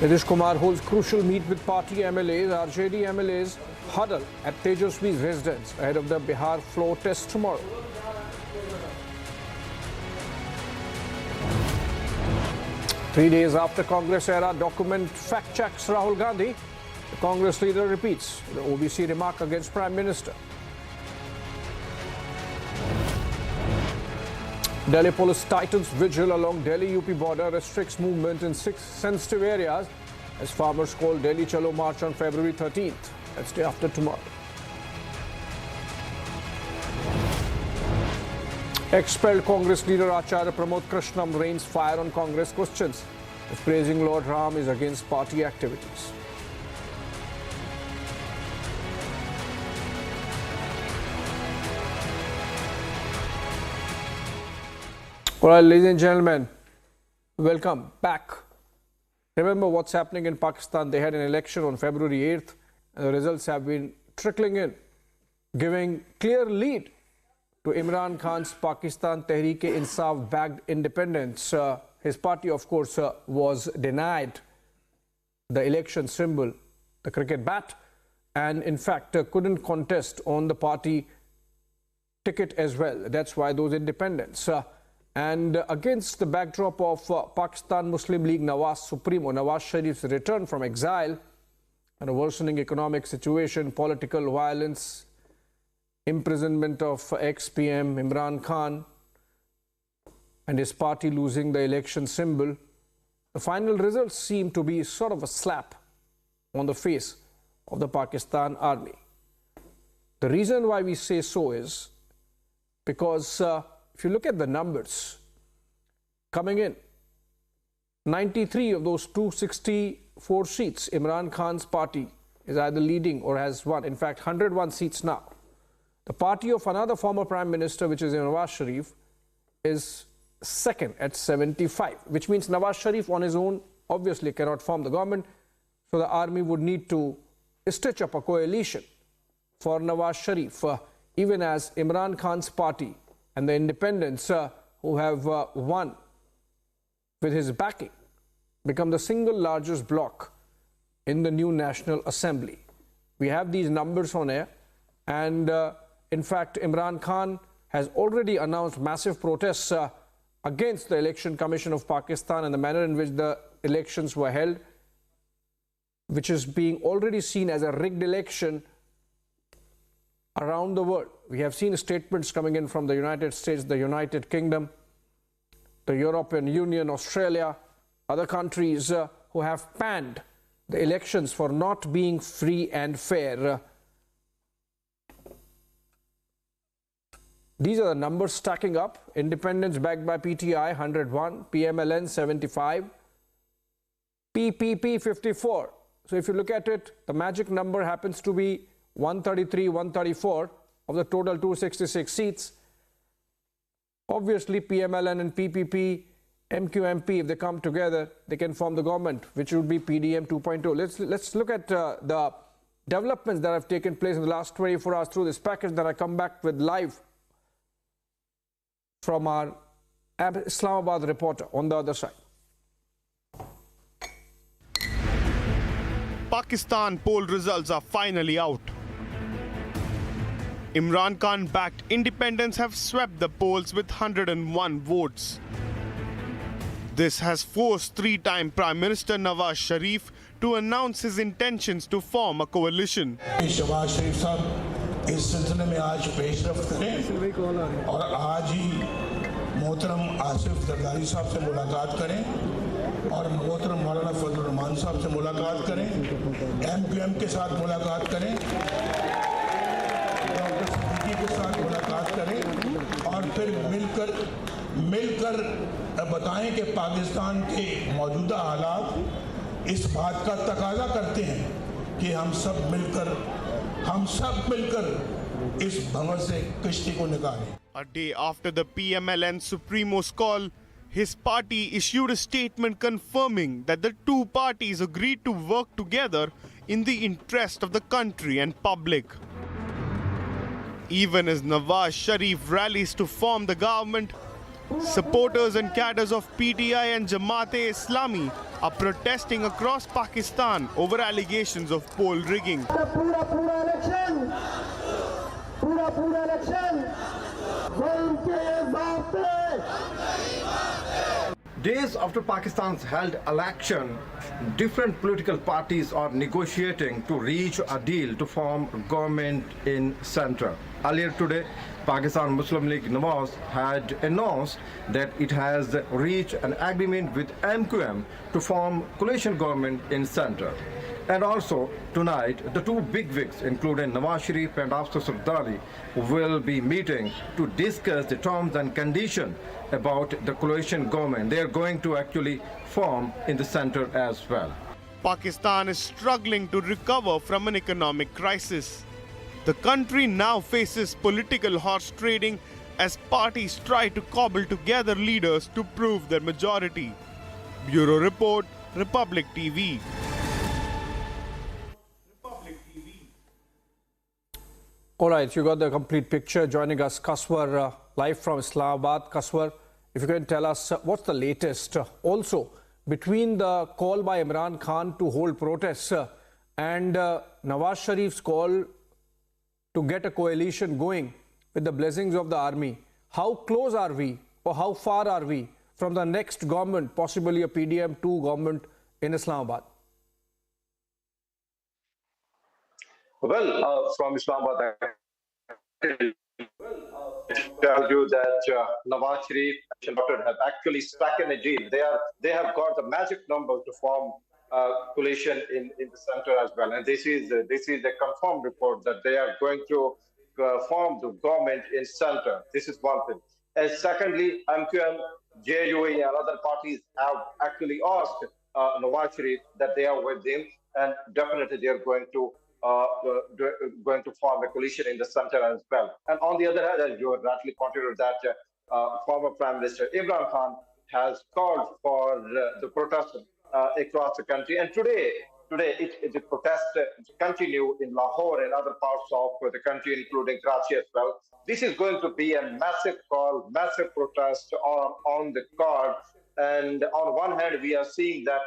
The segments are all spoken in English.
Nitish Kumar holds crucial meet with party MLAs. RJD MLAs huddle at Tejaswi's residence ahead of the Bihar floor test tomorrow. Three days after Congress era document fact checks Rahul Gandhi, the Congress leader repeats the OBC remark against Prime Minister. Delhi police tightens vigil along Delhi-UP border, restricts movement in 6 sensitive areas as farmers call Delhi Chalo March on February 13th. That's day after tomorrow. Expelled Congress leader Acharya Pramod Krishnam rains fire on Congress questions if praising Lord Ram is against party activities. All right, ladies and gentlemen, welcome back. Remember what's happening in Pakistan. They had an election on February 8th, and the results have been trickling in, giving clear lead to Imran Khan's Pakistan Tehreek-e-Insaf backed independence. His party, of course, was denied the election symbol, the cricket bat, and in fact couldn't contest on the party ticket as well. That's why those independents. And against the backdrop of Pakistan Muslim League Nawaz Supremo Nawaz Sharif's return from exile and a worsening economic situation, political violence, imprisonment of ex-PM Imran Khan and his party losing the election symbol, the final results seem to be sort of a slap on the face of the Pakistan army. The reason why we say so is because if you look at the numbers coming in, 93 of those 264 seats, Imran Khan's party is either leading or has won. In fact, 101 seats now. The party of another former Prime Minister, which is Nawaz Sharif, is second at 75, which means Nawaz Sharif on his own obviously cannot form the government. So the army would need to stitch up a coalition for Nawaz Sharif, even as Imran Khan's party and the independents who have won with his backing become the single largest bloc in the new National Assembly. We have these numbers on air, and in fact Imran Khan has already announced massive protests against the Election Commission of Pakistan and the manner in which the elections were held, which is being already seen as a rigged election around the world. We have seen statements coming in from the United States, the United Kingdom, the European Union, Australia, other countries who have panned the elections for not being free and fair. These are the numbers stacking up. Independents backed by PTI 101, PMLN 75, PPP 54. So if you look at it, the magic number happens to be 133, 134 of the total 266 seats. Obviously, PMLN and PPP, MQMP, if they come together, they can form the government, which would be PDM 2.0. Let's look at the developments that have taken place in the last 24 hours through this package that I come back with live from our Islamabad reporter on the other side. Pakistan poll results are finally out. Imran Khan-backed independents have swept the polls with 101 votes. This has forced three-time Prime Minister Nawaz Sharif to announce his intentions to form a coalition. Shahbaz शरीफ साहब इस सिलसिले में आज पेशरफ्त करें और आज ही मोहतरम आसिफ जरदारी साहब से मुलाकात करें और मोहतरम मौलाना फजल रहमान साहब से मुलाकात करें, MQM के साथ मुलाकात करें, डॉक्टर सिद्दीकी के साथ मुलाकात करें और फिर मिलकर बताएं कि पाकिस्तान के मौजूदा हालात इस बात का तकाजा करते हैं कि हम सब मिलकर इस भंवर से कश्ती को निकालें. A day after the PMLN Supremo's call, his party issued a statement confirming that the two parties agreed to work together in the interest of the country and public. Even as Nawaz Sharif rallies to form the government, Supporters and cadres of PTI and Jamaat-e-Islami are protesting across Pakistan over allegations of poll rigging. पूरा election जुल्म के ज़ाब्ते Days after Pakistan's held election, different political parties are negotiating to reach a deal to form government in center. Earlier today, Pakistan Muslim League Nawaz had announced that it has reached an agreement with MQM to form coalition government in center. And also tonight, the two bigwigs, including Nawaz Sharif and Afsar Sardari, will be meeting to discuss the terms and conditions about the coalition government they are going to actually form in the center as well. Pakistan is struggling to recover from an economic crisis. The country now faces political horse trading as parties try to cobble together leaders to prove their majority. Bureau Report, Republic TV. All right, you got the complete picture. Joining us, Kaswar, live from Islamabad. Kaswar, if you can tell us what's the latest also between the call by Imran Khan to hold protests and Nawaz Sharif's call to get a coalition going with the blessings of the army. How close are we, or how far are we from the next government, possibly a PDM-2 government in Islamabad? Well, from Islamabad, I tell you that Nawaz Sharif and Dr. have actually struck in a deal. They have got the magic number to form coalition in the center as well. And this is a confirmed report that they are going to form the government in center. This is one thing. And secondly, MQM, JUE and other parties have actually asked Nawaz Sharif that they are with them, and definitely they are going to form a coalition in the center as well. And on the other hand, as you rightly pointed out, that former Prime Minister Imran Khan has called for the protest across the country. And today the protests continue in Lahore and other parts of the country, including Karachi as well. This is going to be a massive call, massive protest on the card. And on one hand, we are seeing that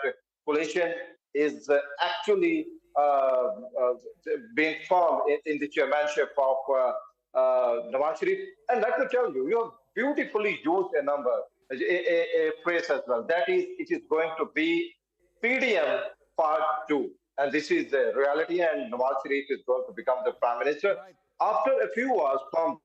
coalition is actually being formed in the chairmanship of Nawaz Sharif. And let me tell you, you have beautifully used a number, a phrase as well. That is, it is going to be PDM Part 2. And this is the reality, and Nawaz Sharif is going to become the Prime Minister. Right. After a few hours from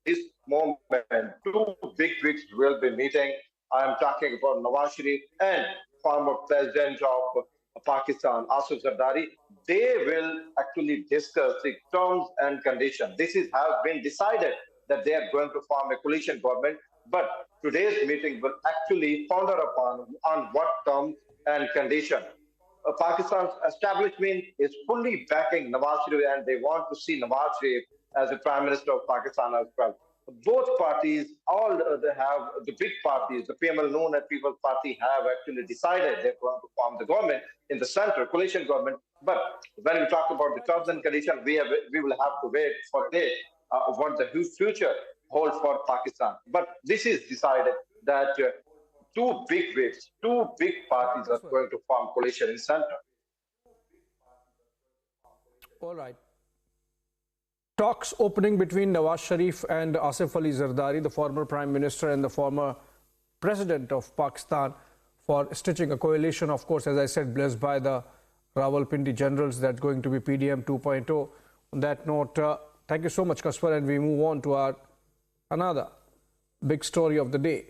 this moment, two bigwigs will be meeting. I am talking about Nawaz Sharif and former President of Pakistan, Asif Zardari. They will actually discuss the terms and conditions. This has been decided that they are going to form a coalition government, but today's meeting will actually ponder upon on what terms and conditions. Pakistan's establishment is fully backing Nawaz Sharif, and they want to see Nawaz Sharif as the Prime Minister of Pakistan as well. Both parties, they have the big parties, the PML Noon and People's Party, have actually decided they're going to form the government in the center, coalition government. But when we talk about the terms and conditions, we will have to wait for what the future holds for Pakistan. But this is decided that two big parties are going to form coalition in center. All right. Talks opening between Nawaz Sharif and Asif Ali Zardari, the former Prime Minister and the former President of Pakistan, for stitching a coalition, of course, as I said, blessed by the Rawalpindi generals, that's going to be PDM 2.0. On that note, thank you so much, Kaswar, and we move on to our another big story of the day,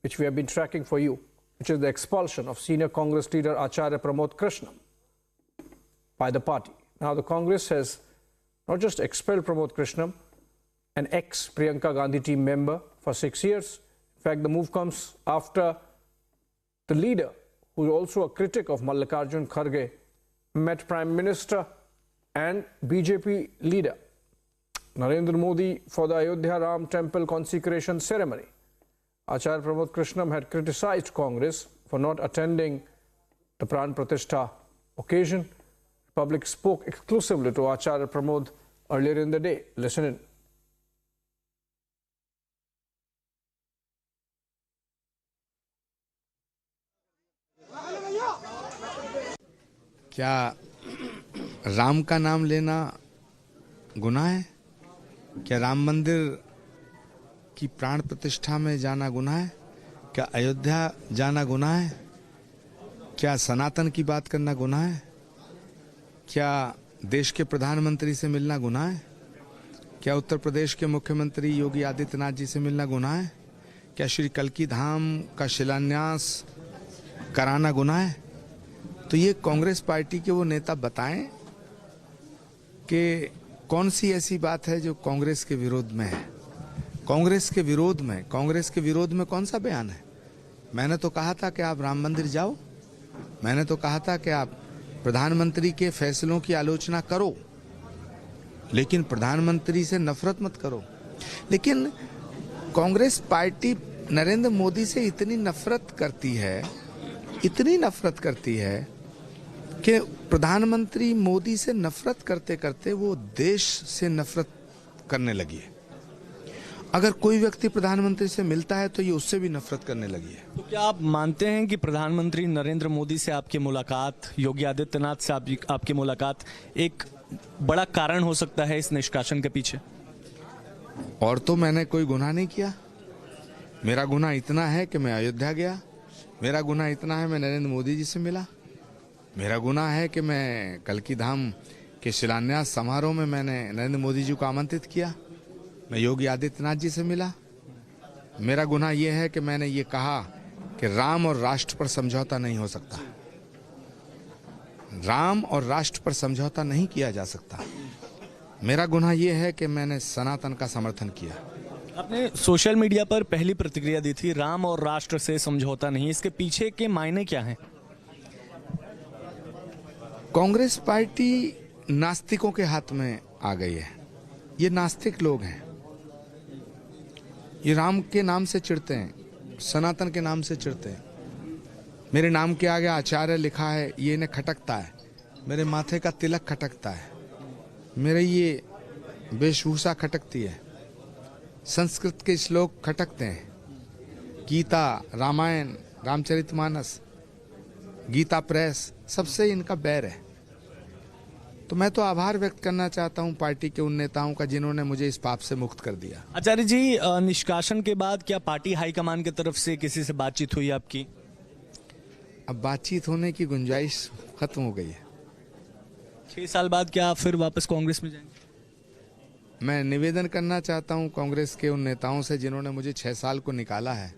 which we have been tracking for you, which is the expulsion of senior Congress leader Acharya Pramod Krishnam by the party. Now, the Congress has not just expelled Pramod Krishnam, an ex-Priyanka Gandhi team member, for 6 years. In fact, the move comes after the leader, who is also a critic of Mallikarjun Kharge, met Prime Minister and BJP leader Narendra Modi for the Ayodhya Ram Temple consecration ceremony. Acharya Pramod Krishnam had criticized Congress for not attending the Pran Pratishtha occasion. Public spoke exclusively to Acharya Pramod earlier in the day. Listen in. क्या राम का नाम लेना गुनाह है? क्या राम मंदिर की प्राण प्रतिष्ठा में जाना गुनाह है? क्या अयोध्या जाना गुनाह है? क्या सनातन की बात करना गुनाह है? क्या देश के प्रधानमंत्री से मिलना गुनाह है? क्या उत्तर प्रदेश के मुख्यमंत्री योगी आदित्यनाथ जी से मिलना गुनाह है? क्या श्री कल्की धाम का शिलान्यास कराना गुनाह है? तो ये कांग्रेस पार्टी के वो नेता बताएं कि कौन सी ऐसी बात है जो कांग्रेस के विरोध में है। कांग्रेस के विरोध में कौन सा बयान है? मैंने तो कहा था कि आप राम मंदिर जाओ, मैंने तो कहा था कि आप प्रधानमंत्री के फैसलों की आलोचना करो, लेकिन प्रधानमंत्री से नफरत मत करो। लेकिन कांग्रेस पार्टी नरेंद्र मोदी से इतनी नफरत करती है कि प्रधानमंत्री मोदी से नफरत करते करते वो देश से नफरत करने लगी है। अगर कोई व्यक्ति प्रधानमंत्री से मिलता है तो ये उससे भी नफरत करने लगी है। तो क्या आप मानते हैं कि प्रधानमंत्री नरेंद्र मोदी से आपकी मुलाकात, योगी आदित्यनाथ से आपकी मुलाकात एक बड़ा कारण हो सकता है इस निष्कासन के पीछे? और तो मैंने कोई गुनाह नहीं किया। मेरा गुनाह इतना है कि मैं अयोध्या गया, मेरा गुनाह इतना है मैं नरेंद्र मोदी जी से मिला, मेरा गुनाह है कि मैं कल्की धाम के शिलान्यास समारोह में मैंने नरेंद्र मोदी जी को आमंत्रित किया, मैं योगी आदित्यनाथ जी से मिला। मेरा गुनाह यह है कि मैंने ये कहा कि राम और राष्ट्र पर समझौता नहीं हो सकता, राम और राष्ट्र पर समझौता नहीं किया जा सकता। मेरा गुनाह यह है कि मैंने सनातन का समर्थन किया। आपने सोशल मीडिया पर पहली प्रतिक्रिया दी थी, राम और राष्ट्र से समझौता नहीं, इसके पीछे के मायने क्या हैं? कांग्रेस पार्टी नास्तिकों के हाथ में आ गई है। ये नास्तिक लोग हैं, ये राम के नाम से चिढ़ते हैं, सनातन के नाम से चिढ़ते हैं। मेरे नाम के आगे आचार्य लिखा है, ये इन्हें खटकता है। मेरे माथे का तिलक खटकता है, मेरे ये वेशभूषा खटकती है, संस्कृत के श्लोक खटकते हैं, गीता, रामायण, रामचरितमानस, गीता प्रेस, सबसे इनका बैर है। तो मैं तो आभार व्यक्त करना चाहता हूं पार्टी के उन नेताओं का जिन्होंने मुझे इस पाप से मुक्त कर दिया। आचार्य जी, निष्कासन के बाद क्या पार्टी हाईकमान की तरफ से किसी से बातचीत हुई आपकी? अब बातचीत होने की गुंजाइश खत्म हो गई है। 6 साल बाद क्या आप फिर वापस कांग्रेस में जाएंगे? मैं निवेदन करना चाहता हूं कांग्रेस के उन नेताओं से जिन्होंने मुझे 6 साल को निकाला है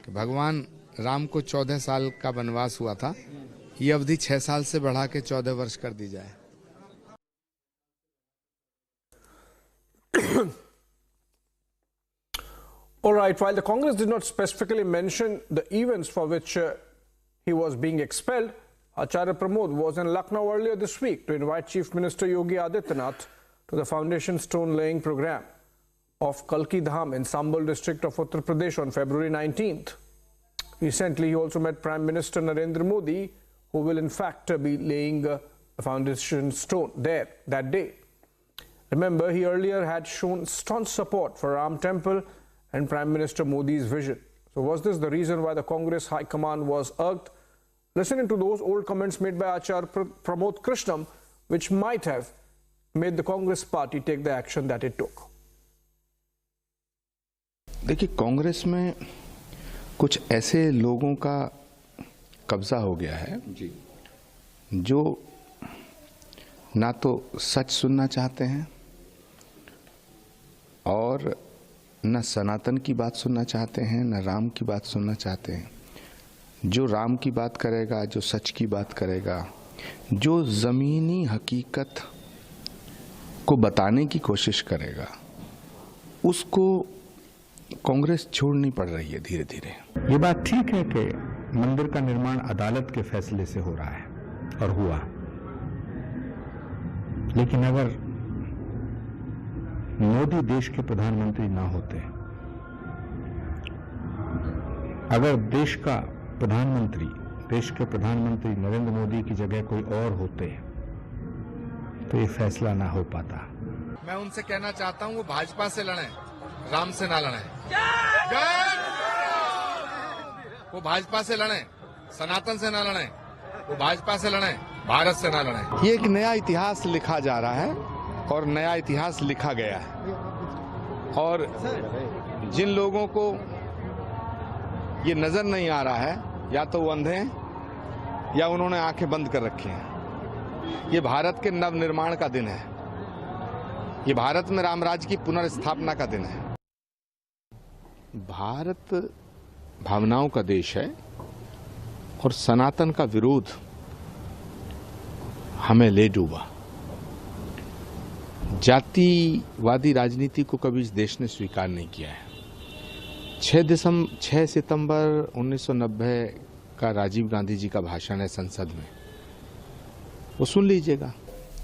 कि भगवान राम को 14 साल का वनवास हुआ था, ये अवधि 6 साल से बढ़ा के 14 वर्ष कर दी जाए। All right, while the Congress did not specifically mention the events for which he was being expelled, Acharya Pramod was in Lucknow earlier this week to invite Chief Minister Yogi Adityanath to the foundation stone laying program of Kalki Dham in Sambal district of Uttar Pradesh on February 19th. Recently, he also met Prime Minister Narendra Modi, who will in fact be laying a foundation stone there that day. Remember, he earlier had shown staunch support for Ram Temple and Prime Minister Modi's vision. So was this the reason why the Congress High Command was irked? Listening to those old comments made by Acharya Pramod Krishnam, which might have made the Congress party take the action that it took. देखिए, कांग्रेस में कुछ ऐसे लोगों का कब्जा हो गया है जी, जो ना तो सच सुनना चाहते हैं और न सनातन की बात सुनना चाहते हैं, न राम की बात सुनना चाहते हैं। जो राम की बात करेगा, जो सच की बात करेगा, जो ज़मीनी हकीकत को बताने की कोशिश करेगा, उसको कांग्रेस छोड़नी पड़ रही है धीरे धीरे। ये बात ठीक है कि मंदिर का निर्माण अदालत के फैसले से हो रहा है और हुआ, लेकिन अगर मोदी देश के प्रधानमंत्री ना होते, अगर देश के प्रधानमंत्री नरेंद्र मोदी की जगह कोई और होते तो ये फैसला ना हो पाता। मैं उनसे कहना चाहता हूं वो भाजपा से लड़ें, राम से ना लड़ें। वो भाजपा से लड़ें, सनातन से ना लड़ें, वो भाजपा से लड़ें, भारत से ना लड़े। ये एक नया इतिहास लिखा जा रहा है और नया इतिहास लिखा गया है, और जिन लोगों को ये नजर नहीं आ रहा है, या तो वो अंधे हैं या उन्होंने आंखें बंद कर रखी हैं। ये भारत के नवनिर्माण का दिन है, ये भारत में रामराज्य की पुनर्स्थापना का दिन है। भारत भावनाओं का देश है और सनातन का विरोध हमें ले डूबा। जातिवादी राजनीति को कभी इस देश ने स्वीकार नहीं किया है। 6 सितंबर 1990 का राजीव गांधी जी का भाषण है संसद में, वो सुन लीजिएगा।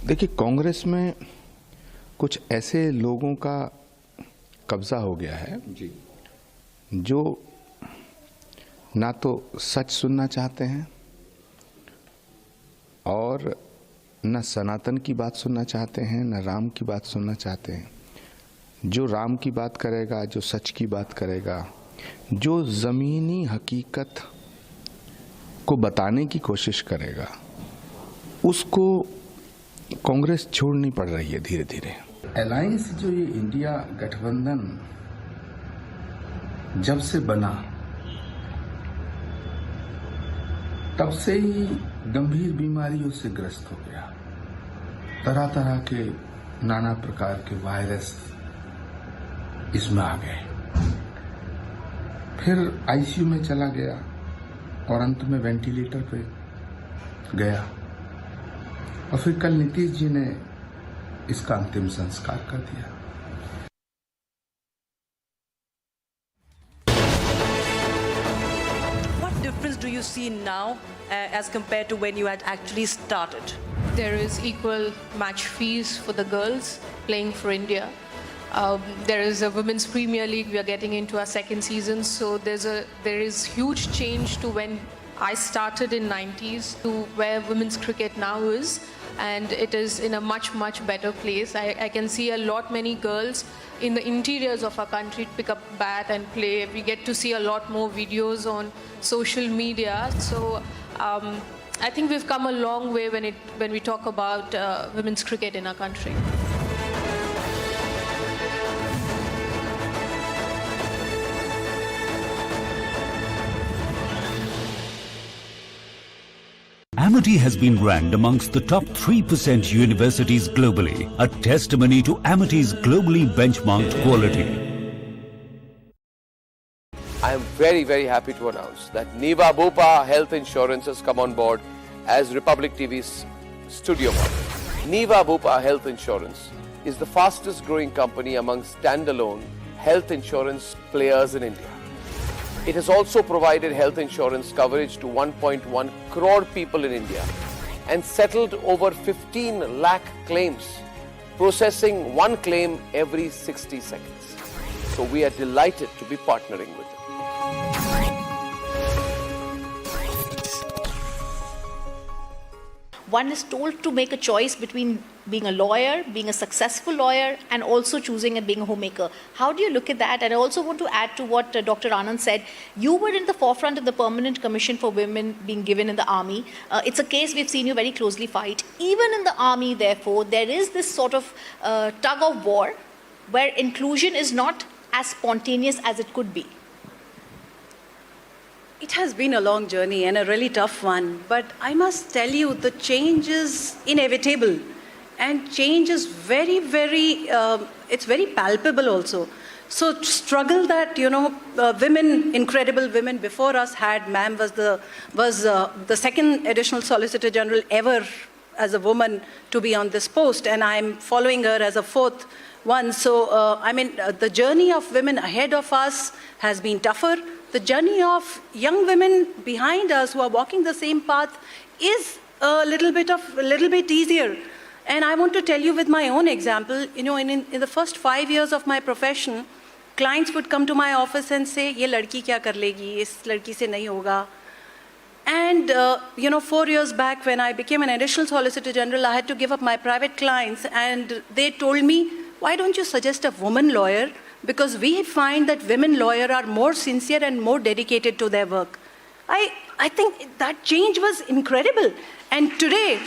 देखिए, कांग्रेस में कुछ ऐसे लोगों का कब्जा हो गया है जो ना तो सच सुनना चाहते हैं और न सनातन की बात सुनना चाहते हैं, न राम की बात सुनना चाहते हैं। जो राम की बात करेगा, जो सच की बात करेगा, जो जमीनी हकीकत को बताने की कोशिश करेगा, उसको कांग्रेस छोड़नी पड़ रही है धीरे धीरे। अलायंस जो ये इंडिया गठबंधन जब से बना, तब से ही गंभीर बीमारियों से ग्रस्त हो गया। तरह तरह के नाना प्रकार के वायरस इसमें आ गए, फिर आईसीयू में चला गया और अंत में वेंटिलेटर पे गया, और फिर कल नीतीश जी ने इसका अंतिम संस्कार कर दिया। What difference do you see now as compared to when you had actually started? There is equal match fees for the girls playing for India. There is a Women's Premier League. We are getting into our second season, so there is huge change to when I started in 90s to where women's cricket now is, and it is in a much better place. I can see a lot many girls in the interiors of our country pick up bat and play. We get to see a lot more videos on social media. So I think we've come a long way when we talk about women's cricket in our country. Amity has been ranked amongst the top 3% universities globally, a testimony to Amity's globally benchmarked quality. I am very happy to announce that Niva Bupa Health Insurance has come on board as Republic TV's studio partner. Niva Bupa Health Insurance is the fastest growing company among standalone health insurance players in India. It has also provided health insurance coverage to 1.1 crore people in India and settled over 15 lakh claims, processing one claim every 60 seconds. So we are delighted to be partnering with them. One is told to make a choice between being a lawyer, being a successful lawyer, and also choosing and being a homemaker. How do you look at that? And I also want to add to what Dr. Anand said. You were in the forefront of the Permanent Commission for Women being given in the army. It's a case we've seen you very closely fight. Even in the army, therefore, there is this sort of tug of war where inclusion is not as spontaneous as it could be. It has been a long journey and a really tough one, but I must tell you the change is inevitable, and change is very it's very palpable also. So struggle that women, incredible women before us had. Ma'am was the second additional Solicitor General ever as a woman to be on this post, and I'm following her as a fourth one. So the journey of women ahead of us has been tougher. The journey of young women behind us who are walking the same path is a little bit easier. And I want to tell you with my own example, in the first 5 years of my profession, clients would come to my office and say, "Ye ladki kya kar legi? Is ladki se nahi hoga." And 4 years back when I became an additional Solicitor General, I had to give up my private clients, and they told me, "Why don't you suggest a woman lawyer? Because we find that women lawyers are more sincere and more dedicated to their work." I think that change was incredible. And today,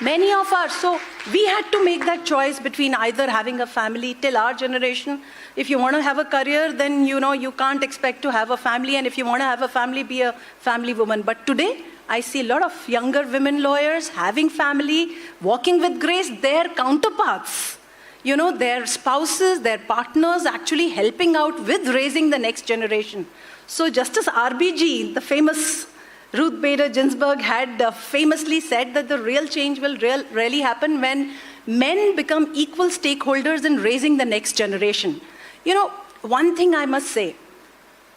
many of us, so we had to make that choice between either having a family till our generation. If you want to have a career, then you can't expect to have a family. And if you want to have a family, be a family woman. But today, I see a lot of younger women lawyers having family, walking with grace, their counterparts, their spouses, their partners actually helping out with raising the next generation. So Justice RBG, the famous Ruth Bader Ginsburg, had famously said that the real change will really happen when men become equal stakeholders in raising the next generation. One thing I must say,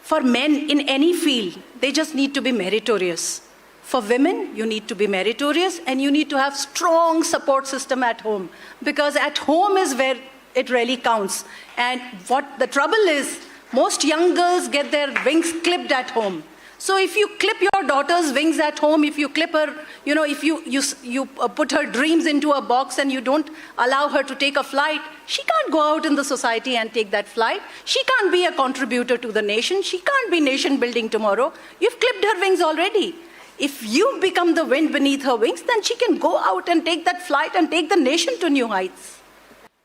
for men in any field, they just need to be meritorious. For women, you need to be meritorious and you need to have strong support system at home, because at home is where it really counts. And what the trouble is, most young girls get their wings clipped at home. So if you clip your daughter's wings at home, if you clip her, if you put her dreams into a box and you don't allow her to take a flight, she can't go out in the society and take that flight. She can't be a contributor to the nation. She can't be nation building tomorrow. You've clipped her wings already. If you become the wind beneath her wings, then she can go out and take that flight and take the nation to new heights.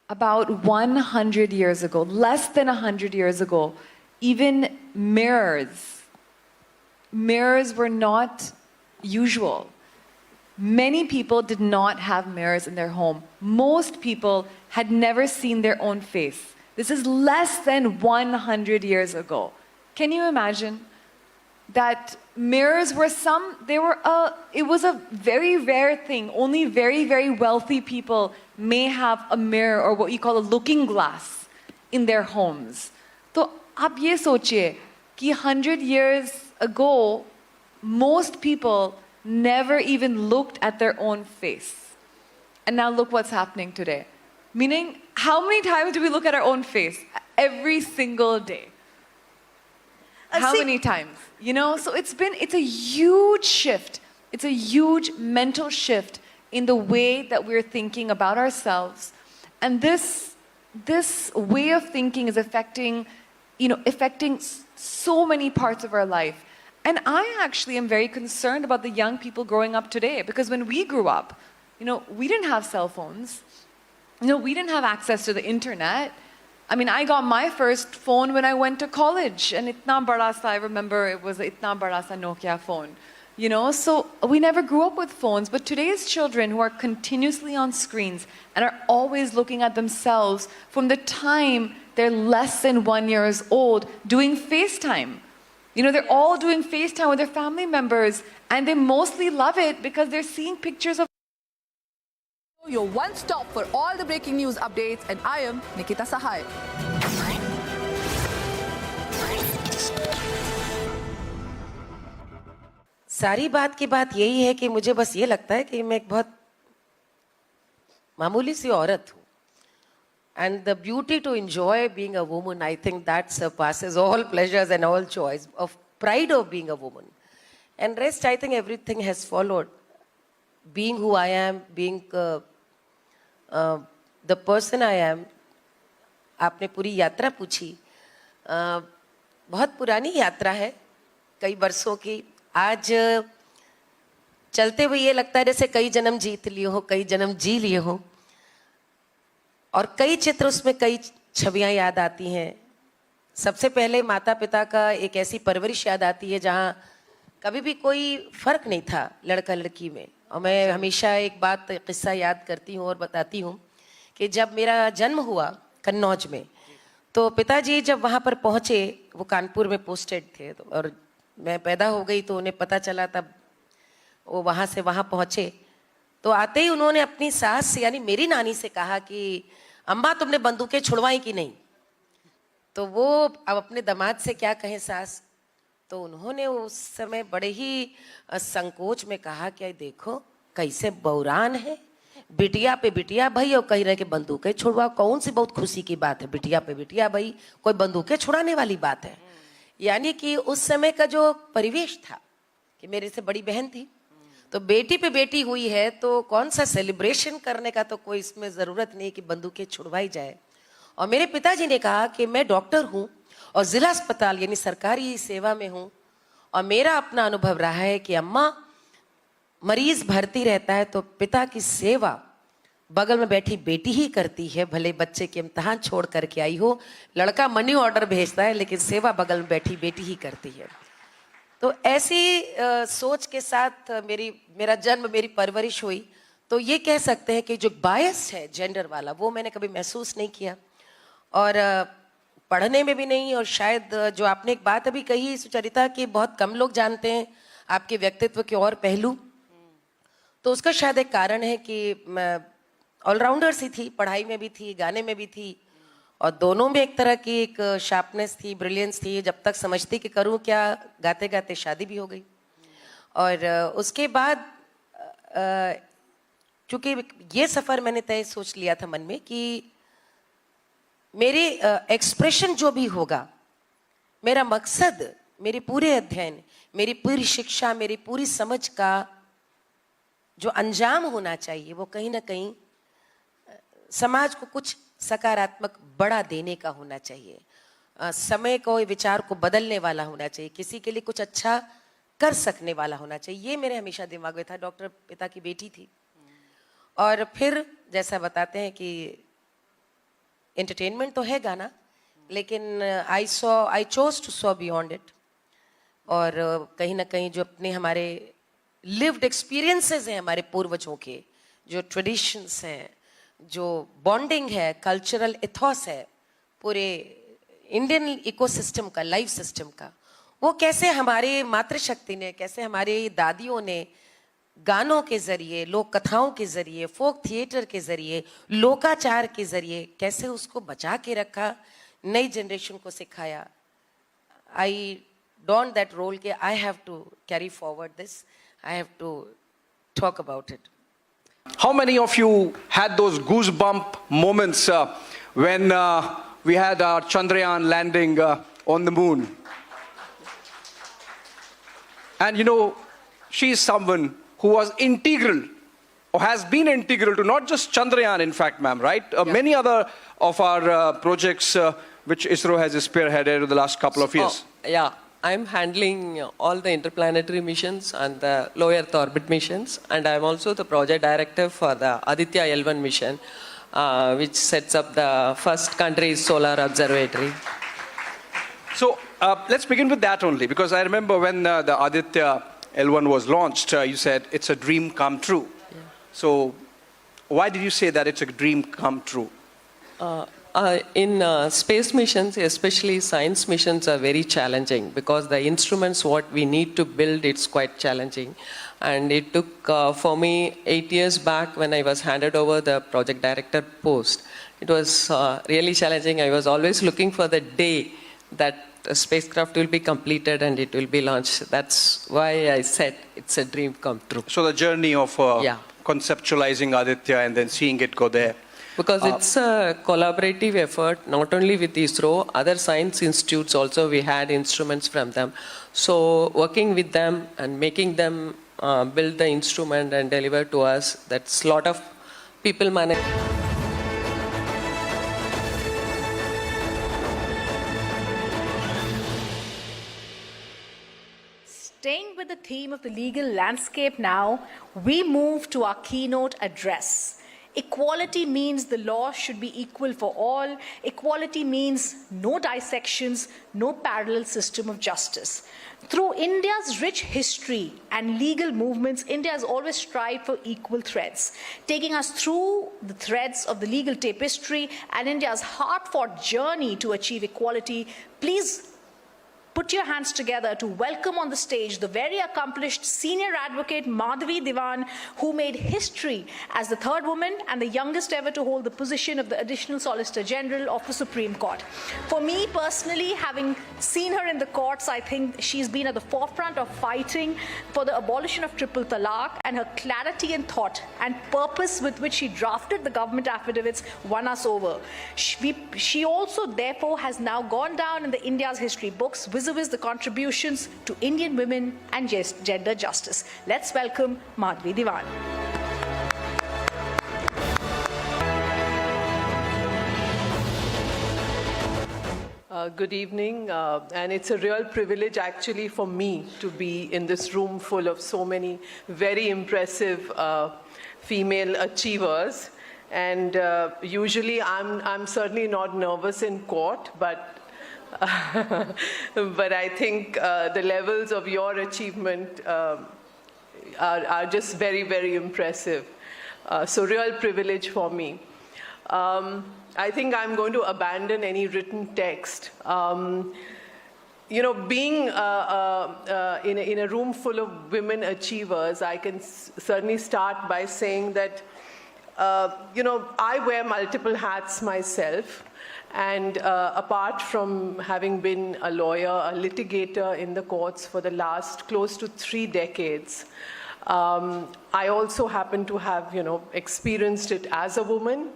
About 100 years ago, less than 100 years ago, even mirrors were not usual. Many people did not have mirrors in their home. Most people had never seen their own face. This is less than 100 years ago. Can you imagine that mirrors were it was a very rare thing. Only very, very wealthy people may have a mirror or what you call a looking glass in their homes. So, आप ये सोचिए कि 100 years ago, most people never even looked at their own face. And now look what's happening today. Meaning, how many times do we look at our own face? Every single day. How many times? So it's a huge shift. It's a huge mental shift in the way that we're thinking about ourselves. And this way of thinking is affecting so many parts of our life. And I actually am very concerned about the young people growing up today, because when we grew up, we didn't have cell phones. We didn't have access to the internet. I mean, I got my first phone when I went to college, and itna bada sa, I remember it was itna bada sa Nokia phone. So we never grew up with phones, but today's children who are continuously on screens and are always looking at themselves from the time they're less than 1 year old doing FaceTime. They're all doing FaceTime with their family members, and they mostly love it because they're seeing pictures of your one stop for all the breaking news updates, and I am Nikita Sahai. सारी बात की बात यही है कि मुझे बस ये लगता है कि मैं एक बहुत मामूली सी औरत हूँ. And the beauty to enjoy being a woman, I think that surpasses all pleasures and all joys, of pride of being a woman. And rest, I think everything has followed. Being who I am, being the person I am. आपने पूरी यात्रा पूछी. बहुत पुरानी यात्रा है, कई वर्षों की. आज चलते हुए ये लगता है जैसे कई जन्म जीत लिए हो, कई जन्म जी लिए हो. और कई चित्र, उसमें कई छवियां याद आती हैं. सबसे पहले माता पिता का एक ऐसी परवरिश याद आती है जहाँ कभी भी कोई फर्क नहीं था लड़का लड़की में. और मैं हमेशा एक बात किस्सा याद करती हूँ और बताती हूँ कि जब मेरा जन्म हुआ कन्नौज में, तो पिताजी जब वहाँ पर पहुँचे, वो कानपुर में पोस्टेड थे, और मैं पैदा हो गई तो उन्हें पता चला, तब वो वहाँ से वहाँ पहुँचे. तो आते ही उन्होंने अपनी सास यानी मेरी नानी से कहा कि अम्मा तुमने बंदूकें छुड़वाई कि नहीं. तो वो अब अपने दामाद से क्या कहें सास. तो उन्होंने उस समय बड़े ही संकोच में कहा कि देखो कैसे बौरान है, बिटिया पे बिटिया भाई, और कह रहे कि बंदूकें छुड़वाओ. कौन सी बहुत खुशी की बात है, बिटिया पे बिटिया भाई, कोई बंदूकें छुड़ाने वाली बात है. यानी कि उस समय का जो परिवेश था कि मेरे से बड़ी बहन थी, तो बेटी पे बेटी हुई है, तो कौन सा सेलिब्रेशन करने का तो कोई इसमें ज़रूरत नहीं कि बंदूकें छुड़वाई जाए. और मेरे पिताजी ने कहा कि मैं डॉक्टर हूँ और ज़िला अस्पताल यानी सरकारी सेवा में हूँ, और मेरा अपना अनुभव रहा है कि अम्मा मरीज भर्ती रहता है तो पिता की सेवा बगल में बैठी बेटी ही करती है, भले बच्चे के इम्तिहान छोड़ करके आई हो, लड़का मनी ऑर्डर भेजता है लेकिन सेवा बगल में बैठी बेटी ही करती है। तो ऐसी सोच के साथ मेरा जन्म, मेरी परवरिश हुई। तो ये कह सकते हैं कि जो बायस है जेंडर वाला वो मैंने कभी महसूस नहीं किया, और पढ़ने में भी नहीं। और शायद जो आपने एक बात अभी कही सुचरिता कि बहुत कम लोग जानते हैं आपके व्यक्तित्व के और पहलू, तो उसका शायद एक कारण है कि मैं ऑलराउंडर सी थी, पढ़ाई में भी थी, गाने में भी थी, और दोनों में एक तरह की एक शार्पनेस थी, ब्रिलियंस थी। जब तक समझती कि करूं क्या, गाते गाते शादी भी हो गई। और उसके बाद चूंकि ये सफ़र मैंने तय सोच लिया था मन में कि मेरी एक्सप्रेशन जो भी होगा, मेरा मकसद, मेरे पूरे अध्ययन, मेरी पूरी शिक्षा, मेरी पूरी समझ का जो अंजाम होना चाहिए वो कहीं ना कहीं समाज को कुछ सकारात्मक बड़ा देने का होना चाहिए, समय को, विचार को बदलने वाला होना चाहिए, किसी के लिए कुछ अच्छा कर सकने वाला होना चाहिए। ये मेरे हमेशा दिमाग में था। डॉक्टर पिता की बेटी थी, और फिर जैसा बताते हैं कि एंटरटेनमेंट तो है गाना, लेकिन I chose to saw beyond it. और कहीं ना कहीं जो अपने हमारे लिव्ड एक्सपीरियंसेस हैं, हमारे पूर्वजों के जो ट्रेडिशंस हैं, जो बॉन्डिंग है, कल्चरल इथॉस है पूरे इंडियन इकोसिस्टम का, लाइफ सिस्टम का, वो कैसे हमारे मातृशक्ति ने, कैसे हमारी दादियों ने गानों के जरिए, लोक कथाओं के जरिए, फोक थिएटर के जरिए, लोकाचार के जरिए कैसे उसको बचा के रखा, नई जनरेशन को सिखाया। आई डोंट दैट रोल के I have to carry forward this, I have to talk about it. How many of you had those goosebump moments when we had our Chandrayaan landing on the moon? And you know, she is someone who was integral, or has been integral to not just Chandrayaan, in fact, ma'am, right? Many other of our projects which ISRO has spearheaded over the last couple of years. Yeah. I'm handling all the interplanetary missions and the low Earth orbit missions, and I'm also the project director for the Aditya L1 mission, which sets up the first country's solar observatory. So let's begin with that only, because I remember when the Aditya L1 was launched, you said it's a dream come true. Yeah. So why did you say that it's a dream come true? In space missions, especially science missions, are very challenging because the instruments what we need to build, it's quite challenging. And it took for me 8 years back when I was handed over the project director post. It was really challenging. I was always looking for the day that a spacecraft will be completed and it will be launched. That's why I said it's a dream come true. So the journey of conceptualizing Aditya and then seeing it go there. Because it's a collaborative effort, not only with ISRO, other science institutes also, we had instruments from them. So working with them and making them build the instrument and deliver to us, that's a lot of people manage. Staying with the theme of the legal landscape now, we move to our keynote address. Equality means the law should be equal for all. Equality means no dissections, no parallel system of justice. Through India's rich history and legal movements, India has always strived for equal threads, taking us through the threads of the legal tapestry and India's hard-fought journey to achieve equality. Please put your hands together to welcome on the stage the very accomplished senior advocate Madhavi Diwan, who made history as the third woman and the youngest ever to hold the position of the Additional Solicitor General of the Supreme Court. For me personally, having seen her in the courts, I think she's been at the forefront of fighting for the abolition of triple talaq, and her clarity in thought and purpose with which she drafted the government affidavits won us over. She also therefore has now gone down in the India's history books vis-a-vis the contributions to Indian women and gender justice. Let's welcome Madhavi Diwan. Good evening, and it's a real privilege actually for me to be in this room full of so many very impressive female achievers. And usually I'm certainly not nervous in court, but but I think the levels of your achievement are just very, very impressive. So real privilege for me. I think I'm going to abandon any written text. You know, being in a room full of women achievers, I can certainly start by saying that, you know, I wear multiple hats myself. And apart from having been a lawyer, a litigator in the courts for the last close to 3 decades, I also happen to have, you know, experienced it as a woman.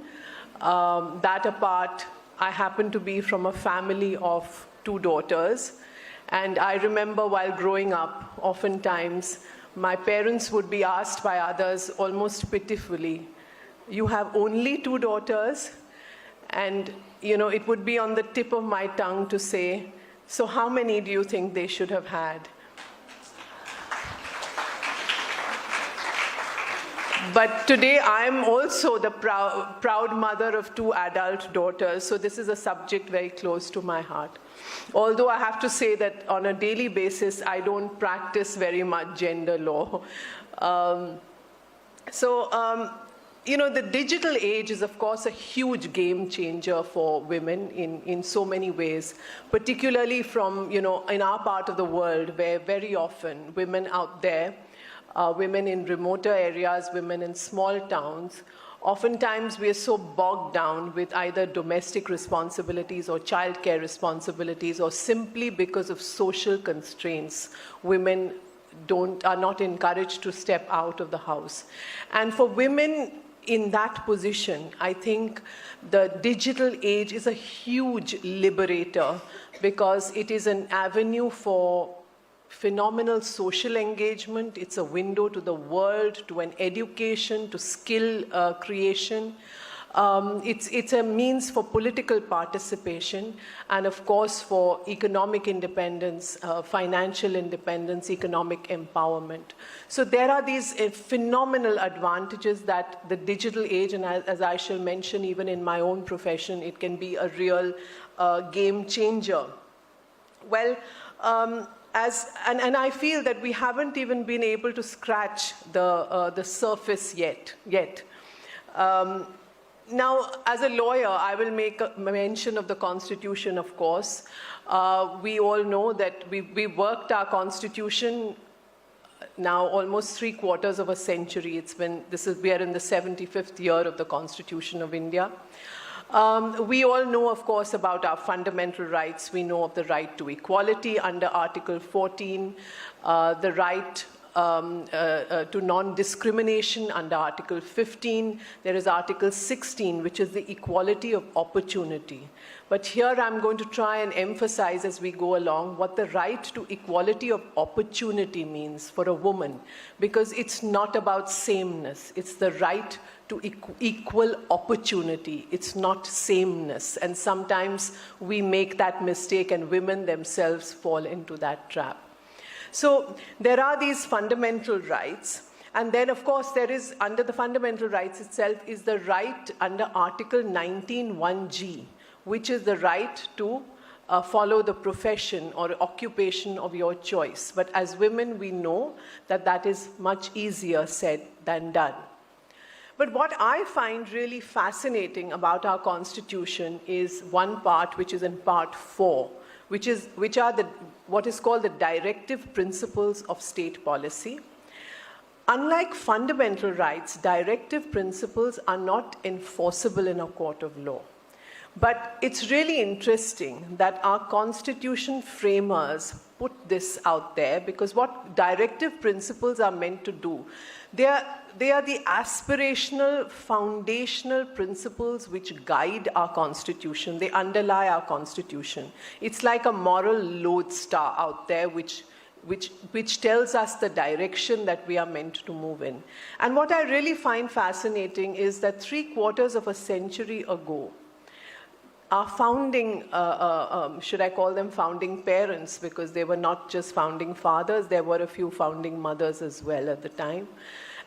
That apart, I happen to be from a family of 2 daughters. And I remember while growing up, oftentimes, my parents would be asked by others almost pitifully, "You have only 2 daughters?" And, you know, it would be on the tip of my tongue to say, "So how many do you think they should have had?" But today I am also the proud mother of 2 adult daughters, so this is a subject very close to my heart. Although I have to say that on a daily basis, I don't practice very much gender law. You know, the digital age is, of course, a huge game changer for women in so many ways, particularly from, you know, in our part of the world, where very often women out there, women in remoter areas, women in small towns, oftentimes we are so bogged down with either domestic responsibilities or childcare responsibilities, or simply because of social constraints, women are not encouraged to step out of the house. And for women in that position, I think the digital age is a huge liberator, because it is an avenue for phenomenal social engagement. It's a window to the world, to an education, to skill creation. It's a means for political participation, and of course for economic independence, financial independence, economic empowerment. So there are these phenomenal advantages that the digital age, and as I shall mention even in my own profession, it can be a real game changer. Well, and I feel that we haven't even been able to scratch the surface yet. Now, as a lawyer, I will make a mention of the Constitution, of course. We all know that we worked our Constitution now almost 3/4 of a century. We are in the 75th year of the Constitution of India. We all know, of course, about our fundamental rights. We know of the right to equality under Article 14, the right to non-discrimination under Article 15. There is Article 16, which is the equality of opportunity. But here I'm going to try and emphasize as we go along what the right to equality of opportunity means for a woman, because it's not about sameness. It's the right to equal opportunity. It's not sameness. And sometimes we make that mistake, and women themselves fall into that trap. So there are these fundamental rights. And then, of course, there is, under the fundamental rights itself, is the right under Article 19(1)(g), which is the right to follow the profession or occupation of your choice. But as women, we know that that is much easier said than done. But what I find really fascinating about our Constitution is one part, which is in Part 4, which are what is called the directive principles of state policy. Unlike fundamental rights, directive principles are not enforceable in a court of law. But it's really interesting that our Constitution framers put this out there, because what directive principles are meant to do, they are the aspirational, foundational principles which guide our Constitution. They underlie our Constitution. It's like a moral lodestar out there which tells us the direction that we are meant to move in. And what I really find fascinating is that 3/4 of a century ago, our founding, should I call them founding parents, because they were not just founding fathers, there were a few founding mothers as well at the time.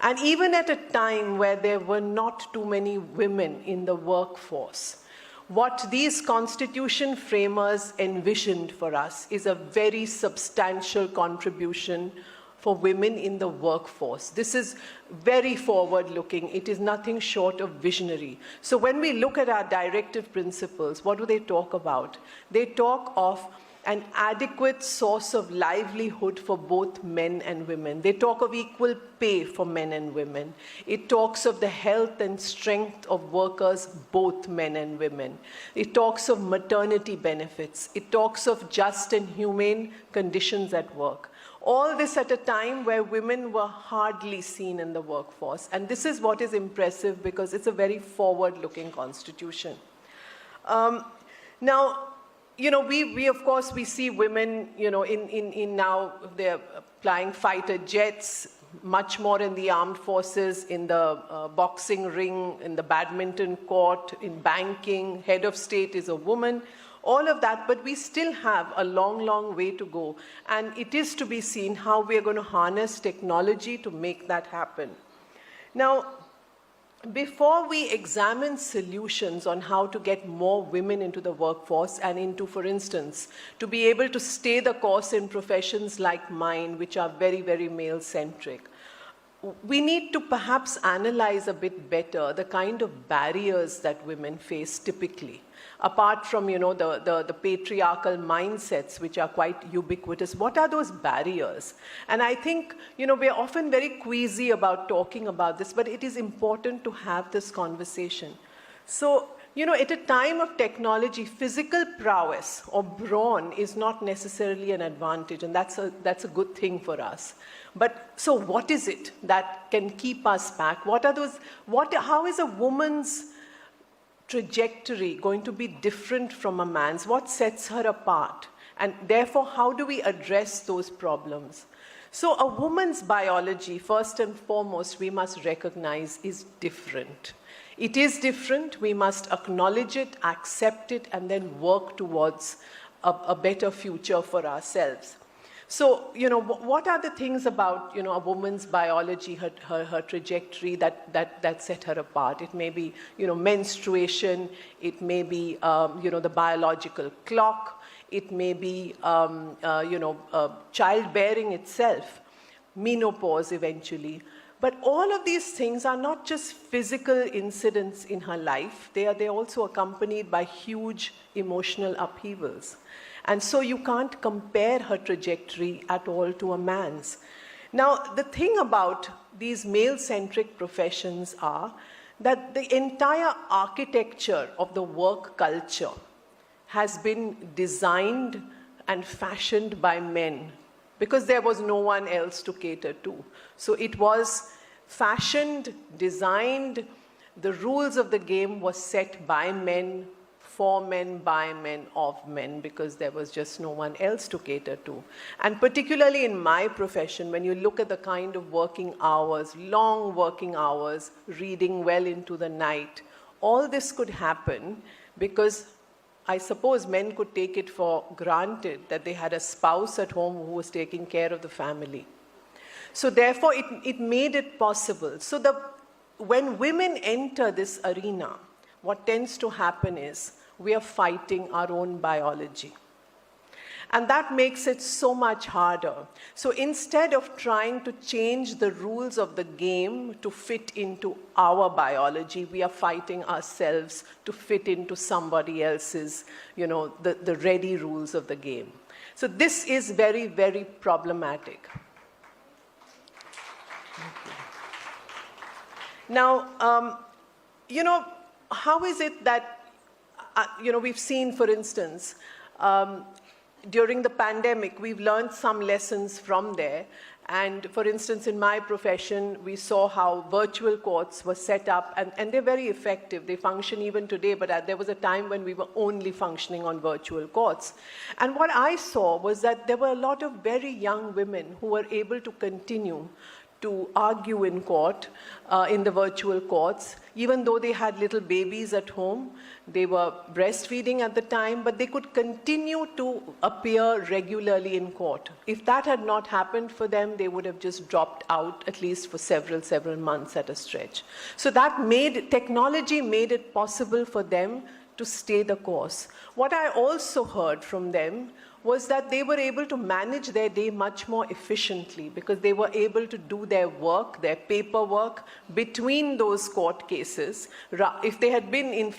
And even at a time where there were not too many women in the workforce, what these constitution framers envisioned for us is a very substantial contribution for women in the workforce. This is very forward-looking. It is nothing short of visionary. So when we look at our directive principles, what do they talk about? They talk of an adequate source of livelihood for both men and women. They talk of equal pay for men and women. It talks of the health and strength of workers, both men and women. It talks of maternity benefits. It talks of just and humane conditions at work. All this at a time where women were hardly seen in the workforce. And this is what is impressive, because it's a very forward-looking constitution. Now, you know, we of course, we see women, you know, in now they're flying fighter jets, much more in the armed forces, in the boxing ring, in the badminton court, in banking, head of state is a woman, all of that, but we still have a long, long way to go. And it is to be seen how we are going to harness technology to make that happen. Now, before we examine solutions on how to get more women into the workforce and into, for instance, to be able to stay the course in professions like mine, which are very, very male-centric, we need to perhaps analyze a bit better the kind of barriers that women face typically. Apart from, you know, the patriarchal mindsets, which are quite ubiquitous, what are those barriers? And I think, you know, we're often very queasy about talking about this, but it is important to have this conversation. So, you know, at a time of technology, physical prowess or brawn is not necessarily an advantage, and that's a good thing for us. But so what is it that can keep us back? How is a woman's trajectory going to be different from a man's? What sets her apart? And therefore, how do we address those problems? So a woman's biology, first and foremost, we must recognize is different. It is different. We must acknowledge it, accept it, and then work towards a better future for ourselves. So, you know, what are the things about, you know, a woman's biology, her trajectory that set her apart? It may be, you know, menstruation. It may be, you know, the biological clock. It may be, you know, childbearing itself, menopause eventually. But all of these things are not just physical incidents in her life. They're also accompanied by huge emotional upheavals. And so you can't compare her trajectory at all to a man's. Now, the thing about these male-centric professions are that the entire architecture of the work culture has been designed and fashioned by men because there was no one else to cater to. So it was fashioned, designed, the rules of the game were set by men, for men, by men, of men, because there was just no one else to cater to. And particularly in my profession, when you look at the kind of working hours, long working hours, reading well into the night, all this could happen because I suppose men could take it for granted that they had a spouse at home who was taking care of the family. So therefore, it made it possible. So when women enter this arena, what tends to happen is we are fighting our own biology. And that makes it so much harder. So instead of trying to change the rules of the game to fit into our biology, we are fighting ourselves to fit into somebody else's, you know, the ready rules of the game. So this is very, very problematic. Now, you know, how is it that, you know, we've seen, for instance, during the pandemic, we've learned some lessons from there. And for instance, in my profession, we saw how virtual courts were set up, and they're very effective. They function even today, but there was a time when we were only functioning on virtual courts. And what I saw was that there were a lot of very young women who were able to continue to argue in court, in the virtual courts, even though they had little babies at home. They were breastfeeding at the time, but they could continue to appear regularly in court. If that had not happened for them, they would have just dropped out, at least for several months at a stretch. So that technology made it possible for them to stay the course. What I also heard from them was that they were able to manage their day much more efficiently because they were able to do their work, their paperwork between those court cases. If they had been in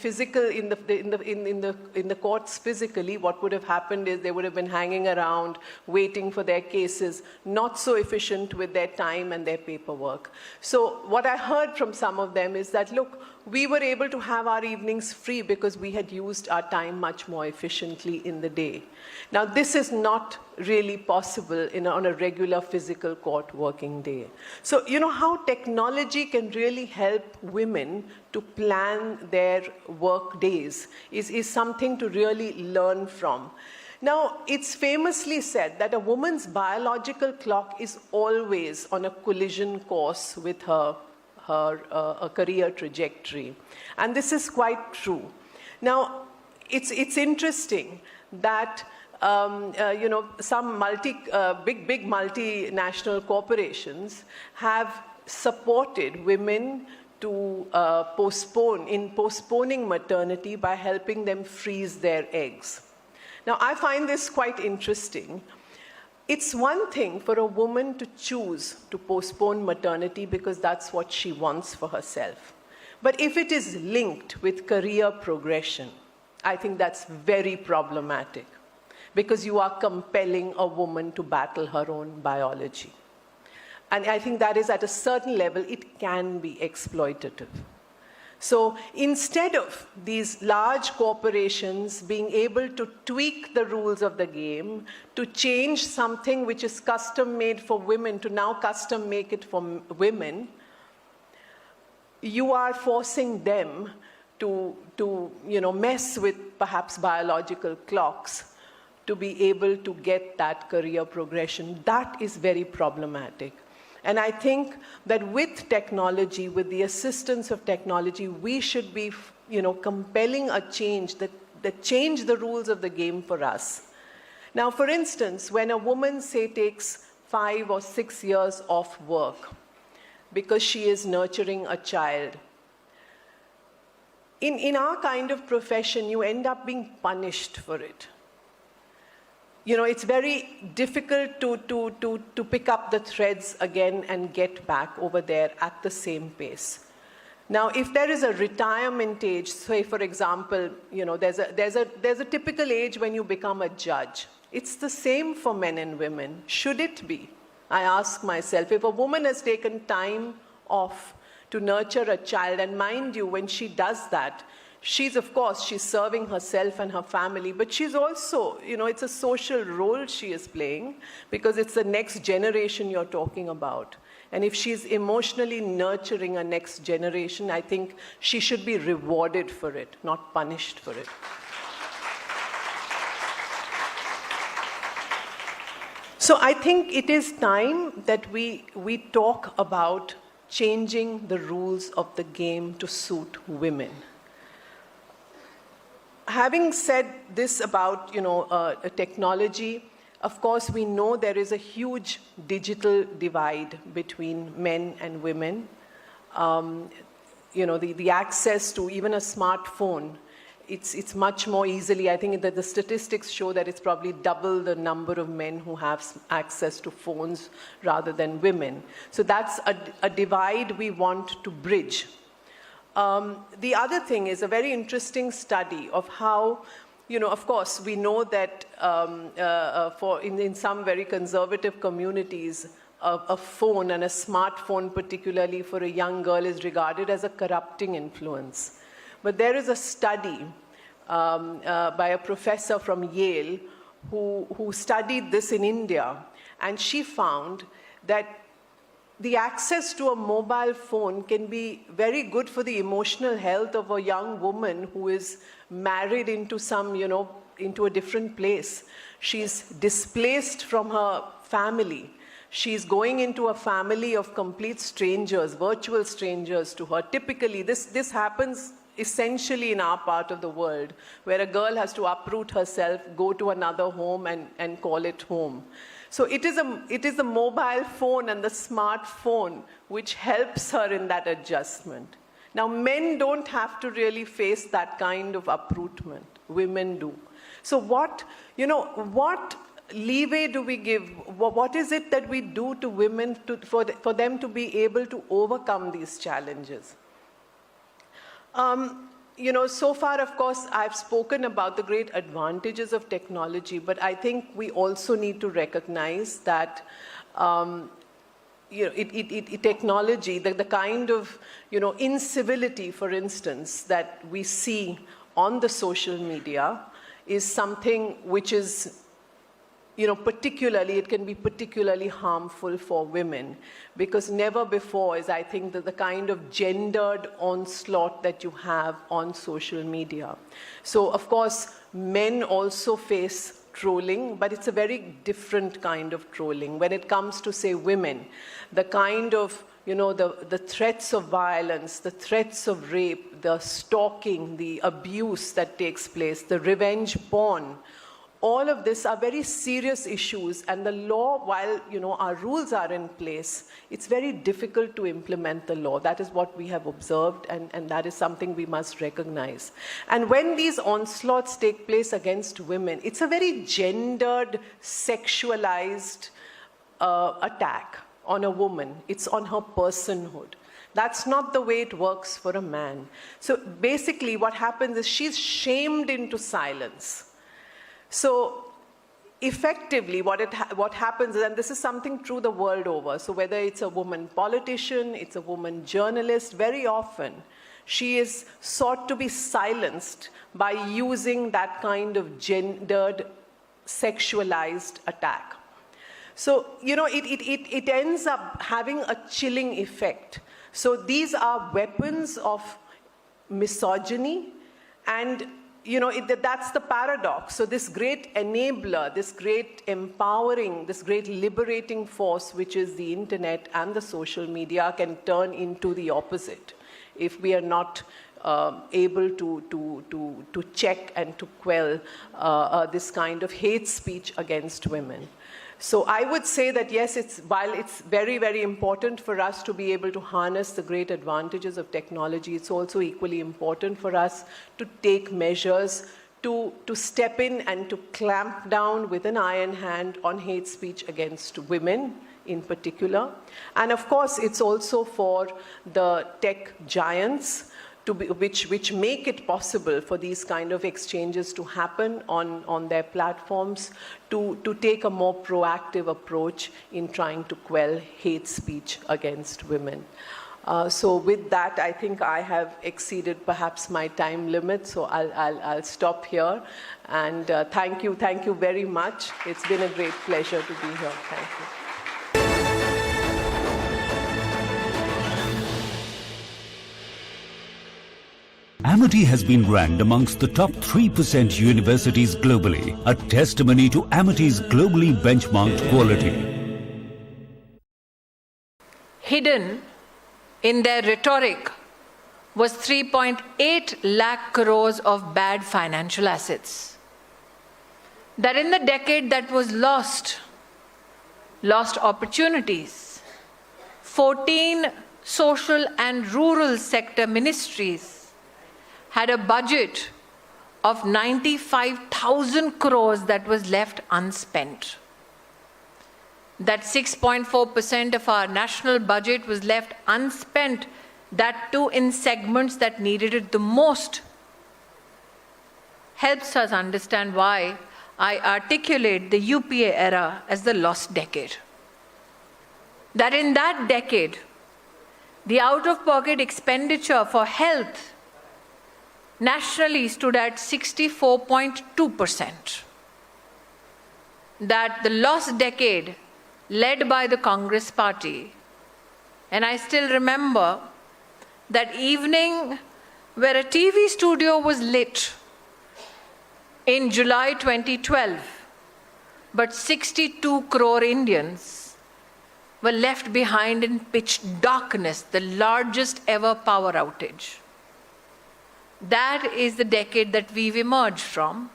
the courts physically, what would have happened is they would have been hanging around, waiting for their cases, not so efficient with their time and their paperwork. So what I heard from some of them is that, look, we were able to have our evenings free because we had used our time much more efficiently in the day. Now, this is not really possible on a regular physical court working day. So, you know how technology can really help women to plan their work days is something to really learn from. Now, it's famously said that a woman's biological clock is always on a collision course with her career trajectory. And this is quite true. Now, it's interesting that some big multinational corporations have supported women to postponing maternity by helping them freeze their eggs. Now, I find this quite interesting. It's one thing for a woman to choose to postpone maternity because that's what she wants for herself. But if it is linked with career progression, I think that's very problematic because you are compelling a woman to battle her own biology. And I think that is, at a certain level, it can be exploitative. So instead of these large corporations being able to tweak the rules of the game, to change something which is custom made for women to now custom make it for women, you are forcing them to mess with perhaps biological clocks to be able to get that career progression. That is very problematic. And I think that with technology, with the assistance of technology, we should be, compelling a change that change the rules of the game for us. Now, for instance, when a woman, say, takes 5 or 6 years off work because she is nurturing a child, in our kind of profession, you end up being punished for it. It's very difficult to pick up the threads again and get back over there at the same pace. Now, if there is a retirement age, say, for example, there's a typical age when you become a judge. It's the same for men and women. Should it be? I ask myself, if a woman has taken time off to nurture a child, and mind you, when she does that, she's serving herself and her family, but she's also, it's a social role she is playing because it's the next generation you're talking about. And if she's emotionally nurturing a next generation, I think she should be rewarded for it, not punished for it. So I think it is time that we talk about changing the rules of the game to suit women. Having said this about technology, of course we know there is a huge digital divide between men and women. The access to even a smartphone, it's much more easily. I think that the statistics show that it's probably double the number of men who have access to phones rather than women. So that's a divide we want to bridge. The other thing is a very interesting study of how, of course, we know that in some very conservative communities, a phone and a smartphone, particularly for a young girl, is regarded as a corrupting influence. But there is a study by a professor from Yale who studied this in India, and she found that the access to a mobile phone can be very good for the emotional health of a young woman who is married into into a different place. She's displaced from her family. She's going into a family of complete strangers, virtual strangers to her. Typically, this happens essentially in our part of the world, where a girl has to uproot herself, go to another home and call it home. So it is the mobile phone and the smartphone which helps her in that adjustment. Now, men don't have to really face that kind of uprootment. Women do. So what leeway do we give? What is it that we do to women for them to be able to overcome these challenges? So far, of course, I've spoken about the great advantages of technology, but I think we also need to recognize that technology, the kind of incivility, for instance, that we see on the social media is something which is it can be particularly harmful for women, because never before is, I think, the kind of gendered onslaught that you have on social media. So, of course, men also face trolling, but it's a very different kind of trolling. When it comes to, say, women, the kind of, the threats of violence, the threats of rape, the stalking, the abuse that takes place, the revenge porn, all of this are very serious issues, and the law, while our rules are in place, it's very difficult to implement the law. That is what we have observed, and that is something we must recognize. And when these onslaughts take place against women, it's a very gendered, sexualized attack on a woman. It's on her personhood. That's not the way it works for a man. So basically what happens is she's shamed into silence. So effectively what happens is, and this is something true the world over, so whether it's a woman politician, it's a woman journalist, very often she is sought to be silenced by using that kind of gendered, sexualized attack. So, it ends up having a chilling effect. So these are weapons of misogyny, and that's the paradox. So this great enabler, this great empowering, this great liberating force, which is the internet and the social media, can turn into the opposite if we are not able to check and to quell this kind of hate speech against women. So I would say that yes, while it's very, very important for us to be able to harness the great advantages of technology, it's also equally important for us to take measures to step in and to clamp down with an iron hand on hate speech against women in particular. And of course, it's also for the tech giants which make it possible for these kind of exchanges to happen on their platforms, to take a more proactive approach in trying to quell hate speech against women. So with that, I think I have exceeded perhaps my time limit, so I'll stop here. And thank you very much. It's been a great pleasure to be here. Thank you. Amity has been ranked amongst the top 3% universities globally, a testimony to Amity's globally benchmarked quality. Hidden in their rhetoric was 3.8 lakh crores of bad financial assets. That in the decade that was lost opportunities. 14 social and rural sector ministries had a budget of 95,000 crores that was left unspent. That 6.4% of our national budget was left unspent, that too in segments that needed it the most. Helps us understand why I articulate the UPA era as the lost decade. That in that decade, the out-of-pocket expenditure for health nationally stood at 64.2%. That the lost decade, led by the Congress party, and I still remember that evening where a TV studio was lit in July 2012, but 62 crore Indians were left behind in pitch darkness, the largest ever power outage. That is the decade that we've emerged from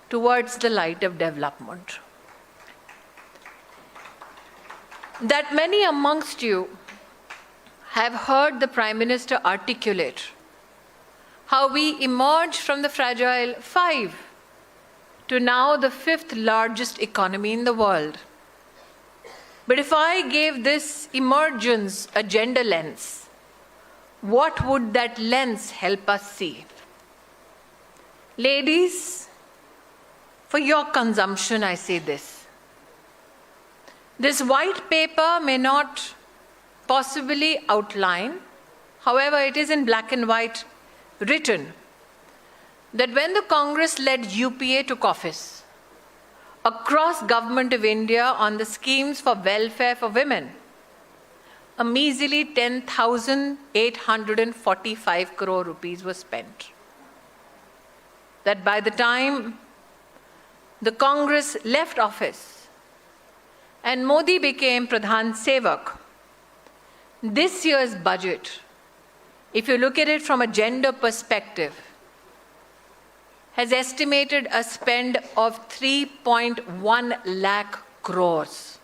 towards the light of development. That many amongst you have heard the Prime Minister articulate how we emerged from the fragile 5 to now the 5th largest economy in the world. But if I gave this emergence a gender lens, what would that lens help us see? Ladies, for your consumption, I say this. This white paper may not possibly outline, however, it is in black and white written, that when the Congress-led UPA took office, across Government of India on the schemes for welfare for women, a measly 10,845 crore rupees was spent. That by the time the Congress left office and Modi became Pradhan Sevak, this year's budget, if you look at it from a gender perspective, has estimated a spend of 3.1 lakh crores.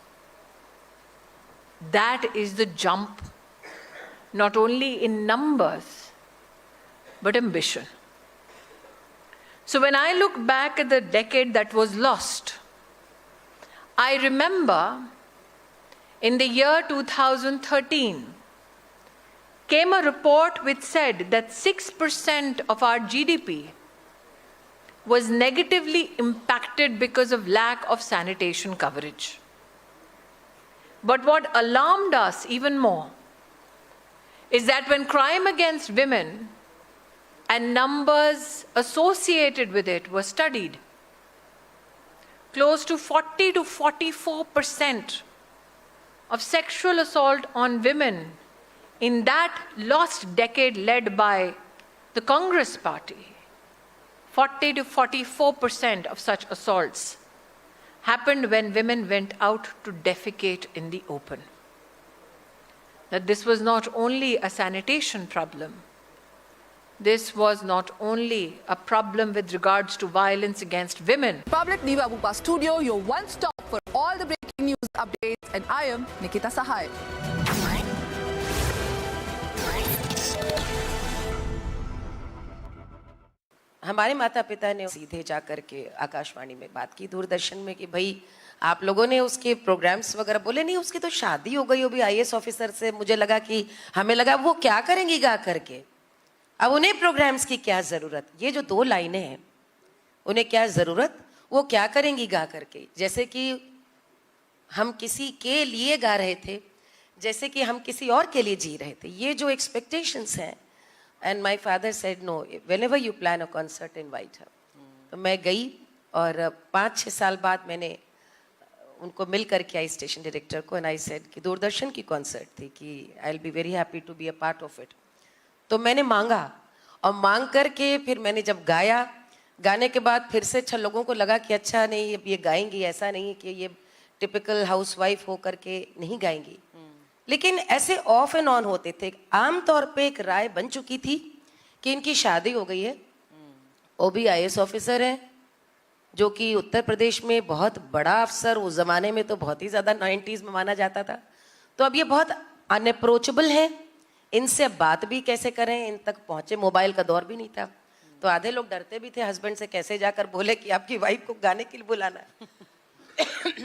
That is the jump, not only in numbers, but ambition. So when I look back at the decade that was lost, I remember in the year 2013, came a report which said that 6% of our GDP was negatively impacted because of lack of sanitation coverage. But what alarmed us even more is that when crime against women and numbers associated with it were studied, close to 40 to 44% of sexual assault on women in that lost decade led by the Congress Party, 40 to 44% of such assaults happened when women went out to defecate in the open. That this was not only a sanitation problem, this was not only a problem with regards to violence against women. Public Niva Bupa Studio, your one stop for all the breaking news updates, and I am Nikita Sahai. हमारे माता पिता ने सीधे जा करके आकाशवाणी में बात की, दूरदर्शन में, कि भाई आप लोगों ने उसके प्रोग्राम्स वगैरह बोले, नहीं उसकी तो शादी हो गई, वो भी आईएएस ऑफिसर से। मुझे लगा कि हमें लगा वो क्या करेंगी गा करके, अब उन्हें प्रोग्राम्स की क्या ज़रूरत। ये जो 2 लाइनें हैं, उन्हें क्या ज़रूरत, वो क्या करेंगी गा करके। जैसे कि हम किसी के लिए गा रहे थे, जैसे कि हम किसी और के लिए जी रहे थे। ये जो एक्सपेक्टेशंस हैं, and my father said no, whenever you plan a concert invite her. तो मैं गई और 5-6 साल बाद मैंने उनको मिल करके आई, स्टेशन डायरेक्टर को, एंड आई सेड कि दूरदर्शन की कॉन्सर्ट थी, कि I will be very happy to be a part of it. तो मैंने मांगा, और मांग करके फिर मैंने जब गाया, गाने के बाद फिर से अच्छा लोगों को लगा कि अच्छा नहीं अब ये गाएंगी, ऐसा नहीं कि ये टिपिकल हाउसवाइफ हो करके नहीं गाएंगी, लेकिन ऐसे ऑफ एंड ऑन होते थे। आमतौर पे एक राय बन चुकी थी कि इनकी शादी हो गई है, वो भी आईएएस ऑफिसर है, जो कि उत्तर प्रदेश में बहुत बड़ा अफसर, उस ज़माने में तो बहुत ही ज़्यादा 90s में माना जाता था। तो अब ये बहुत अनअप्रोचेबल है, इनसे बात भी कैसे करें, इन तक पहुँचे, मोबाइल का दौर भी नहीं था। तो आधे लोग डरते भी थे हस्बैंड से, कैसे जाकर बोले कि आपकी वाइफ को गाने के लिए बुलाना है।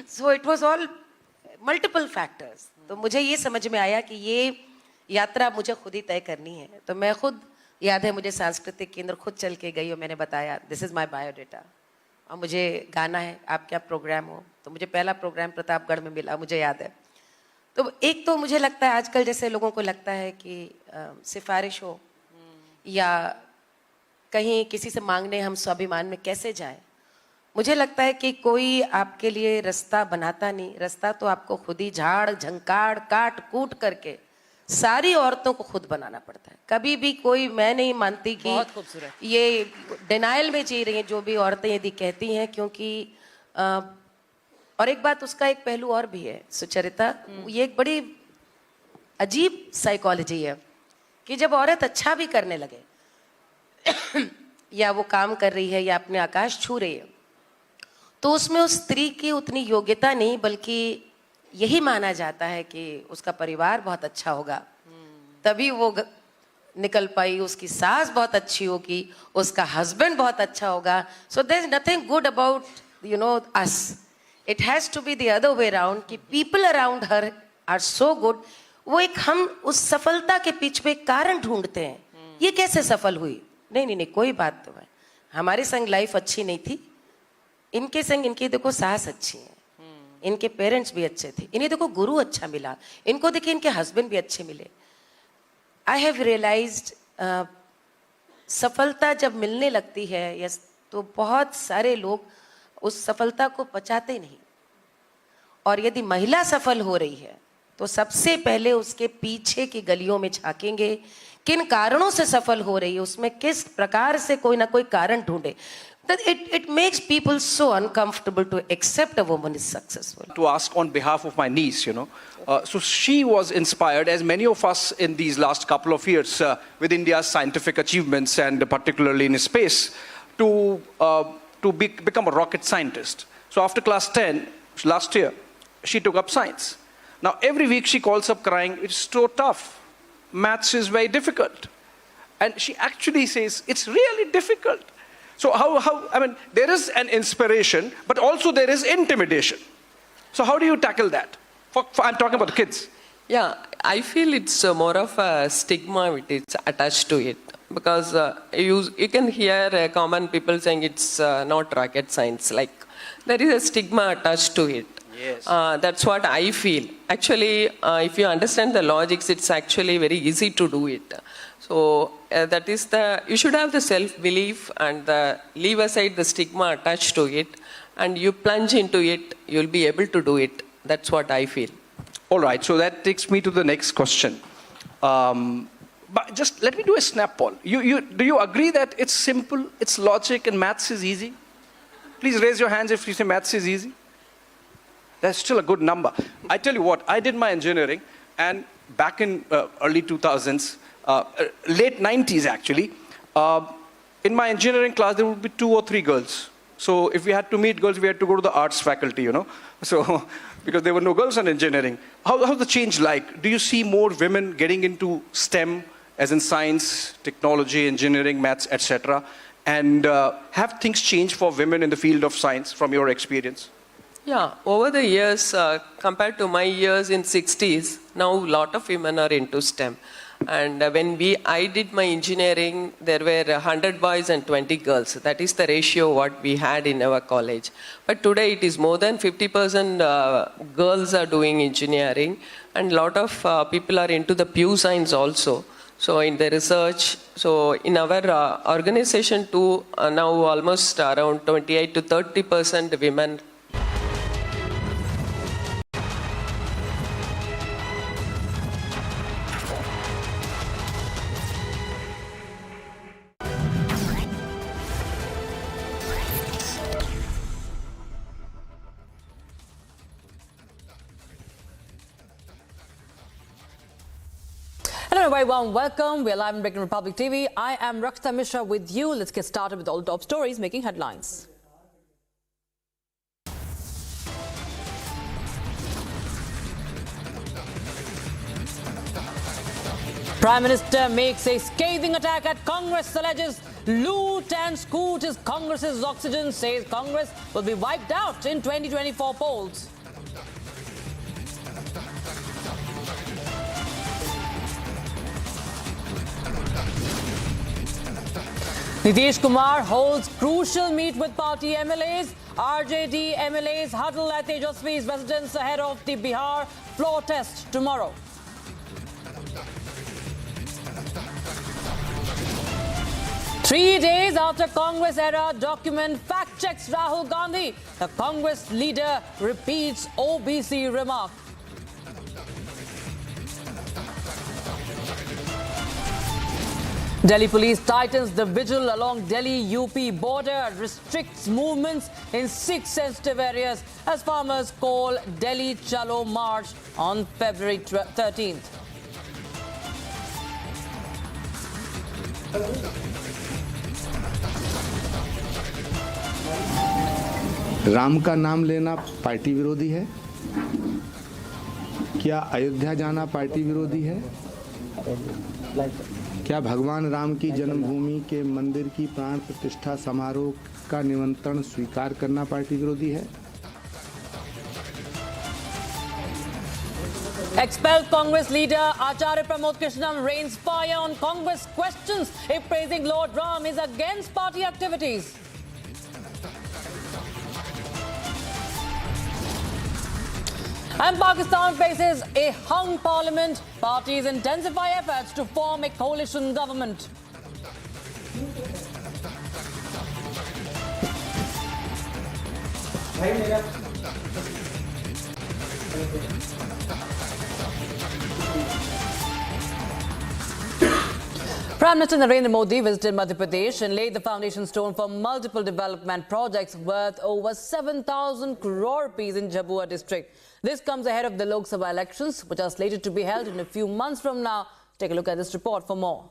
So it was all multiple factors. तो मुझे ये समझ में आया कि ये यात्रा मुझे खुद ही तय करनी है। तो मैं खुद, याद है मुझे सांस्कृतिक केंद्र खुद चल के गई और मैंने बताया दिस इज़ माय बायोडेटा और मुझे गाना है, आप क्या प्रोग्राम हो। तो मुझे पहला प्रोग्राम प्रतापगढ़ में मिला, मुझे याद है। तो एक तो मुझे लगता है आजकल जैसे लोगों को लगता है कि सिफारिश हो या कहीं किसी से मांगने हम स्वाभिमान में कैसे जाएं। मुझे लगता है कि कोई आपके लिए रास्ता बनाता नहीं, रास्ता तो आपको खुद ही झाड़ झंकाड़ काट कूट करके सारी औरतों को खुद बनाना पड़ता है। कभी भी कोई, मैं नहीं मानती कि ये डिनाइल में जी रही हैं जो भी औरतें यदि कहती हैं, क्योंकि और एक बात उसका एक पहलू और भी है सुचरिता, ये एक बड़ी अजीब साइकोलॉजी है कि जब औरत अच्छा भी करने लगे या वो काम कर रही है या अपने आकाश छू रही है, तो उसमें उस स्त्री की उतनी योग्यता नहीं, बल्कि यही माना जाता है कि उसका परिवार बहुत अच्छा होगा, तभी वो निकल पाई, उसकी सास बहुत अच्छी होगी, उसका हस्बैंड बहुत अच्छा होगा. So there is nothing good about us. It has to be the other way around कि people around her are so good. वो एक हम उस सफलता के पीछे एक कारण ढूंढते हैं, ये कैसे सफल हुई? नहीं, कोई बात तो है, हमारे संग लाइफ अच्छी नहीं थी, इनके संग इनकी देखो सास अच्छी है, इनके पेरेंट्स भी अच्छे थे, इन्हें देखो गुरु अच्छा मिला, इनको देखिए इनके हस्बैंड भी अच्छे मिले. आई हैव रियलाइज्ड सफलता जब मिलने लगती है यस, तो बहुत सारे लोग उस सफलता को पचाते नहीं. और यदि महिला सफल हो रही है तो सबसे पहले उसके पीछे की गलियों में झांकेंगे, किन कारणों से सफल हो रही है, उसमें किस प्रकार से कोई ना कोई कारण ढूंढे. It makes people so uncomfortable to accept a woman is successful. To ask on behalf of my niece, so she was inspired, as many of us in these last couple of years, with India's scientific achievements and particularly in space, to become a rocket scientist. So after class 10 last year, she took up science. Now every week she calls up crying, it's so tough. Maths is very difficult. And she actually says, it's really difficult. So I mean, there is an inspiration, but also there is intimidation. So how do you tackle that? I'm talking about the kids. Yeah, I feel it's more of a stigma which is attached to it. Because you can hear common people saying it's not rocket science. Like, there is a stigma attached to it. Yes. That's what I feel. Actually, if you understand the logics, it's actually very easy to do it. So that is you should have the self-belief and leave aside the stigma attached to it, and you plunge into it, you'll be able to do it. That's what I feel. All right, so that takes me to the next question. But just let me do a snap poll. Do you agree that it's simple, it's logic, and maths is easy? Please raise your hands if you say maths is easy. That's still a good number. I tell you what, I did my engineering, and back in early 2000s, late 90s actually, in my engineering class there would be 2 or 3 girls. So if we had to meet girls, we had to go to the arts faculty, So because there were no girls in engineering. How's the change like? Do you see more women getting into STEM, as in science, technology, engineering, maths, etc.? And have things changed for women in the field of science from your experience? Yeah, over the years, compared to my years in 60s, now a lot of women are into STEM. And when I did my engineering, there were 100 boys and 20 girls. That is the ratio what we had in our college. But today it is more than 50% girls are doing engineering, and a lot of people are into the pure science also. So in the research, so in our organization too, now almost around 28 to 30% women. Hello, a very warm welcome. We are live on Breaking Republic TV. I am Rakshita Mishra with you. Let's get started with all the top stories making headlines. Prime Minister makes a scathing attack at Congress, alleges loot and scoot is Congress's oxygen, says Congress will be wiped out in 2024 polls. Nitish Kumar holds crucial meet with party MLAs. RJD MLAs huddle at Tejasvi's residence ahead of the Bihar floor test tomorrow. Three days after Congress era document fact checks Rahul Gandhi, the Congress leader repeats OBC remark. Delhi police tightens the vigil along Delhi-UP border, restricts movements in 6 sensitive areas as farmers call Delhi Chalo March on February 13th. Ram का नाम लेना party विरोधी है? क्या अयोध्या जाना party विरोधी है? क्या भगवान राम की जन्मभूमि के मंदिर की प्राण प्रतिष्ठा समारोह का निमंत्रण स्वीकार करना पार्टी विरोधी है? Expelled Congress leader Acharya Pramod Krishnam rains fire on Congress questions if praising Lord Ram is against party activities. And Pakistan faces a hung parliament. Parties intensify efforts to form a coalition government. Prime Minister Narendra Modi visited Madhya Pradesh and laid the foundation stone for multiple development projects worth over 7,000 crore rupees in Jhabua district. This comes ahead of the Lok Sabha elections, which are slated to be held in a few months from now. Take a look at this report for more.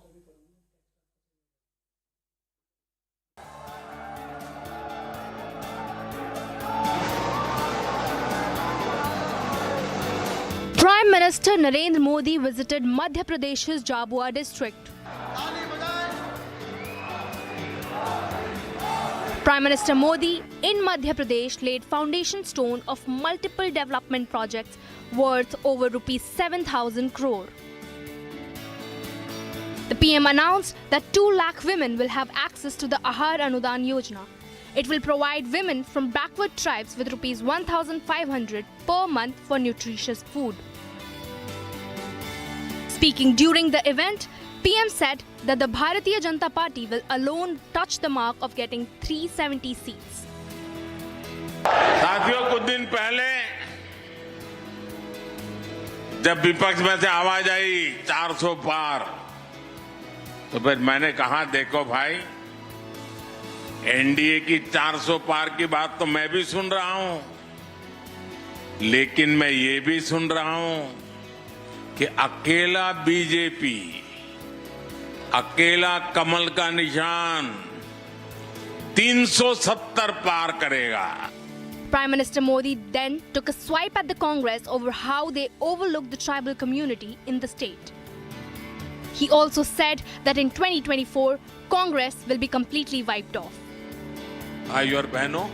Prime Minister Narendra Modi visited Madhya Pradesh's Jhabua district. Prime Minister Modi in Madhya Pradesh laid foundation stone of multiple development projects worth over rupees 7,000 crore. The PM announced that 2 lakh women will have access to the Ahar Anudan Yojana. It will provide women from backward tribes with rupees 1,500 per month for nutritious food. Speaking during the event, PM said that the Bharatiya Janata Party will alone touch the mark of getting 370 seats. साथियों, कुछ दिन पहले जब विपक्ष में से आवाज आई 400 पार, तो फिर मैंने कहा देखो भाई, एनडीए की 400 पार की बात तो मैं भी सुन रहा हूं, लेकिन मैं ये भी सुन रहा हूं कि अकेला बीजेपी, अकेला कमल का निशान 370 पार करेगा. Prime Minister Modi then took a swipe at the Congress over how they overlooked the tribal community in the state. He also said that in 2024, Congress will be completely wiped off. भाइयों और बहनों,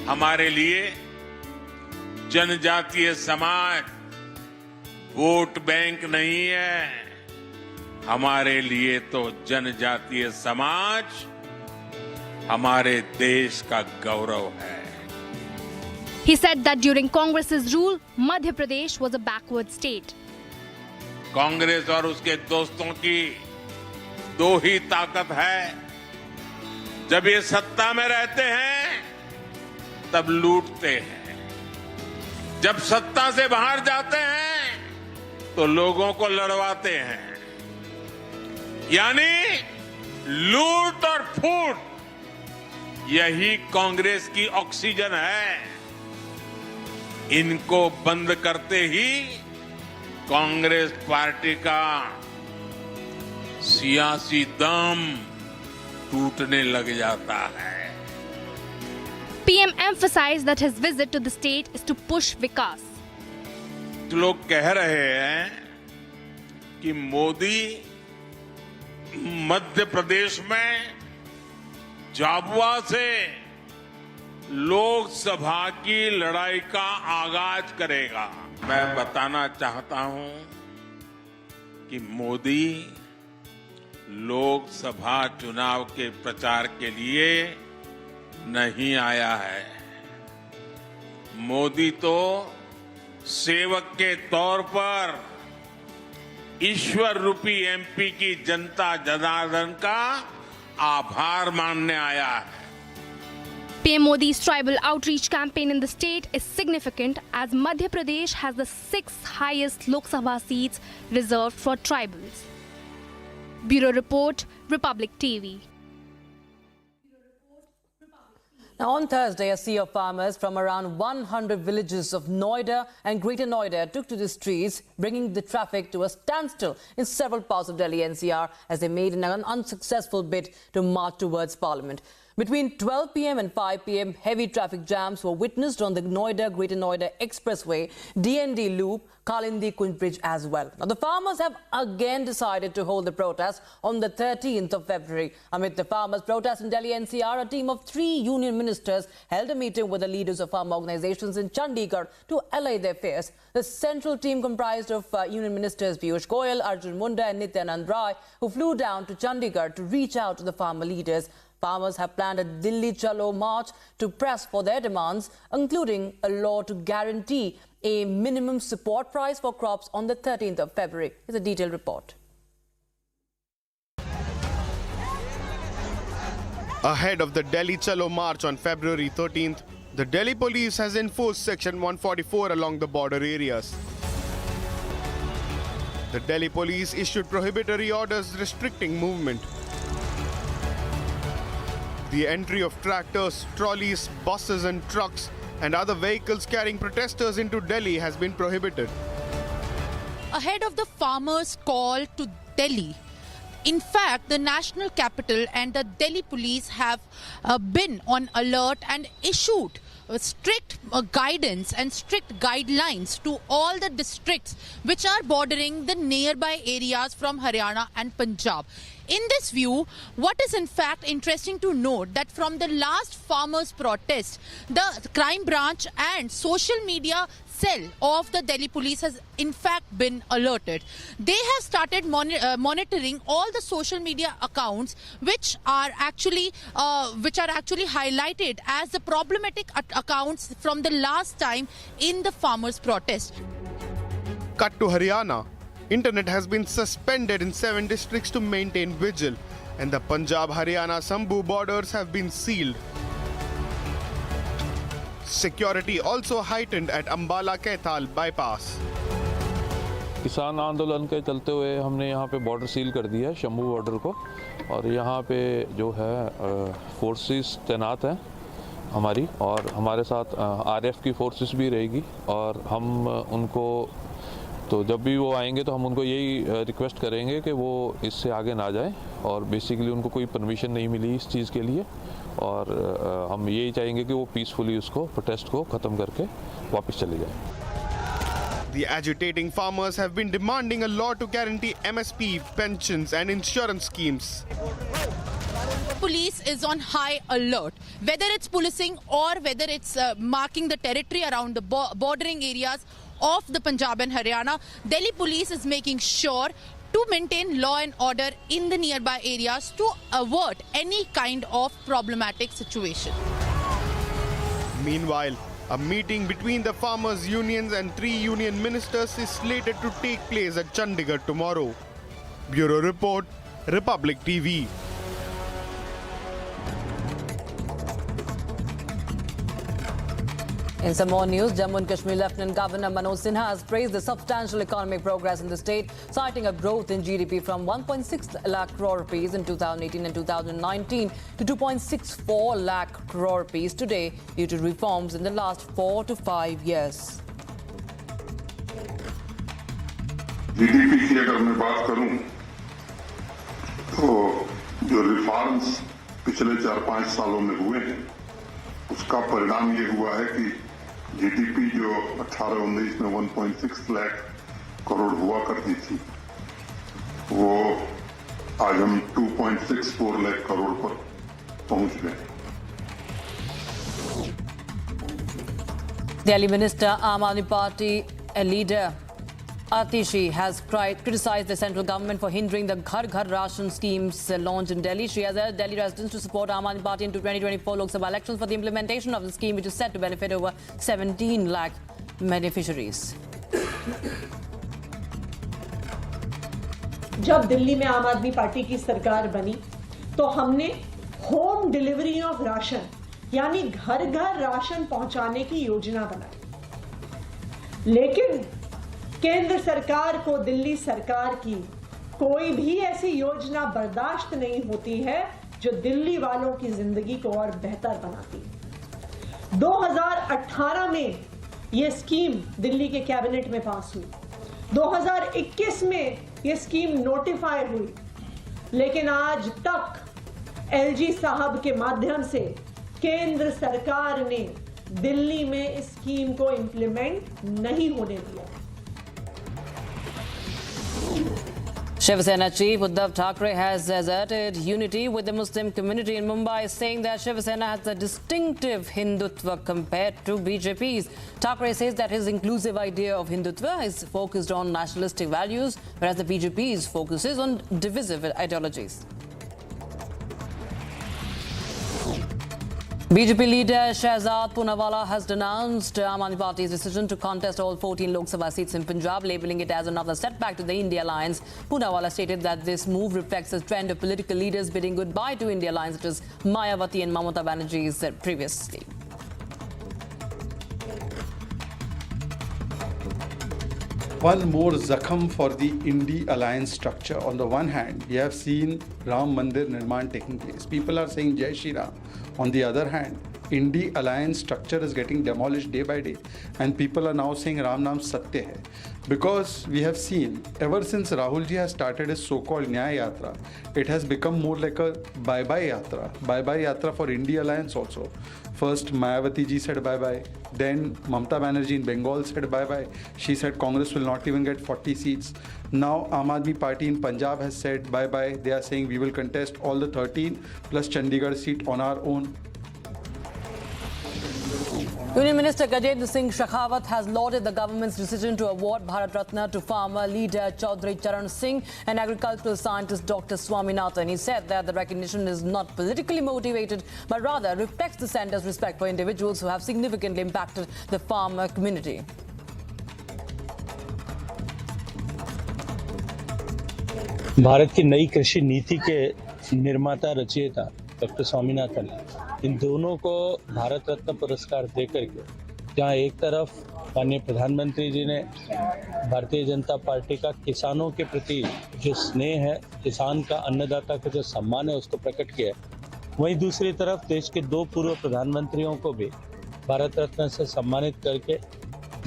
हमारे लिए जनजातीय समाज vote bank नहीं है. हमारे लिए तो जनजातीय समाज हमारे देश का गौरव है. He said that during Congress's rule, Madhya Pradesh was a backward state. Congress और उसके दोस्तों की दो ही ताकत है. जब ये सत्ता में रहते हैं, तब लूटते हैं. जब सत्ता से बाहर जाते हैं, तो लोगों को लड़वाते हैं. यानी लूट और फूट, यही कांग्रेस की ऑक्सीजन है. इनको बंद करते ही कांग्रेस पार्टी का सियासी दम टूटने लग जाता है. PM emphasized that his visit to the state is to push Vikas. लोग कह रहे हैं कि मोदी मध्य प्रदेश में झाबुआ से लोकसभा की लड़ाई का आगाज करेगा. मैं बताना चाहता हूं कि मोदी लोकसभा चुनाव के प्रचार के लिए नहीं आया है. मोदी तो सेवक के तौर पर ईश्वर रूपी एमपी की जनता जनार्दन का आभार मानने आया है. PM Modi's tribal outreach campaign in the state is significant as Madhya Pradesh has the 6th highest Lok Sabha seats reserved for tribals. Bureau Report, Republic TV. Now, on Thursday, a sea of farmers from around 100 villages of Noida and Greater Noida took to the streets, bringing the traffic to a standstill in several parts of Delhi NCR as they made an unsuccessful bid to march towards Parliament. Between 12 p.m. and 5 p.m., heavy traffic jams were witnessed on the Noida-Greater Noida Expressway, DND Loop, Kalindi Kunj Bridge as well. Now, the farmers have again decided to hold the protest on the 13th of February. Amid the farmers' protest in Delhi NCR, a team of 3 union ministers held a meeting with the leaders of farm organizations in Chandigarh to allay their fears. The central team comprised of union ministers Piyush Goyal, Arjun Munda and Nityanand Rai, who flew down to Chandigarh to reach out to the farmer leaders. Farmers have planned a Delhi Chalo march to press for their demands, including a law to guarantee a minimum support price for crops on the 13th of February. Here's a detailed report. Ahead of the Delhi Chalo march on February 13th, the Delhi police has enforced Section 144 along the border areas. The Delhi police issued prohibitory orders restricting movement. The entry of tractors, trolleys, buses and trucks and other vehicles carrying protesters into Delhi has been prohibited. Ahead of the farmers' call to Delhi, in fact, the national capital and the Delhi police have been on alert and issued strict guidance and strict guidelines to all the districts which are bordering the nearby areas from Haryana and Punjab. In this view, what is in fact interesting to note that from the last farmers' protest, the crime branch and social media cell of the Delhi police has in fact been alerted. They have started monitoring all the social media accounts which are actually highlighted as the problematic accounts from the last time in the farmers' protest. Cut to Haryana. Internet has been suspended in 7 districts to maintain vigil, and the Punjab-Haryana Sambhu borders have been sealed. Security also heightened at Ambala-Kaithal bypass. किसान आंदोलन के चलते हुए हमने यहाँ पे border seal कर दिया है, शंभू बॉर्डर को, और यहाँ पे जो है फोर्सेस तैनात हैं हमारी, और हमारे साथ आरएफ की फोर्सेस भी रहेगी, और हम उनको तो जब भी वो आएंगे तो हम उनको यही रिक्वेस्ट करेंगे कि वो इससे आगे ना जाएं, और बेसिकली उनको कोई परमिशन नहीं मिली इस चीज़ के लिए, और हम यही चाहेंगे कि वो पीसफुली उसको प्रोटेस्ट को ख़त्म करके वापस चले जाएं. The agitating farmers have been demanding a law to guarantee MSP, pensions and insurance schemes. Police is on high alert, whether it's policing or whether it's marking the territory around the bordering areas of the Punjab and Haryana. Delhi police is making sure to maintain law and order in the nearby areas to avert any kind of problematic situation. Meanwhile, a meeting between the farmers' unions and 3 union ministers is slated to take place at Chandigarh tomorrow. Bureau Report, Republic TV. In some more news, Jammu and Kashmir Lieutenant Governor Manoj Sinha has praised the substantial economic progress in the state, citing a growth in GDP from 1.6 lakh crore rupees in 2018 and 2019 to 2.64 lakh crore rupees today due to reforms in the last 4 to 5 years. GDP की अगर मैं बात करूं तो जो reforms पिछले 4-5 सालों में हुए हैं उसका परिणाम ये हुआ है कि जीडीपी जो 18-19 में 1.6 लाख करोड़ हुआ करती थी वो आज हम 2.64 लाख करोड़ पर पहुंच गए. Delhi Minister, Aam Aadmi Party leader Atishi has criticized the central government for hindering the Ghar Ghar Ration scheme's launch in Delhi. She has urged Delhi residents to support Aam Aadmi Party into 2024 Lok Sabha elections for the implementation of the scheme, which is set to benefit over 17 lakh beneficiaries. जब दिल्ली में आम आदमी party की सरकार बनी तो हमने home delivery of ration यानी घर घर राशन पहुंचाने की योजना बनाई, लेकिन केंद्र सरकार को दिल्ली सरकार की कोई भी ऐसी योजना बर्दाश्त नहीं होती है जो दिल्ली वालों की जिंदगी को और बेहतर बनाती है। 2018 में यह स्कीम दिल्ली के कैबिनेट में पास हुई, 2021 में यह स्कीम नोटिफाई हुई, लेकिन आज तक एलजी साहब के माध्यम से केंद्र सरकार ने दिल्ली में इस स्कीम को इंप्लीमेंट नहीं होने दिया। Shiv Sena chief Uddhav Thackeray has asserted unity with the Muslim community in Mumbai, saying that Shiv Sena has a distinctive Hindutva compared to BJP's. Thackeray says that his inclusive idea of Hindutva is focused on nationalistic values, whereas the BJP's focus is on divisive ideologies. BJP leader Shehzad Poonawalla has denounced Aam Aadmi Party's decision to contest all 14 Lok Sabha seats in Punjab, labelling it as another setback to the India alliance. Poonawalla stated that this move reflects the trend of political leaders bidding goodbye to India alliance, such as Mayawati and Mamata Banerjee said previously. One more zakham for the India alliance structure. On the one hand, we have seen Ram Mandir Nirman taking place. People are saying Jai Shri Ram. On the other hand, India alliance structure is getting demolished day by day, and people are now saying Ram Naam Satya hai. Because we have seen, ever since Rahul ji has started his so-called Nyaya Yatra, it has become more like a bye-bye yatra for India alliance also. First, Mayawati ji said bye-bye, then Mamata Banerjee in Bengal said bye-bye. She said Congress will not even get 40 seats. Now, Aam Aadmi Party in Punjab has said bye-bye. They are saying we will contest all the 13 plus Chandigarh seat on our own. Union Minister Gajendra Singh Shekhawat has lauded the government's decision to award Bharat Ratna to farmer leader Chaudhry Charan Singh and agricultural scientist Dr. Swaminathan. He said that the recognition is not politically motivated, but rather reflects the centre's respect for individuals who have significantly impacted the farmer community. Bharat की नई कृषि नीति के निर्माता रचयिता doctor Swaminathan, इन दोनों को भारत रत्न पुरस्कार देकर के, जहां एक तरफ माननीय प्रधानमंत्री जी ने भारतीय जनता पार्टी का किसानों के प्रति जो स्नेह है, किसान का अन्नदाता का जो सम्मान है, उसको प्रकट किया है, वहीं दूसरी तरफ देश के दो पूर्व प्रधानमंत्रियों को भी भारत रत्न से सम्मानित करके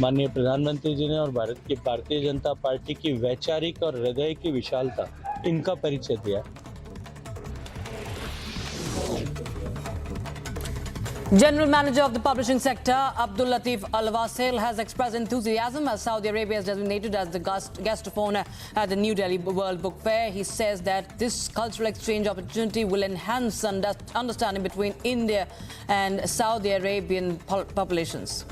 माननीय प्रधानमंत्री जी ने और भारतीय जनता पार्टी की वैचारिक और हृदय की विशालता, इनका परिचय दिया। General Manager of the publishing sector, Abdul Latif Al-Wasil, has expressed enthusiasm as Saudi Arabia is designated as the guest of honor at the New Delhi World Book Fair. He says that this cultural exchange opportunity will enhance understanding between India and Saudi Arabian populations.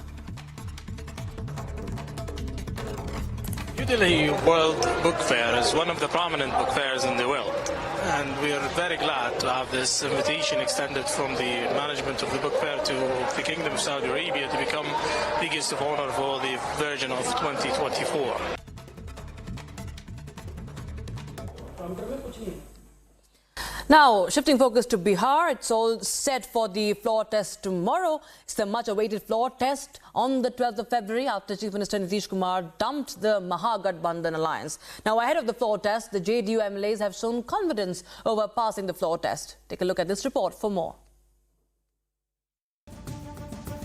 New Delhi World Book Fair is one of the prominent book fairs in the world, and we are very glad to have this invitation extended from the management of the book fair to the Kingdom of Saudi Arabia to become the guest of honor for the version of 2024. Now, shifting focus to Bihar, it's all set for the floor test tomorrow. It's the much-awaited floor test on the 12th of February after Chief Minister Nitish Kumar dumped the Mahagathbandhan alliance. Now, ahead of the floor test, the JDU MLAs have shown confidence over passing the floor test. Take a look at this report for more.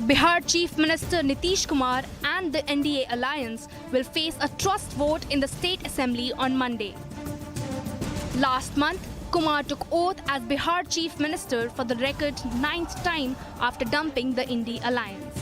Bihar Chief Minister Nitish Kumar and the NDA alliance will face a trust vote in the State Assembly on Monday. Last month, Kumar took oath as Bihar Chief Minister for the record 9th time after dumping the NDA alliance.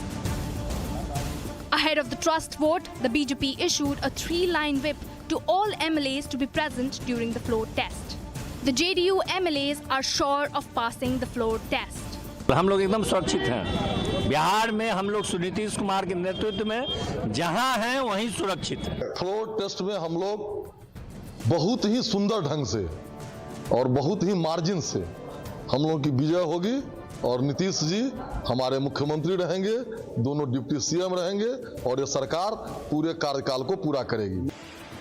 Ahead of the trust vote, the BJP issued a 3-line whip to all MLAs to be present during the floor test. The JDU MLAs are sure of passing the floor test. हम लोग एकदम सुरक्षित हैं। बिहार में हम लोग नीतीश कुमार के नेतृत्व में जहां हैं वहीं सुरक्षित हैं। फ्लोर टेस्ट में हम लोग बहुत ही सुंदर ढंग से और बहुत ही मार्जिन से हम लोगों की विजय होगी और नीतीश जी हमारे मुख्यमंत्री रहेंगे, दोनों डिप्टी सीएम रहेंगे और ये सरकार पूरे कार्यकाल को पूरा करेगी।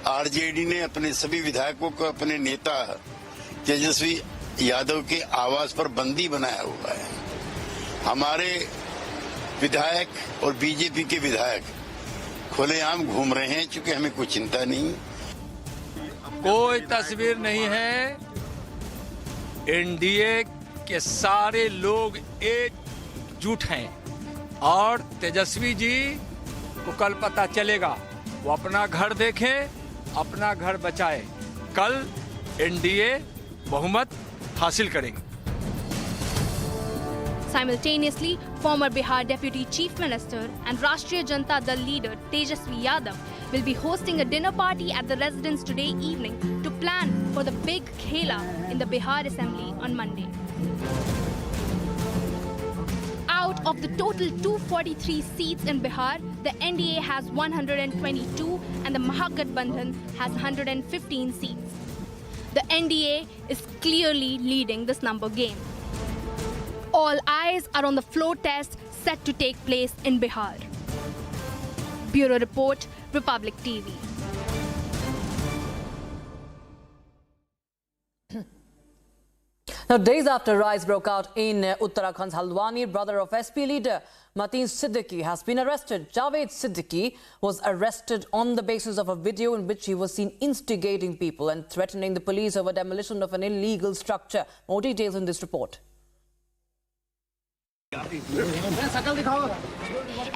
आरजेडी ने अपने सभी विधायकों को अपने नेता तेजस्वी यादव के आवास पर बंदी बनाया हुआ है। हमारे विधायक और बीजेपी के विधायक खुलेआम घूम रहे हैं, चूंकि हमें कोई चिंता नहीं। कोई तस्वीर नहीं है। एनडीए के सारे लोग एकजुट हैं और तेजस्वी जी को कल पता चलेगा। वो अपना घर देखें, अपना घर बचाए। कल एनडीए बहुमत हासिल करेंगे। Simultaneously, former Bihar Deputy Chief Minister and Rashtriya Janata Dal leader Tejasvi Yadav will be hosting a dinner party at the residence today evening to plan for the big khela in the Bihar Assembly on Monday. Out of the total 243 seats in Bihar, the NDA has 122 and the Mahagathbandhan has 115 seats. The NDA is clearly leading this number game. All eyes are on the floor test set to take place in Bihar. Bureau Report, Republic TV. Now, days after riots broke out in Uttarakhand's Haldwani, brother of SP leader Mateen Siddiqui has been arrested. Javed Siddiqui was arrested on the basis of a video in which he was seen instigating people and threatening the police over demolition of an illegal structure. More details in this report.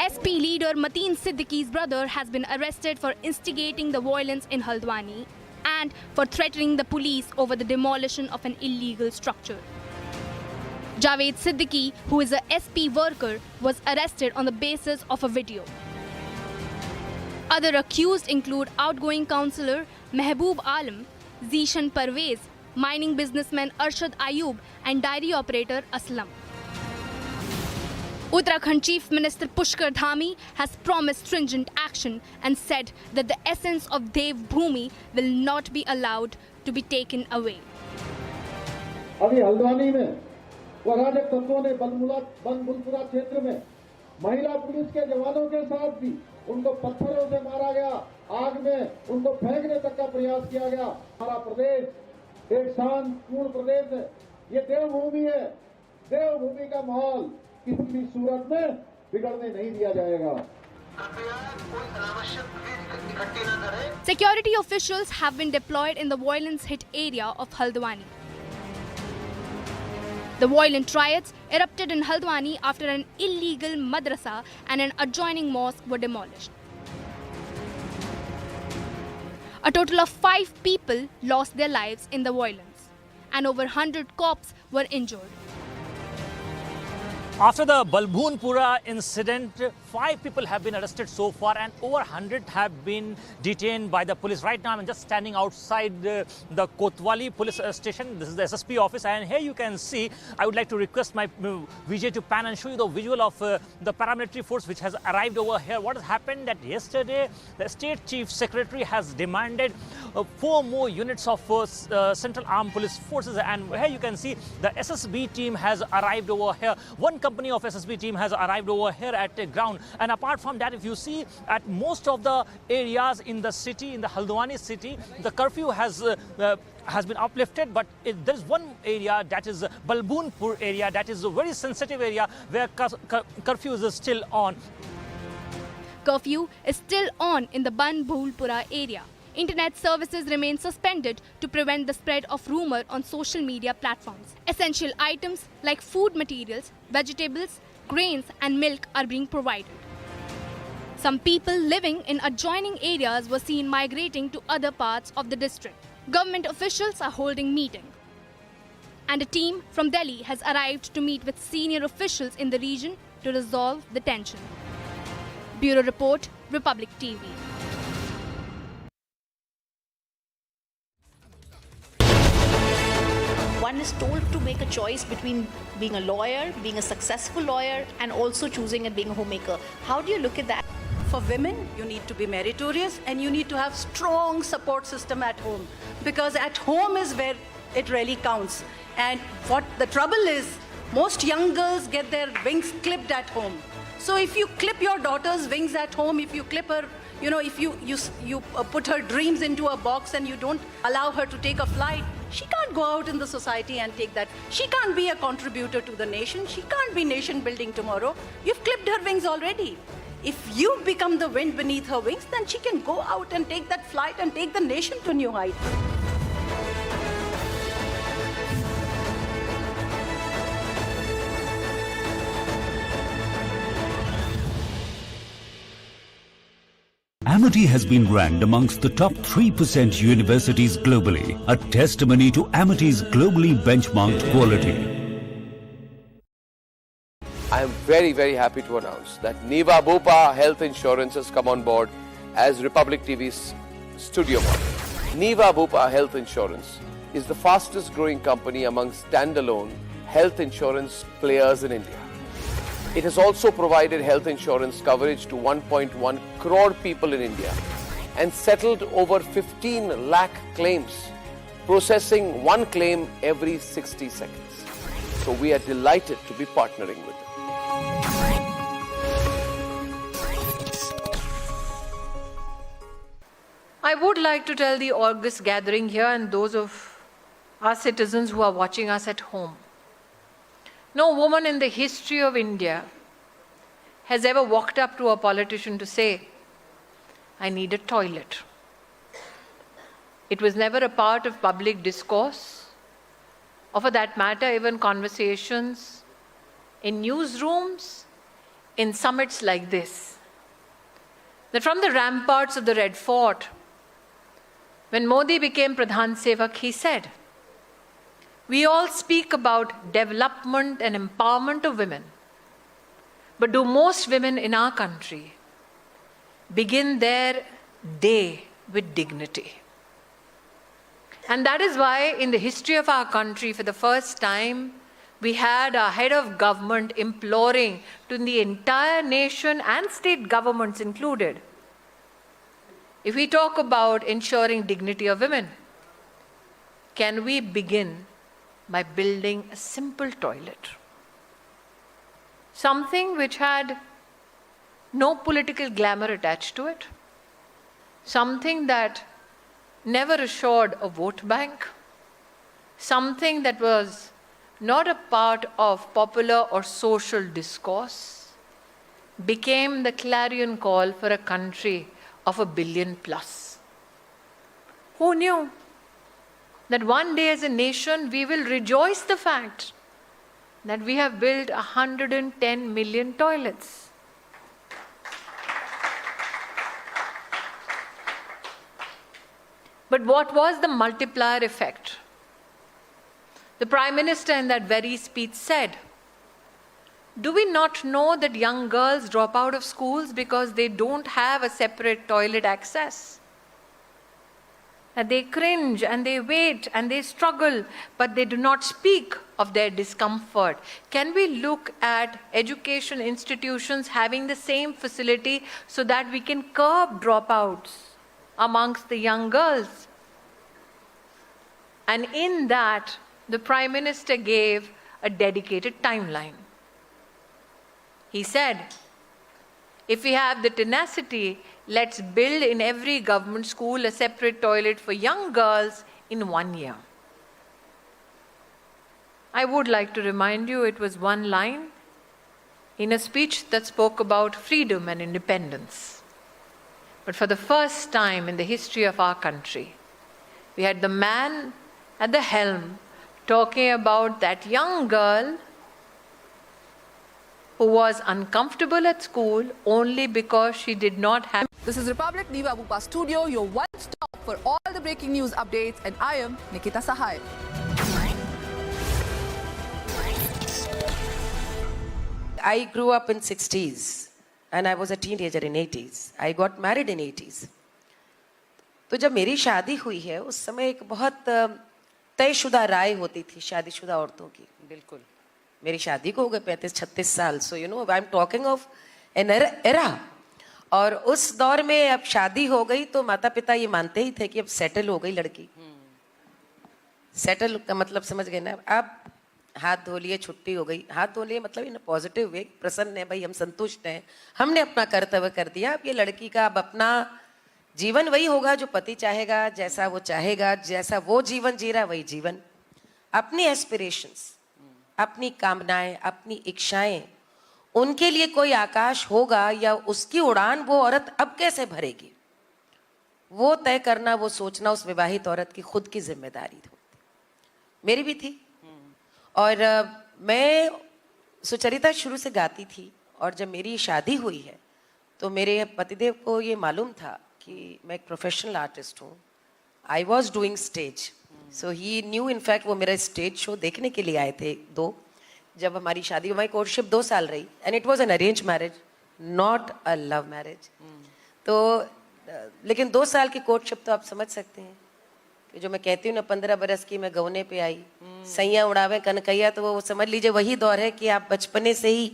SP leader Mateen Siddiqui's brother has been arrested for instigating the violence in Haldwani and for threatening the police over the demolition of an illegal structure. Javed Siddiqui, who is a SP worker, was arrested on the basis of a video. Other accused include outgoing councillor Mehboob Alam, Zishan Parvez, mining businessman Arshad Ayub and dairy operator Aslam. Uttarakhand Chief Minister Pushkar Dhami has promised stringent action and said that the essence of Dev Bhumi will not be allowed to be taken away. अभी हल्द्वानी में अराजक तत्वों ने बनबुलपुरा क्षेत्र में महिला police के जवानों के साथ भी उनको पत्थरों से मारा गया, आग में उनको फेंकने तक का प्रयास किया गया। हमारा प्रदेश एक शांतिपूर्ण प्रदेश है, ये देवभूमि है। देवभूमि का माहौल किसी भी सूरत में बिगड़ने नहीं दिया जाएगा। Security officials have been deployed in the violence-hit area of Haldwani. The violent riots erupted in Haldwani after an illegal madrasa and an adjoining mosque were demolished. A total of 5 people lost their lives in the violence, and over 100 cops were injured. After the Balbhoonpura incident, 5 people have been arrested so far and over 100 have been detained by the police. Right now, I'm just standing outside the Kotwali police station. This is the SSP office, and here you can see, I would like to request my VJ to pan and show you the visual of the paramilitary force which has arrived over here. What has happened that yesterday, the State Chief Secretary has demanded 4 more units of Central Armed Police Forces, and here you can see the SSB team has arrived over here. One company of SSB team has arrived over here at the ground, and apart from that, if you see at most of the areas in the city, in the Haldwani city, the curfew has been uplifted, but there is one area, that is Balbhoonpur area, that is a very sensitive area where curfew is still on. Curfew is still on in the Banbhulpura area. Internet services remain suspended to prevent the spread of rumor on social media platforms. Essential items like food materials, vegetables, grains and milk are being provided. Some people living in adjoining areas were seen migrating to other parts of the district. Government officials are holding meeting, and a team from Delhi has arrived to meet with senior officials in the region to resolve the tension. Bureau Report, Republic TV. One is told to make a choice between being a lawyer, being a successful lawyer, and also choosing and being a homemaker. How do you look at that? For women, you need to be meritorious and you need to have strong support system at home, because at home is where it really counts. And what the trouble is, most young girls get their wings clipped at home. So if you clip your daughter's wings at home, if you clip her, if you put her dreams into a box and you don't allow her to take a flight, she can't go out in the society and take that. She can't be a contributor to the nation. She can't be nation building tomorrow. You've clipped her wings already. If you become the wind beneath her wings, then she can go out and take that flight and take the nation to new heights. Amity has been ranked amongst the top 3% universities globally, a testimony to Amity's globally benchmarked quality. I am very, very happy to announce that Niva Bupa Health Insurance has come on board as Republic TV's studio model. Niva Bupa Health Insurance is the fastest growing company among standalone health insurance players in India. It has also provided health insurance coverage to 1.1 crore people in India and settled over 15 lakh claims, processing one claim every 60 seconds. So we are delighted to be partnering with them. I would like to tell the august gathering here and those of our citizens who are watching us at home. No woman in the history of India has ever walked up to a politician to say, I need a toilet. It was never a part of public discourse, or for that matter, even conversations in newsrooms, in summits like this. That from the ramparts of the Red Fort, when Modi became Pradhan Sevak, he said, we all speak about development and empowerment of women, but do most women in our country begin their day with dignity? And that is why in the history of our country, for the first time, we had our head of government imploring to the entire nation and state governments included, if we talk about ensuring dignity of women, can we begin by building a simple toilet? Something which had no political glamour attached to it. Something that never assured a vote bank. Something that was not a part of popular or social discourse, became the clarion call for a country of 1 billion plus. Who knew that one day as a nation we will rejoice the fact that we have built 110 million toilets? But what was the multiplier effect? The Prime Minister in that very speech said, do we not know that young girls drop out of schools because they don't have a separate toilet access? That they cringe and they wait and they struggle, but they do not speak of their discomfort. Can we look at education institutions having the same facility so that we can curb dropouts amongst the young girls? And in that, the Prime Minister gave a dedicated timeline. He said, if we have the tenacity, let's build in every government school a separate toilet for young girls in 1 year. I would like to remind you it was one line in a speech that spoke about freedom and independence. But for the first time in the history of our country, we had the man at the helm talking about that young girl who was uncomfortable at school only because she did not have... This is Republic Niva Bupa Studio, your one stop for all the breaking news updates, and I am Nikita Sahai. I grew up in 60s and I was a teenager in 80s. I got married in 80s. तो जब मेरी शादी हुई है उस समय एक बहुत तयशुदा राय होती थी शादीशुदा औरतों की. बिल्कुल मेरी शादी को हो गए 35-36 साल. So you know I am talking of an era. और उस दौर में अब शादी हो गई तो माता पिता ये मानते ही थे कि अब सेटल हो गई लड़की. सेटल का मतलब समझ गए ना. अब हाथ धो लिए छुट्टी हो गई. हाथ धो लिए मतलब इन पॉजिटिव वे, प्रसन्न है भाई, हम संतुष्ट हैं, हमने अपना कर्तव्य कर दिया. अब ये लड़की का अब अपना जीवन वही होगा जो पति चाहेगा, जैसा वो चाहेगा, जैसा वो जीवन जी रहा वही जीवन. अपनी एस्पिरेशंस, अपनी कामनाएं, अपनी इच्छाएं, उनके लिए कोई आकाश होगा या उसकी उड़ान वो औरत अब कैसे भरेगी, वो तय करना, वो सोचना उस विवाहित औरत की खुद की जिम्मेदारी होती। मेरी भी थी। और मैं सुचरिता शुरू से गाती थी, और जब मेरी शादी हुई है तो मेरे पतिदेव को ये मालूम था कि मैं एक प्रोफेशनल आर्टिस्ट हूँ। I was doing stage, so he new, in fact वो मेरा स्टेज शो देखने के लिए आए थे 2, जब हमारी शादी, हमारी कोर्टशिप 2 साल रही, and it was an arrange marriage, not a love marriage. तो लेकिन 2 साल की कोर्टशिप तो आप समझ सकते हैं कि जो मैं कहती हूँ ना, 15 बरस की मैं गौने पे आई, सैया उड़ावे कनकैया, तो वो समझ लीजिए वही दौर है कि आप बचपने से ही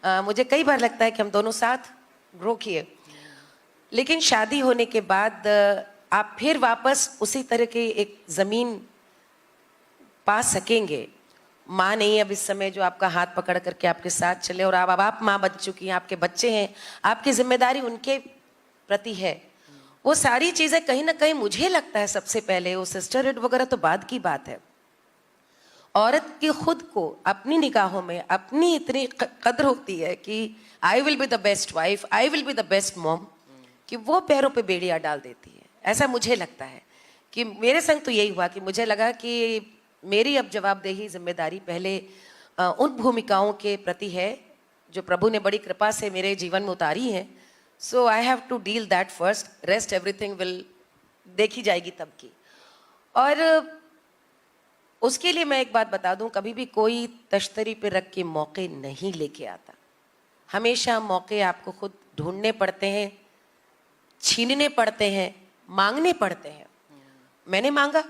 मुझे कई बार लगता है कि हम दोनों साथ ग्रो किए। लेकिन शादी होने के बाद आप फिर वापस उसी तरह की एक ज़मीन पा सकेंगे। माँ नहीं अब इस समय जो आपका हाथ पकड़ करके आपके साथ चले, और अब आप माँ बन चुकी हैं, आपके बच्चे हैं, आपकी जिम्मेदारी उनके प्रति है। वो सारी चीज़ें कहीं ना कहीं मुझे लगता है सबसे पहले, वो सिस्टरहुड वगैरह तो बाद की बात है, औरत की खुद को अपनी निगाहों में अपनी इतनी कदर होती है कि I will be the best wife, I will be the best mom, कि वो पैरों पे बेड़ियाँ डाल देती है। ऐसा मुझे लगता है कि मेरे संग तो यही हुआ कि मुझे लगा कि मेरी अब जवाबदेही, जिम्मेदारी पहले उन भूमिकाओं के प्रति है जो प्रभु ने बड़ी कृपा से मेरे जीवन में उतारी है। So I have to deal that first, rest everything will देखी जाएगी तब की। और उसके लिए मैं एक बात बता दूं, कभी भी कोई तश्तरी पे रख के मौके नहीं लेके आता। हमेशा मौके आपको खुद ढूंढने पड़ते हैं, छीनने पड़ते हैं, मांगने पड़ते हैं। मैंने मांगा,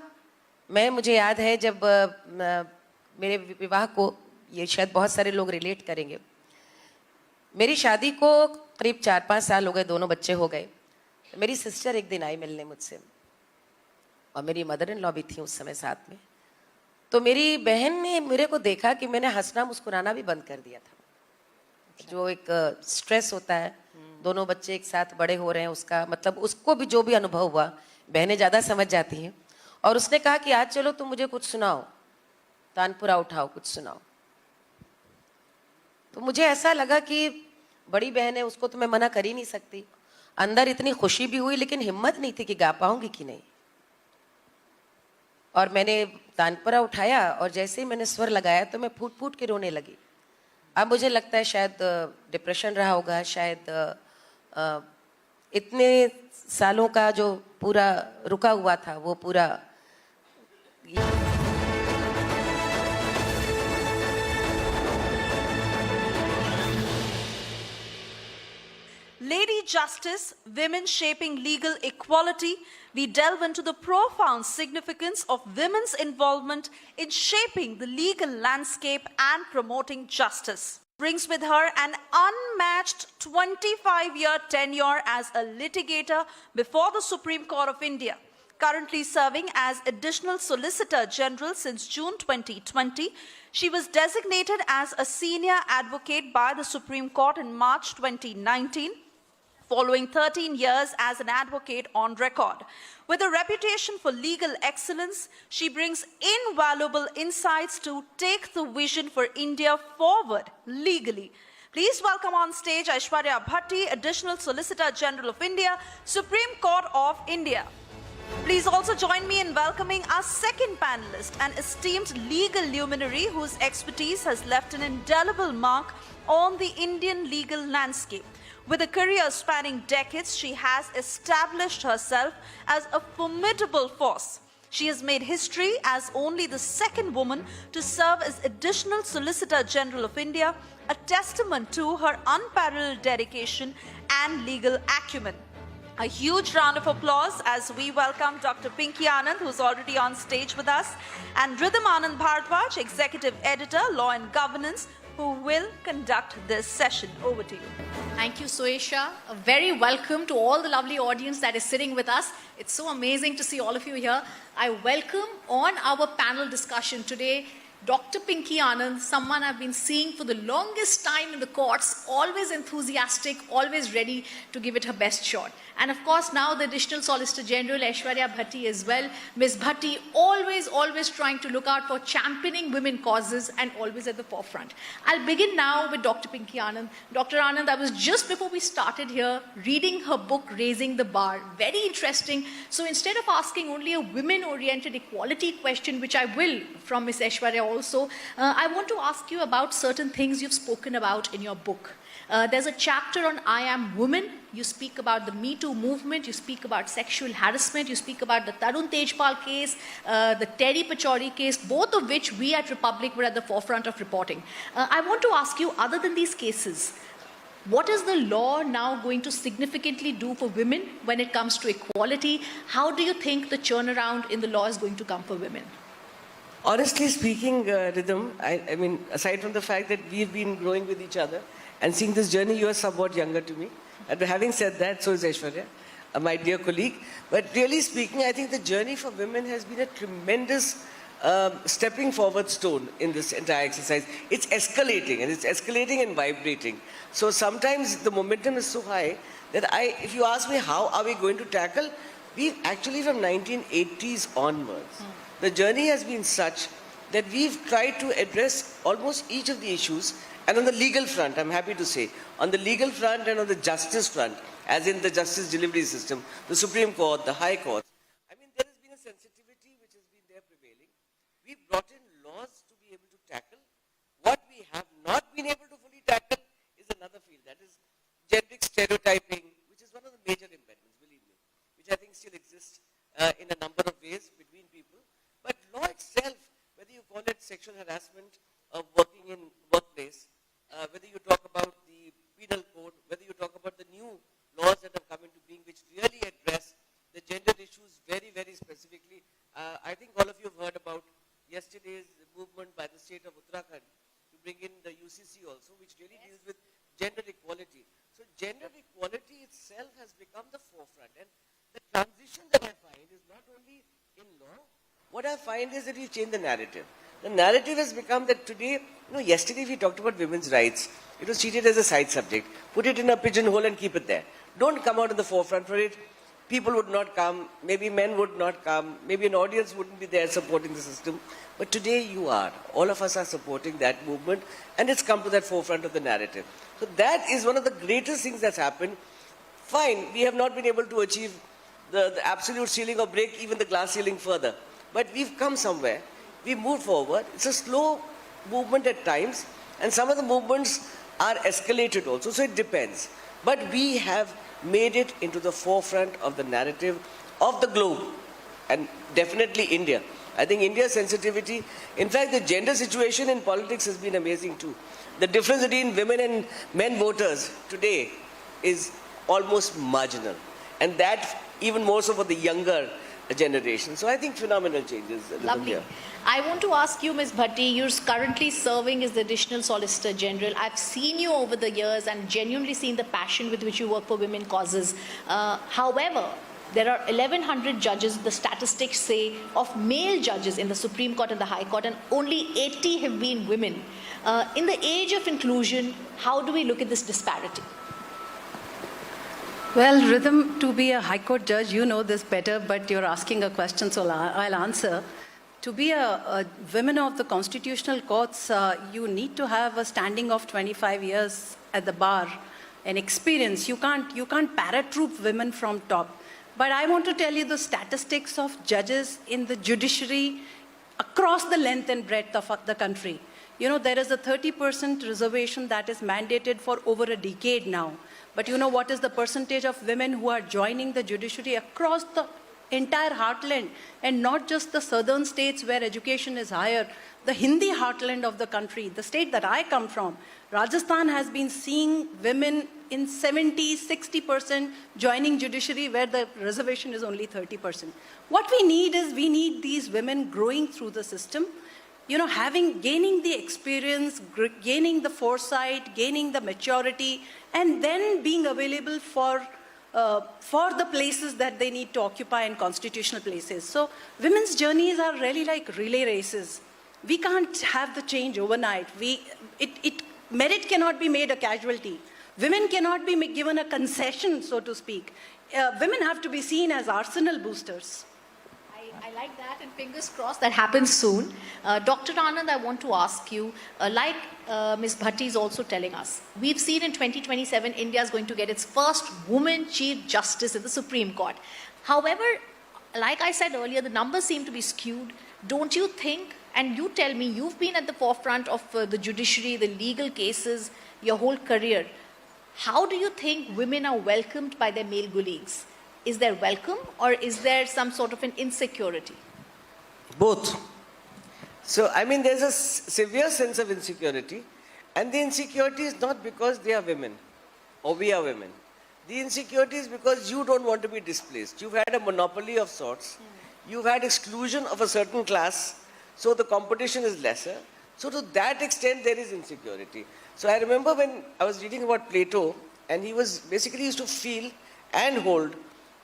मुझे याद है जब मेरे विवाह को, ये शायद बहुत सारे लोग रिलेट करेंगे, मेरी शादी को करीब 4-5 साल हो गए, दोनों बच्चे हो गए। मेरी सिस्टर एक दिन आई मिलने मुझसे, और मेरी मदर इन लॉ भी थी उस समय साथ में। तो मेरी बहन ने मेरे को देखा कि मैंने हंसना मुस्कुराना भी बंद कर दिया था। जो एक स्ट्रेस होता है, दोनों बच्चे एक साथ बड़े हो रहे हैं, उसका मतलब उसको भी जो भी अनुभव हुआ, बहनें ज़्यादा समझ जाती हैं। और उसने कहा कि आज चलो तुम मुझे कुछ सुनाओ, तानपुरा उठाओ, कुछ सुनाओ। तो मुझे ऐसा लगा कि बड़ी बहन है, उसको तो मैं मना कर ही नहीं सकती। अंदर इतनी खुशी भी हुई, लेकिन हिम्मत नहीं थी कि गा पाऊंगी कि नहीं। और मैंने तानपुरा उठाया, और जैसे ही मैंने स्वर लगाया तो मैं फूट फूट के रोने लगी। अब मुझे लगता है शायद डिप्रेशन रहा होगा, शायद इतने सालों का जो पूरा रुका हुआ था वो पूरा। Lady Justice, Women Shaping Legal Equality, we delve into the profound significance of women's involvement in shaping the legal landscape and promoting justice. Brings with her an unmatched 25-year tenure as a litigator before the Supreme Court of India. Currently serving as Additional Solicitor General since June 2020, she was designated as a senior advocate by the Supreme Court in March 2019. Following 13 years as an advocate on record. With a reputation for legal excellence, she brings invaluable insights to take the vision for India forward legally. Please welcome on stage Aishwarya Bhatti, Additional Solicitor General of India, Supreme Court of India. Please also join me in welcoming our second panelist, an esteemed legal luminary whose expertise has left an indelible mark on the Indian legal landscape. With a career spanning decades, she has established herself as a formidable force. She has made history as only the second woman to serve as Additional Solicitor General of India, a testament to her unparalleled dedication and legal acumen. A huge round of applause as we welcome Dr. Pinky Anand, who's already on stage with us, and Rhythm Anand Bhardwaj, Executive Editor, Law and Governance, who will conduct this session. Over to you. Thank you, Suesha. A very welcome to all the lovely audience that is sitting with us. It's so amazing to see all of you here. I welcome on our panel discussion today Dr. Pinky Anand, someone I've been seeing for the longest time in the courts, always enthusiastic, always ready to give it her best shot. And of course, now the Additional Solicitor General, Aishwarya Bhatti as well. Ms. Bhatti, always trying to look out for championing women causes and always at the forefront. I'll begin now with Dr. Pinky Anand. Dr. Anand, I was just before we started here reading her book, Raising the Bar. Very interesting. So instead of asking only a women-oriented equality question, which I will from Ms. Aishwarya also, I want to ask you about certain things you've spoken about in your book. There's a chapter on I Am Woman. You speak about the Me Too movement. You speak about sexual harassment. You speak about the Tarun Tejpal case, the Terry Pachauri case, both of which we at Republic were at the forefront of reporting. I want to ask you, other than these cases, what is the law now going to significantly do for women when it comes to equality? How do you think the turnaround in the law is going to come for women? Honestly speaking, Rhythm, I mean, aside from the fact that we've been growing with each other and seeing this journey, you are somewhat younger to me. And having said that, so is Aishwarya, my dear colleague. But really speaking, I think the journey for women has been a tremendous stepping forward stone in this entire exercise. It's escalating, and it's escalating and vibrating. So sometimes the momentum is so high that if you ask me how are we going to tackle, we've actually from 1980s onwards, the journey has been such that we've tried to address almost each of the issues. And on the legal front, I'm happy to say, on the legal front and on the justice front, as in the justice delivery system, the Supreme Court, the High Court, I mean, there has been a sensitivity which has been there prevailing. We've brought in laws to be able to tackle. What we have not been able to fully tackle is another field, that is generic stereotyping, which is one of the major impediments, believe me, which I think still exists in a number of ways between people. But law itself, whether you call it sexual harassment of working in workplace, whether you talk about the penal code, whether you talk about the new laws that have come into being which really address the gender issues very, very specifically. I think all of you have heard about yesterday's movement by the state of Uttarakhand to bring in the UCC also, which really deals with gender equality. So gender equality itself has become the forefront. And the transition that I find is not only in law. What I find is that we've changed the narrative. The narrative has become that today, yesterday we talked about women's rights. It was treated as a side subject. Put it in a pigeonhole and keep it there. Don't come out in the forefront for it. People would not come. Maybe men would not come. Maybe an audience wouldn't be there supporting the system. But today you are. All of us are supporting that movement, and it's come to that forefront of the narrative. So that is one of the greatest things that's happened. Fine, we have not been able to achieve the absolute ceiling or break even the glass ceiling further. But we've come somewhere. We moved forward. It's a slow movement at times, and some of the movements are escalated also, so it depends. But we have made it into the forefront of the narrative of the globe, and definitely India. I think India's sensitivity, in fact, the gender situation in politics has been amazing too. The difference between women and men voters today is almost marginal, and that even more so for the younger generation. So I think phenomenal changes. Lovely. I want to ask you, Ms. Bhatti, you're currently serving as the Additional Solicitor General. I've seen you over the years and genuinely seen the passion with which you work for women causes. However, there are 1,100 judges, the statistics say, of male judges in the Supreme Court and the High Court, and only 80 have been women. In the age of inclusion, how do we look at this disparity? Well, Rhythm, to be a High Court judge, you know this better, but you're asking a question, so I'll answer. To be a woman of the constitutional courts, you need to have a standing of 25 years at the bar, an experience. You can't paratroop women from top. But I want to tell you the statistics of judges in the judiciary across the length and breadth of the country. You know, there is a 30% reservation that is mandated for over a decade now. But you know what is the percentage of women who are joining the judiciary across the entire heartland, and not just the southern states where education is higher, the Hindi heartland of the country, the state that I come from. Rajasthan has been seeing women in 70, 60% joining judiciary where the reservation is only 30%. What we need these women growing through the system, you know, gaining the experience, gaining the foresight, gaining the maturity, and then being available for the places that they need to occupy in constitutional places. So women's journeys are really like relay races. We can't have the change overnight. Merit cannot be made a casualty. Women cannot be given a concession, so to speak. Women have to be seen as arsenal boosters. I like that, and fingers crossed that happens soon. Dr. Anand, I want to ask you, like Ms. Bhatti is also telling us, we've seen in 2027 India is going to get its first woman Chief Justice in the Supreme Court. However, like I said earlier, the numbers seem to be skewed. Don't you think, and you tell me, you've been at the forefront of the judiciary, the legal cases, your whole career. How do you think women are welcomed by their male colleagues? Is there welcome, or is there some sort of an insecurity? Both. So, I mean, there's a severe sense of insecurity, and the insecurity is not because they are women, or we are women. The insecurity is because you don't want to be displaced. You've had a monopoly of sorts. You've had exclusion of a certain class, so the competition is lesser. So to that extent, there is insecurity. So I remember when I was reading about Plato, and he was basically used to feel and hold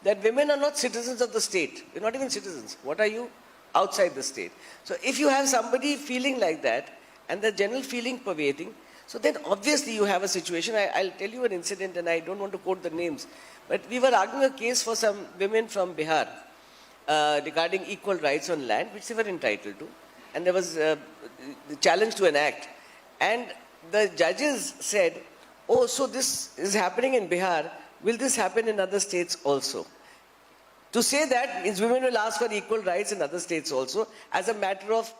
that women are not citizens of the state. You're not even citizens. What are you? Outside the state. So if you have somebody feeling like that, and the general feeling pervading, so then obviously you have a situation. I'll tell you an incident, and I don't want to quote the names, but we were arguing a case for some women from Bihar regarding equal rights on land, which they were entitled to. And there was the challenge to an act. And the judges said, oh, so this is happening in Bihar. Will this happen in other states also? To say that means women will ask for equal rights in other states also as a matter of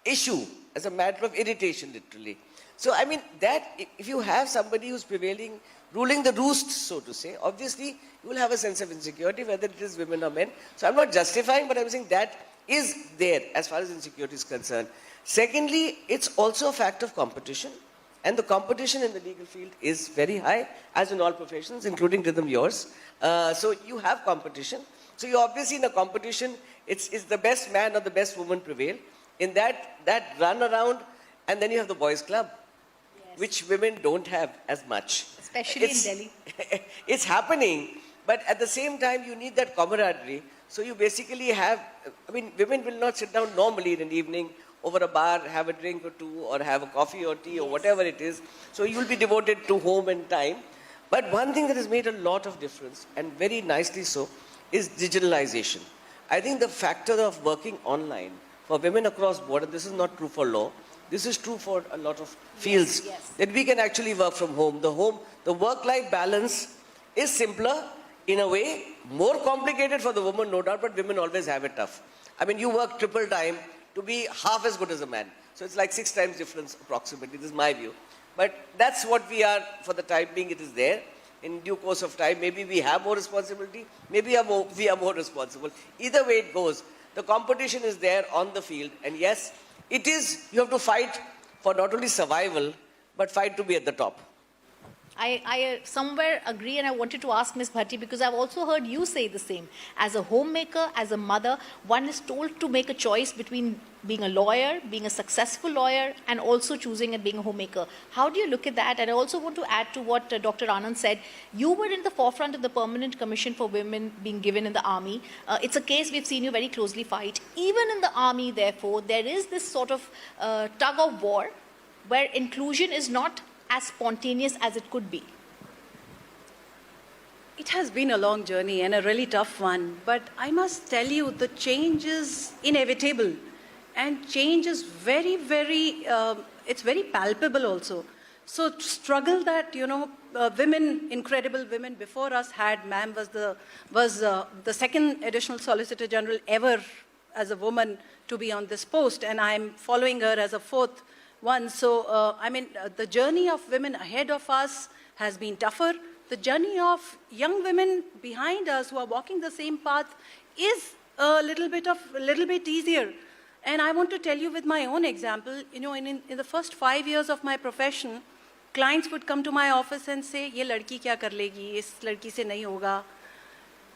issue, as a matter of irritation, literally. So, I mean, that if you have somebody who's prevailing, ruling the roost, so to say, obviously you will have a sense of insecurity, whether it is women or men. So I'm not justifying, but I'm saying that is there as far as insecurity is concerned. Secondly, it's also a fact of competition. And the competition in the legal field is very high, as in all professions, including rhythm yours. So you have competition. So you obviously in a competition, it's the best man or the best woman prevail. In that run around, and then you have the boys club, yes, which women don't have as much. Especially in Delhi. It's happening, but at the same time, you need that camaraderie. So you basically have, I mean, women will not sit down normally in an evening over a bar, have a drink or two, or have a coffee or tea, or whatever it is. So you'll be devoted to home and time. But one thing that has made a lot of difference, and very nicely so, is digitalization. I think the factor of working online for women across border, this is not true for law, this is true for a lot of fields, that we can actually work from home. The work-life balance is simpler in a way, more complicated for the woman, no doubt, but women always have it tough. I mean, you work triple time to be half as good as a man. So it's like 6 times difference approximately, this is my view. But that's what we are, for the time being, it is there. In due course of time, maybe we have more responsibility, maybe we are more responsible. Either way it goes, the competition is there on the field. And yes, it is, you have to fight for not only survival, but fight to be at the top. I somewhere agree, and I wanted to ask Ms. Bhatti, because I've also heard you say the same. As a homemaker, as a mother, one is told to make a choice between being a lawyer, being a successful lawyer, and also choosing and being a homemaker. How do you look at that? And I also want to add to what Dr. Anand said. You were in the forefront of the Permanent Commission for Women being given in the army. It's a case we've seen you very closely fight. Even in the army, therefore, there is this sort of tug of war where inclusion is not as spontaneous as it could be. It has been a long journey and a really tough one, but I must tell you the change is inevitable, and change is very, very, it's very palpable also. So struggle that, you know, women, incredible women before us had, ma'am was the second additional Solicitor General ever as a woman to be on this post, and I'm following her as a fourth one. So, I mean, the journey of women ahead of us has been tougher. The journey of young women behind us who are walking the same path is a little bit easier. And I want to tell you with my own example, you know, in the first 5 years of my profession, clients would come to my office and say, "Ye ladki kya kar legi? Is ladki se nahi hoga."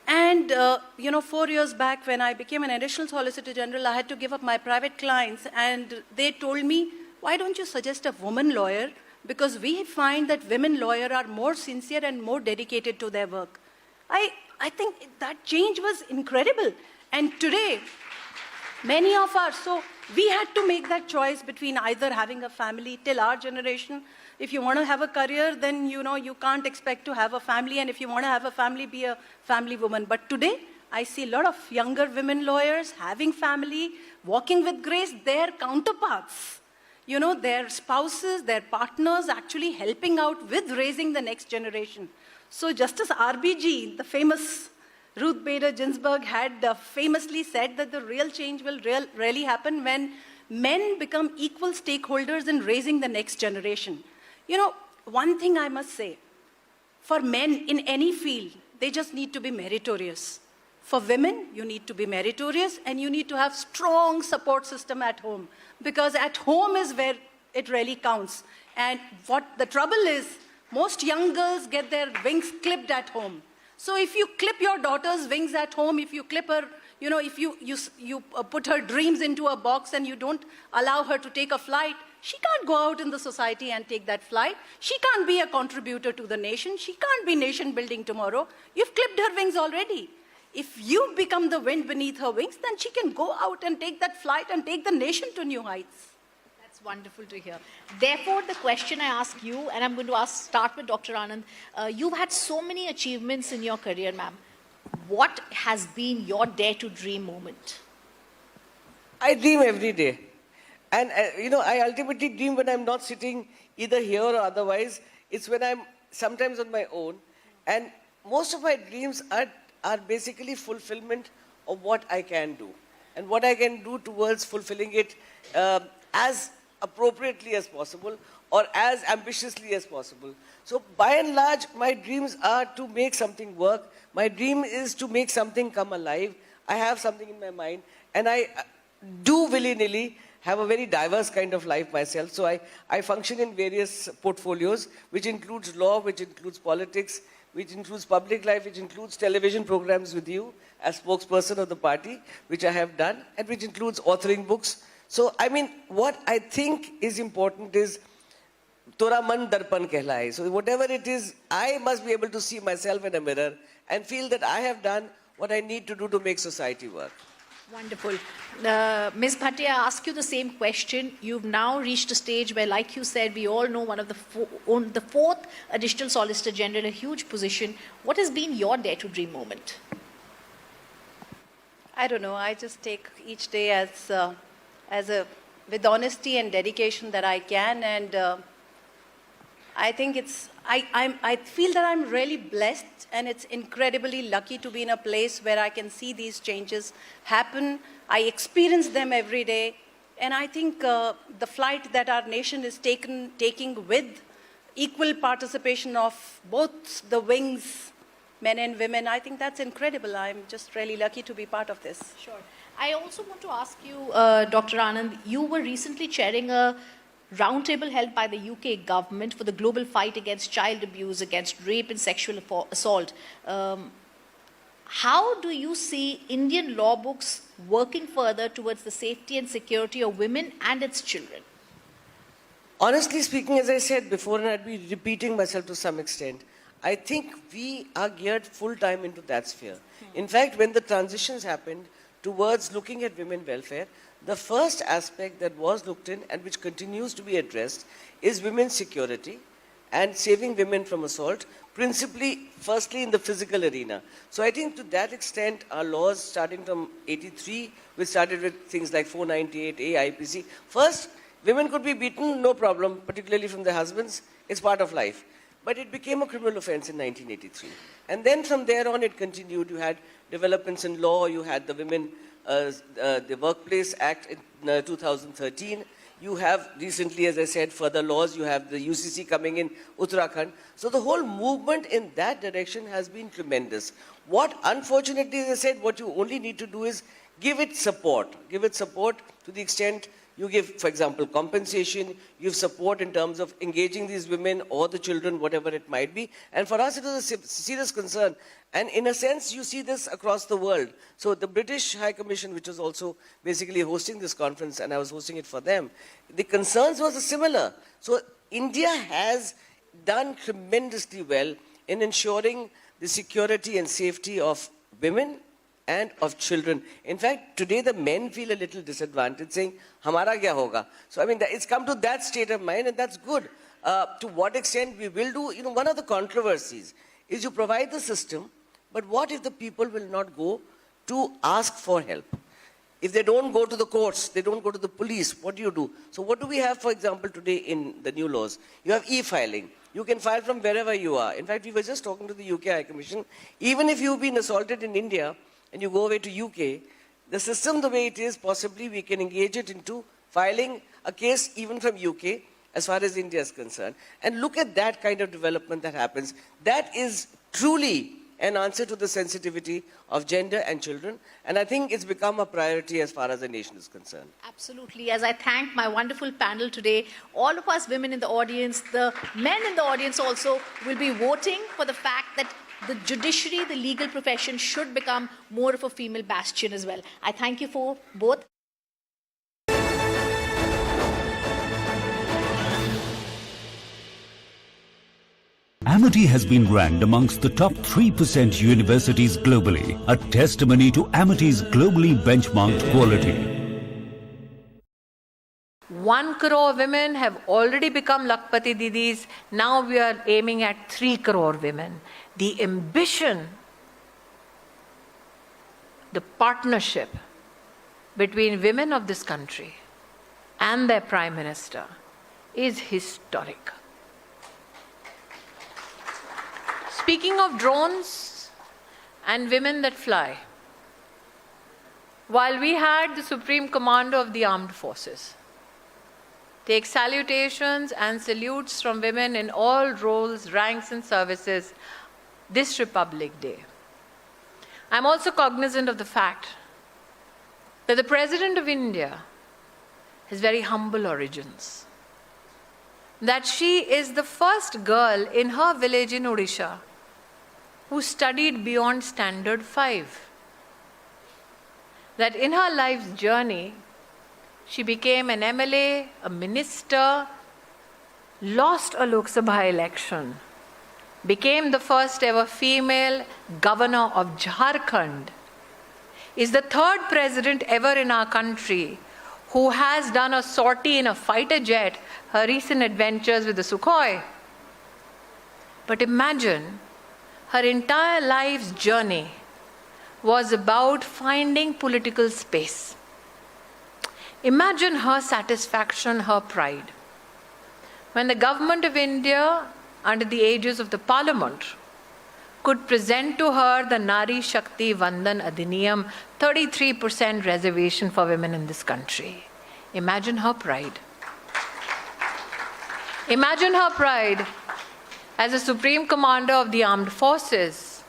And, you know, 4 years back when I became an additional Solicitor General, I had to give up my private clients, and they told me, "Why don't you suggest a woman lawyer? Because we find that women lawyers are more sincere and more dedicated to their work." I think that change was incredible. And today, Many of us, so we had to make that choice between either having a family till our generation. If you want to have a career, then you can't expect to have a family. And if you want to have a family, be a family woman. But today, I see a lot of younger women lawyers having family, walking with grace, their counterparts, their spouses, their partners actually helping out with raising the next generation. So Justice RBG, the famous Ruth Bader Ginsburg, had famously said that the real change will really happen when men become equal stakeholders in raising the next generation. One thing I must say, for men in any field, they just need to be meritorious. For women, you need to be meritorious and you need to have strong support system at home, because at home is where it really counts. And what the trouble is, most young girls get their wings clipped at home. So if you clip your daughter's wings at home, if you clip her, if you put her dreams into a box and you don't allow her to take a flight, she can't go out in the society and take that flight. She can't be a contributor to the nation. She can't be nation building tomorrow. You've clipped her wings already. If you become the wind beneath her wings, then she can go out and take that flight and take the nation to new heights. That's wonderful to hear. Therefore, the question I ask you, and I'm going to start with Dr. Anand, you've had so many achievements in your career, ma'am. What has been your dare to dream moment? I dream every day. And, I ultimately dream when I'm not sitting either here or otherwise. It's when I'm sometimes on my own. And most of my dreams are basically fulfillment of what I can do. And what I can do towards fulfilling it as appropriately as possible or as ambitiously as possible. So by and large, my dreams are to make something work. My dream is to make something come alive. I have something in my mind. And I do willy-nilly have a very diverse kind of life myself. So I function in various portfolios, which includes law, which includes politics, which includes public life, which includes television programs with you as spokesperson of the party, which I have done, and which includes authoring books. So, what I think is important is, Tora man darpan kehlaye. So whatever it is, I must be able to see myself in a mirror and feel that I have done what I need to do to make society work. Wonderful. Ms. Bhatia, I ask you the same question. You've now reached a stage where, like you said, we all know one of the fourth Additional Solicitor General, a huge position. What has been your dare to dream moment? I don't know. I just take each day with honesty and dedication that I can, and I think I feel that I'm really blessed, and it's incredibly lucky to be in a place where I can see these changes happen. I experience them every day, and I think the flight that our nation is taking with equal participation of both the wings, men and women, I think that's incredible. I'm just really lucky to be part of this. Sure. I also want to ask you, Dr. Anand, you were recently chairing a roundtable held by the UK government for the global fight against child abuse, against rape and sexual assault. How do you see Indian law books working further towards the safety and security of women and its children? Honestly speaking, as I said before, and I'd be repeating myself to some extent, I think we are geared full-time into that sphere. In fact, when the transitions happened towards looking at women welfare, the first aspect that was looked in and which continues to be addressed is women's security and saving women from assault, principally, firstly, in the physical arena. So I think to that extent, our laws starting from 83, we started with things like 498A, IPC. First, women could be beaten, no problem, particularly from their husbands. It's part of life. But it became a criminal offense in 1983. And then from there on, it continued. You had developments in law. You had the the Workplace Act in 2013. You have recently, as I said, further laws. You have the UCC coming in Uttarakhand. So the whole movement in that direction has been tremendous. What, unfortunately, as I said, what you only need to do is give it support. Give it support to the extent you give, for example, compensation, you give support in terms of engaging these women or the children, whatever it might be. And for us, it was a serious concern. And in a sense, you see this across the world. So the British High Commission, which was also basically hosting this conference, and I was hosting it for them, the concerns were similar. So India has done tremendously well in ensuring the security and safety of women and of children. In fact, today the men feel a little disadvantaged, saying, "Hamara kya hoga?" So I mean, it's come to that state of mind, and that's good. To what extent we will do, one of the controversies is you provide the system, but what if the people will not go to ask for help? If they don't go to the courts, they don't go to the police, what do you do? So what do we have, for example, today in the new laws? You have e-filing. You can file from wherever you are. In fact, we were just talking to the UK High Commission. Even if you've been assaulted in India and you go away to UK, the system the way it is, possibly we can engage it into filing a case even from UK as far as India is concerned. And look at that kind of development that happens. That is truly an answer to the sensitivity of gender and children. And I think it's become a priority as far as the nation is concerned. Absolutely. As I thank my wonderful panel today, all of us women in the audience, the men in the audience also will be voting for the fact that the judiciary, the legal profession should become more of a female bastion as well. I thank you for both. Amity has been ranked amongst the top 3% universities globally, a testimony to Amity's globally benchmarked quality. 1 crore women have already become Lakpati Didis. Now we are aiming at 3 crore women. The ambition, the partnership between women of this country and their Prime Minister is historic. Speaking of drones and women that fly, while we had the Supreme Commander of the Armed Forces take salutations and salutes from women in all roles, ranks and services this Republic Day, I'm also cognizant of the fact that the President of India has very humble origins, that she is the first girl in her village in Odisha who studied beyond Standard 5. That in her life's journey, she became an MLA, a minister, lost a Lok Sabha election, became the first ever female governor of Jharkhand, is the third president ever in our country who has done a sortie in a fighter jet, her recent adventures with the Sukhoi. But imagine, her entire life's journey was about finding political space. Imagine her satisfaction, her pride. When the government of India, under the aegis of the parliament, could present to her the Nari Shakti Vandan Adhiniyam, 33% reservation for women in this country. Imagine her pride. Imagine her pride as a Supreme Commander of the Armed Forces,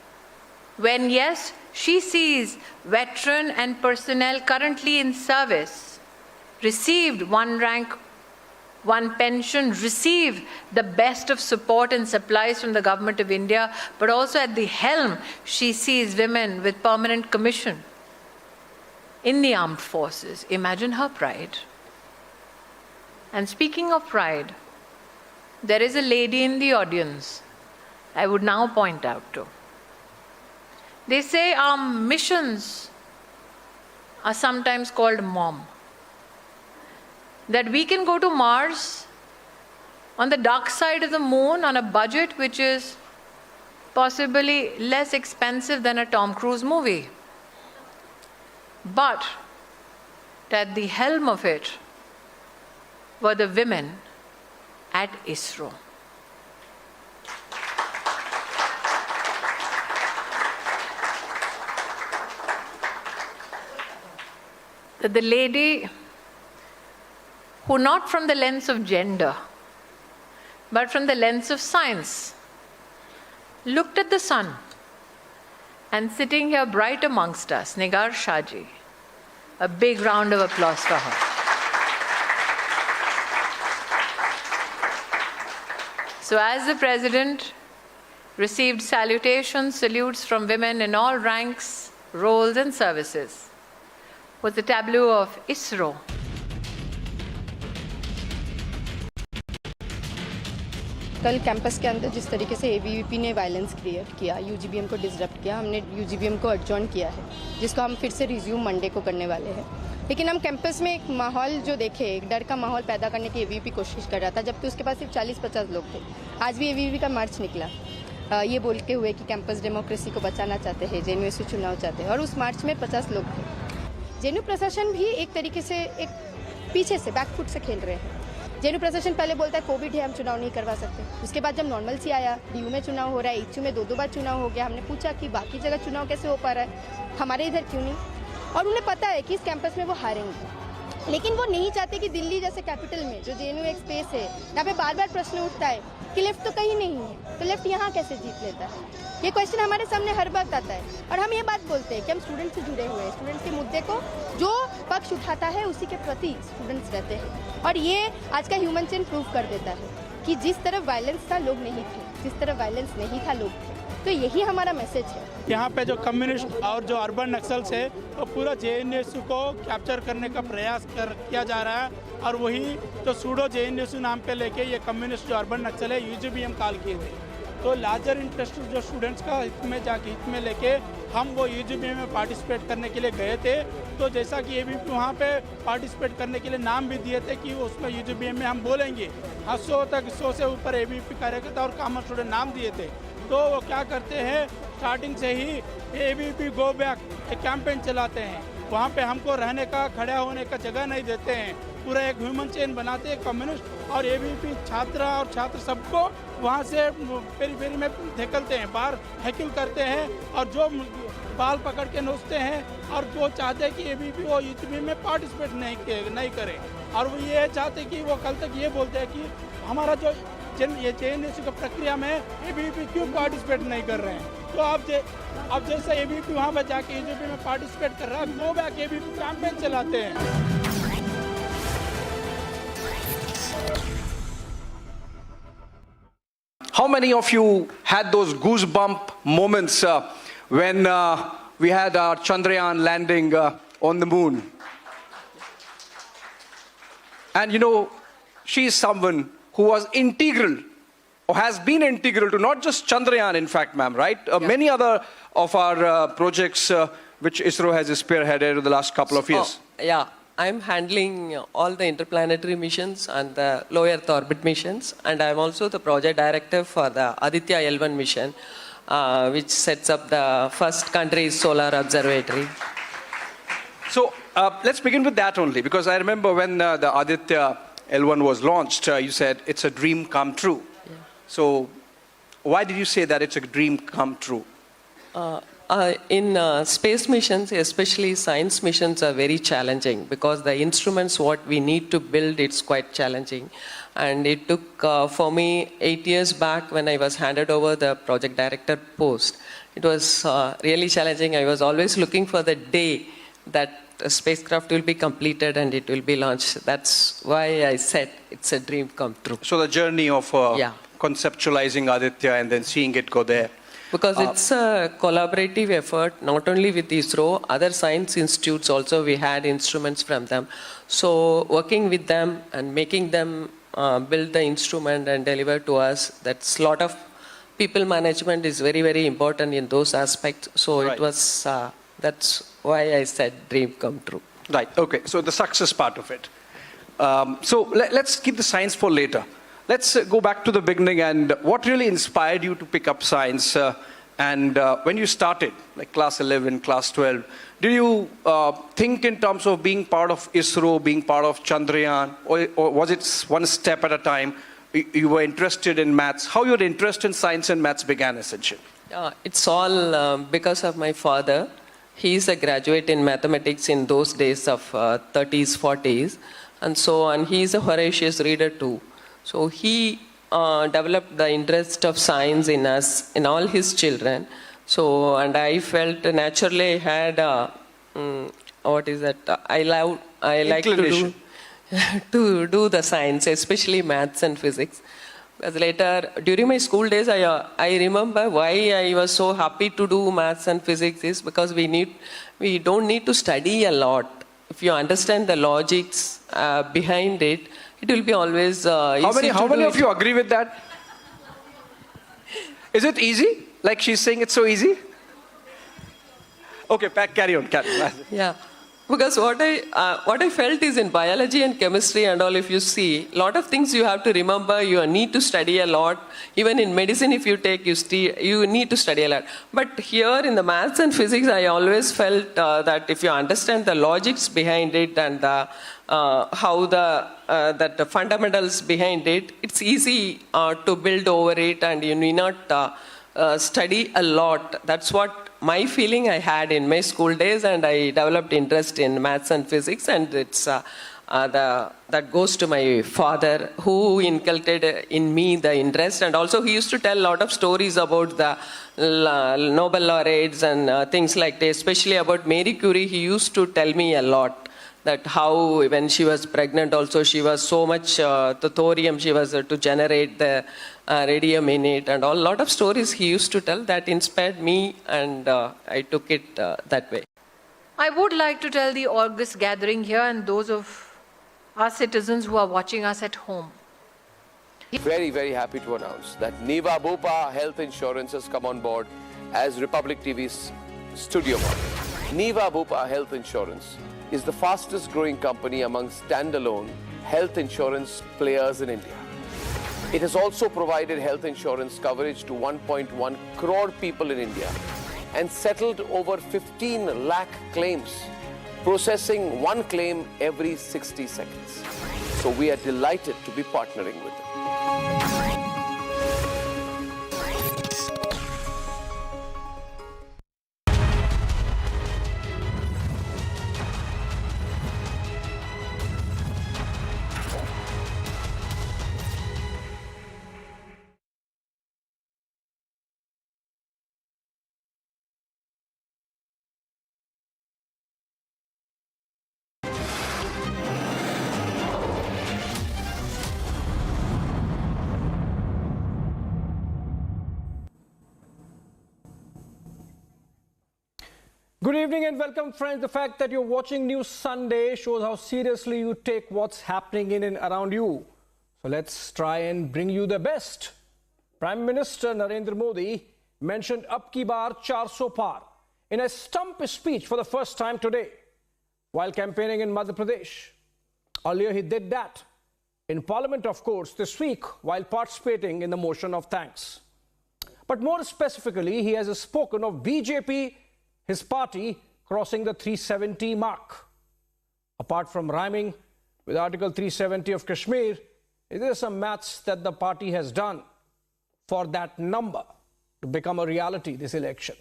when, yes, she sees veteran and personnel currently in service, received 1 rank, 1 pension, receive the best of support and supplies from the Government of India, but also at the helm, she sees women with permanent commission in the armed forces. Imagine her pride. And speaking of pride, there is a lady in the audience I would now point out to. They say our missions are sometimes called mom. That we can go to Mars on the dark side of the moon on a budget which is possibly less expensive than a Tom Cruise movie. But at the helm of it were the women at ISRO. That the lady who, not from the lens of gender, but from the lens of science, looked at the sun, and sitting here bright amongst us, Nigar Shahji, a big round of applause for her. So as the President received salutations, salutes from women in all ranks, roles and services, was the tableau of ISRO. कल campus के अंदर जिस तरीके से ABVP ने violence create किया, यूजीबीएम को disrupt किया, हमने यूजीबीएम को एडजॉर्न किया है। जिसको हम फिर से रिज्यूम मंडे को करने वाले हैं। लेकिन हम कैंपस में एक माहौल जो देखे, एक डर का माहौल पैदा करने की एबीवीपी कोशिश कर रहा था, जबकि उसके पास सिर्फ 40-50 लोग थे। आज भी एबीवीपी का मार्च निकला ये बोलते हुए कि कैंपस डेमोक्रेसी को बचाना चाहते हैं, जेएनयू से चुनाव चाहते हैं, और उस मार्च में 50 लोग थे। जेएनयू प्रशासन भी एक तरीके से एक पीछे से बैकफुट से खेल रहे हैं। जेएनयू प्रशासन पहले बोलता है कोविड है, हम चुनाव नहीं करवा सकते। उसके बाद जब नॉर्मलसी आया, डीयू में चुनाव हो रहा है, एचयू में 2-2 बार चुनाव हो गया, हमने पूछा कि बाकी जगह चुनाव कैसे हो पा रहा है, हमारे इधर क्यों नहीं? और उन्हें पता है कि इस कैंपस में वो हारेंगे, लेकिन वो नहीं चाहते कि दिल्ली जैसे कैपिटल में जो जेएनयू एक स्पेस है, यहाँ पे बार बार प्रश्न उठता है कि लेफ्ट तो कहीं नहीं है, तो लेफ्ट यहाँ कैसे जीत लेता है? ये क्वेश्चन हमारे सामने हर वक्त आता है, और हम ये बात बोलते हैं कि हम स्टूडेंट से जुड़े हुए हैं, स्टूडेंट्स के मुद्दे को जो पक्ष उठाता है उसी के प्रति स्टूडेंट्स रहते हैं। और ये आज का ह्यूमन चेन प्रूव कर देता है कि जिस तरफ वायलेंस था लोग नहीं थे, जिस तरफ वायलेंस नहीं था लोग थे। तो यही हमारा मैसेज है। यहाँ पे जो कम्युनिस्ट और जो अर्बन नक्सल्स है वो पूरा जेएनयू को कैप्चर करने का प्रयास किया जा रहा है, और वही जो सूडो जेएनयू नाम पे लेके ये कम्युनिस्ट जो अर्बन नक्सल है यूजीबीएम काल किए थे। तो लार्जर इंटरेस्ट जो स्टूडेंट्स का हित में लेके हम वो यूजीबीएम में पार्टिसिपेट करने के लिए गए थे। तो जैसा कि एबीवीपी वहाँ पे पार्टिसिपेट करने के लिए नाम भी दिए थे कि उसमें यूजीबीएम में हम बोलेंगे। 100 से ऊपर एबीवीपी कार्यकर्ता और कॉमर्स स्टूडेंट नाम दिए थे। तो वो क्या करते हैं, स्टार्टिंग से ही एबीवीपी गो बैक एक कैंपेन चलाते हैं। वहाँ पे हमको रहने का, खड़ा होने का जगह नहीं देते हैं। पूरा एक ह्यूमन चेन बनाते हैं कम्युनिस्ट और एबीवीपी छात्र और छात्र सबको वहाँ से पेरी में धकेलते हैं, बाहर हैकिल करते हैं, और जो बाल पकड़ के नोचते हैं, और वो चाहते हैं कि एबीवीपी वो यूजीबी में पार्टिसिपेट नहीं करे। और वो ये चाहते कि वो कल तक ये बोलते हैं कि हमारा जो ये जेएनयू की प्रक्रिया में एबीवीपी क्यों पार्टिसिपेट नहीं कर रहे हैं। तो अब जैसे एबीवीपी वहाँ पर जाके यूजीबी में पार्टिसिपेट कर रहा है, गो बैक एबीवीपी कैंपेन चलाते हैं। How many of you had those goosebump moments when we had our Chandrayaan landing on the moon? And you know, she is someone who was integral, or has been integral to not just Chandrayaan, in fact, ma'am, right? Many other of our projects which ISRO has spearheaded in the last couple of years. Yeah. I'm handling all the interplanetary missions and the low Earth orbit missions, and I'm also the project director for the Aditya L1 mission, which sets up the first country's solar observatory. So let's begin with that only, because I remember when the Aditya L1 was launched, you said it's a dream come true. Yeah. So why did you say that it's a dream come true? In space missions, especially science missions, are very challenging because the instruments what we need to build, it's quite challenging. And it took, for me, 8 years back when I was handed over the project director post, it was really challenging. I was always looking for the day that a spacecraft will be completed and it will be launched. That's why I said it's a dream come true. So the journey of conceptualizing Aditya and then seeing it go there. Because it's a collaborative effort, not only with ISRO, other science institutes also, we had instruments from them. So working with them and making them build the instrument and deliver to us, that's a lot of people management is very, very important in those aspects. So it was, that's why I said dream come true. Right, okay, so the success part of it. So let's keep the science for later. Let's go back to the beginning and what really inspired you to pick up science and when you started, like class 11, class 12, did you think in terms of being part of ISRO, being part of Chandrayaan, or was it one step at a time? You were interested in maths. How your interest in science and maths began essentially? It's all because of my father. He's a graduate in mathematics in those days of 30s, 40s, and he's a voracious reader too. So he developed the interest of science in us, in all his children. So, and I felt naturally I had, I like to do the science, especially maths and physics. Because later, during my school days, I remember why I was so happy to do maths and physics is because we don't need to study a lot. If you understand the logics behind it, it will be always easy. How many of you agree with that? Is it easy? Like she's saying it's so easy? Okay, carry on. Yeah. Because what I felt is in biology and chemistry and all, if you see, a lot of things you have to remember, you need to study a lot. Even in medicine, if you take, you need to study a lot. But here in the maths and physics, I always felt that if you understand the logics behind it and how the fundamentals behind it, it's easy to build over it, and you need not study a lot. That's what my feeling I had in my school days, and I developed interest in maths and physics, and it's that goes to my father, who inculcated in me the interest. And also he used to tell a lot of stories about the Nobel laureates and things like that, especially about Marie Curie. He used to tell me a lot that how when she was pregnant also she was so much the thorium she was to generate the radium in it, and a lot of stories he used to tell that inspired me, and I took it that way. I would like to tell the august gathering here and those of our citizens who are watching us at home. Very, very happy to announce that Niva Bupa Health Insurance has come on board as Republic TV's studio model. Niva Bupa Health Insurance is the fastest growing company among standalone health insurance players in India. It has also provided health insurance coverage to 1.1 crore people in India and settled over 15 lakh claims, processing one claim every 60 seconds. So we are delighted to be partnering with them. Good evening and welcome, friends. The fact that you're watching News Sunday shows how seriously you take what's happening in and around you. So let's try and bring you the best. Prime Minister Narendra Modi mentioned "Ab ki baar 400 paar" in a stump speech for the first time today while campaigning in Madhya Pradesh. Earlier he did that in Parliament, of course, this week while participating in the motion of thanks. But more specifically, he has spoken of BJP, his party, crossing the 370 mark. Apart from rhyming with Article 370 of Kashmir, is there some maths that the party has done for that number to become a reality this election?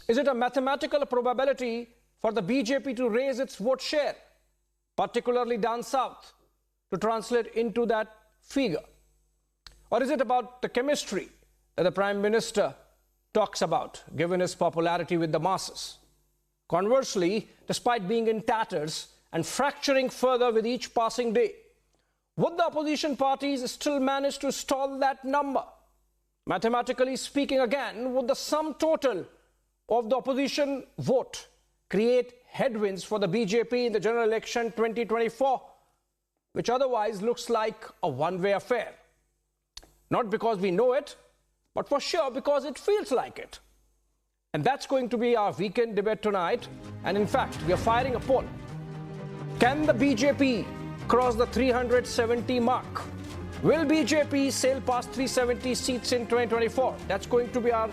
Is it a mathematical probability for the BJP to raise its vote share, particularly down south, to translate into that figure? Or is it about the chemistry that the Prime Minister talks about, given his popularity with the masses? Conversely, despite being in tatters and fracturing further with each passing day, would the opposition parties still manage to stall that number? Mathematically speaking again, would the sum total of the opposition vote create headwinds for the BJP in the general election 2024, which otherwise looks like a one-way affair? Not because we know it, but for sure because it feels like it. And that's going to be our weekend debate tonight. And in fact, we are firing a poll. Can the BJP cross the 370 mark? Will BJP sail past 370 seats in 2024? That's going to be our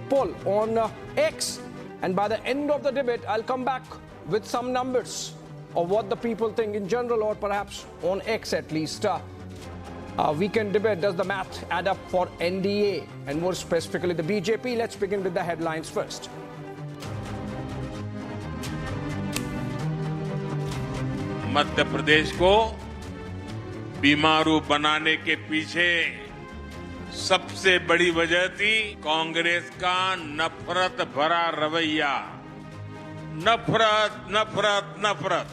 poll on X. And by the end of the debate, I'll come back with some numbers of what the people think in general, or perhaps on X at least. Our weekend debate, does the math add up for NDA and more specifically the BJP? Let's begin with the headlines first. Madhya Pradesh को बीमारू बनाने के पीछे सबसे बड़ी वजह थी कांग्रेस का नफरत भरा रवैया। नफरत नफरत नफरत।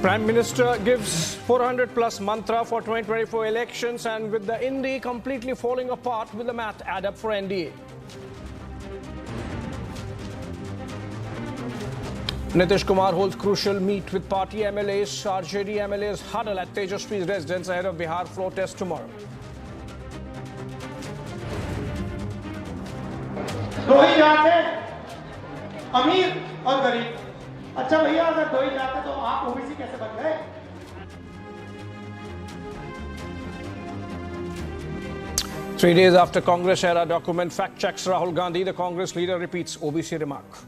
Prime Minister gives 400 plus mantra for 2024 elections, and with the Indi completely falling apart, will the math add up for NDA? Nitish Kumar holds crucial meet with party MLAs. RJD MLAs huddle at Tejaswi's residence ahead of Bihar floor test tomorrow. दो ही जात है, अमीर और गरीब। अच्छा भैया, अगर दो ही जात है तो आप ओबीसी कैसे बन गए? Three days after Congress era document fact checks Rahul Gandhi, the Congress leader repeats OBC remark.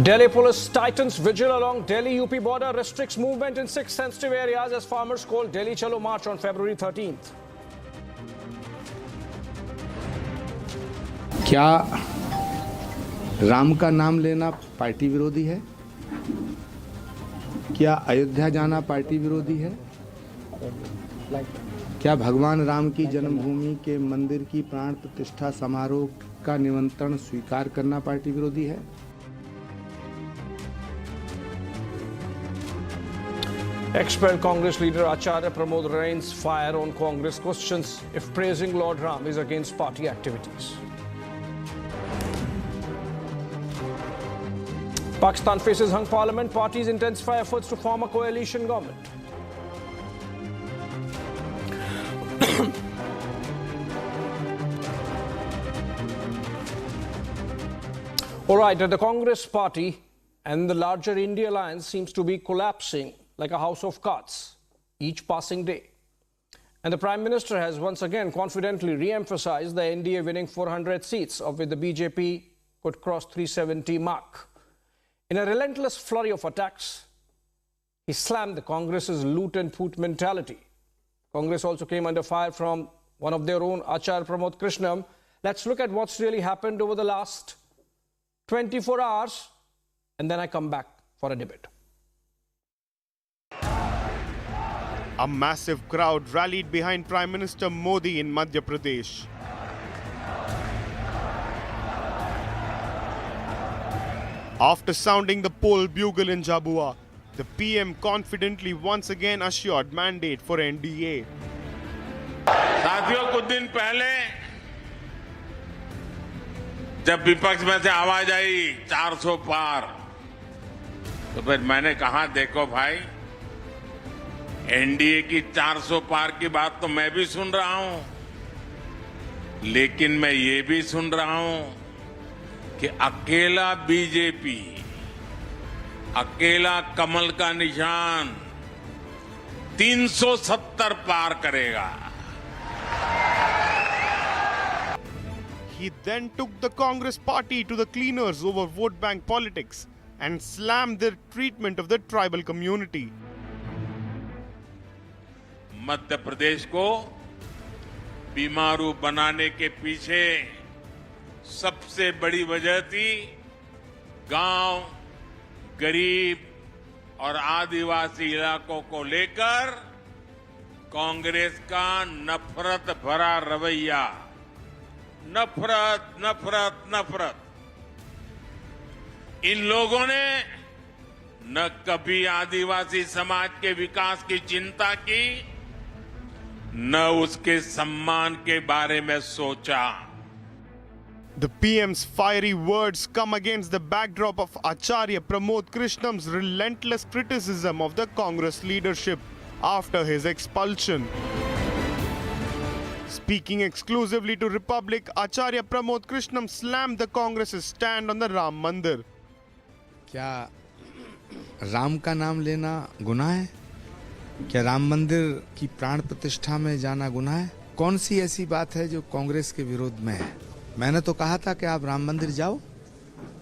Delhi police tightens vigil along Delhi-UP border, restricts movement in 6 sensitive areas as farmers call Delhi Chalo March on February 13th. क्या राम का नाम लेना party विरोधी है? क्या अयोध्या जाना party विरोधी है? क्या भगवान राम की जन्मभूमि के मंदिर की प्राण प्रतिष्ठा समारोह का निमंत्रण स्वीकार करना पार्टी विरोधी है? Expelled Congress leader Acharya Pramod rains fire on Congress, questions if praising Lord Ram is against party activities. Pakistan faces hung parliament, parties intensify efforts to form a coalition government. All right, the Congress party and the larger India alliance seems to be collapsing like a house of cards, each passing day. And the Prime Minister has once again confidently re-emphasized the NDA winning 400 seats, of which the BJP could cross 370 mark. In a relentless flurry of attacks, he slammed the Congress's loot and poot mentality. Congress also came under fire from one of their own, Acharya Pramod Krishnam. Let's look at what's really happened over the last 24 hours, and then I come back for a debate. A massive crowd rallied behind Prime Minister Modi in Madhya Pradesh. After sounding the poll bugle in Jhabua, the PM confidently once again assured mandate for NDA. साथियों, कुछ दिन पहले जब विपक्ष में से आवाज आई 400 पार, तो फिर मैंने कहा, देखो भाई, एनडीए की 400 पार की बात तो मैं भी सुन रहा हूं, लेकिन मैं ये भी सुन रहा हूं कि अकेला बीजेपी, अकेला कमल का निशान 370 पार करेगा. He then took the Congress party to the cleaners over vote bank politics and slammed their treatment of the tribal community. Madhya Pradesh को बीमारू बनाने के पीछे सबसे बड़ी वजह थी गांव, गरीब और आदिवासी इलाकों को लेकर कांग्रेस का नफरत भरा रवैया. नफरत, नफरत, नफरत. इन लोगों ने न कभी आदिवासी समाज के विकास की चिंता की, न उसके सम्मान के बारे में सोचा. The PM's fiery words come against the backdrop of Acharya Pramod Krishnam's relentless criticism of the Congress leadership after his expulsion. Speaking exclusively to Republic, Acharya Pramod Krishnam slammed the Congress's stand on the Ram Mandir. क्या राम का नाम लेना गुनाह है? क्या राम मंदिर की प्राण प्रतिष्ठा में जाना गुनाह है? कौन सी ऐसी बात है जो कांग्रेस के विरोध में है? मैंने तो कहा था कि आप राम मंदिर जाओ,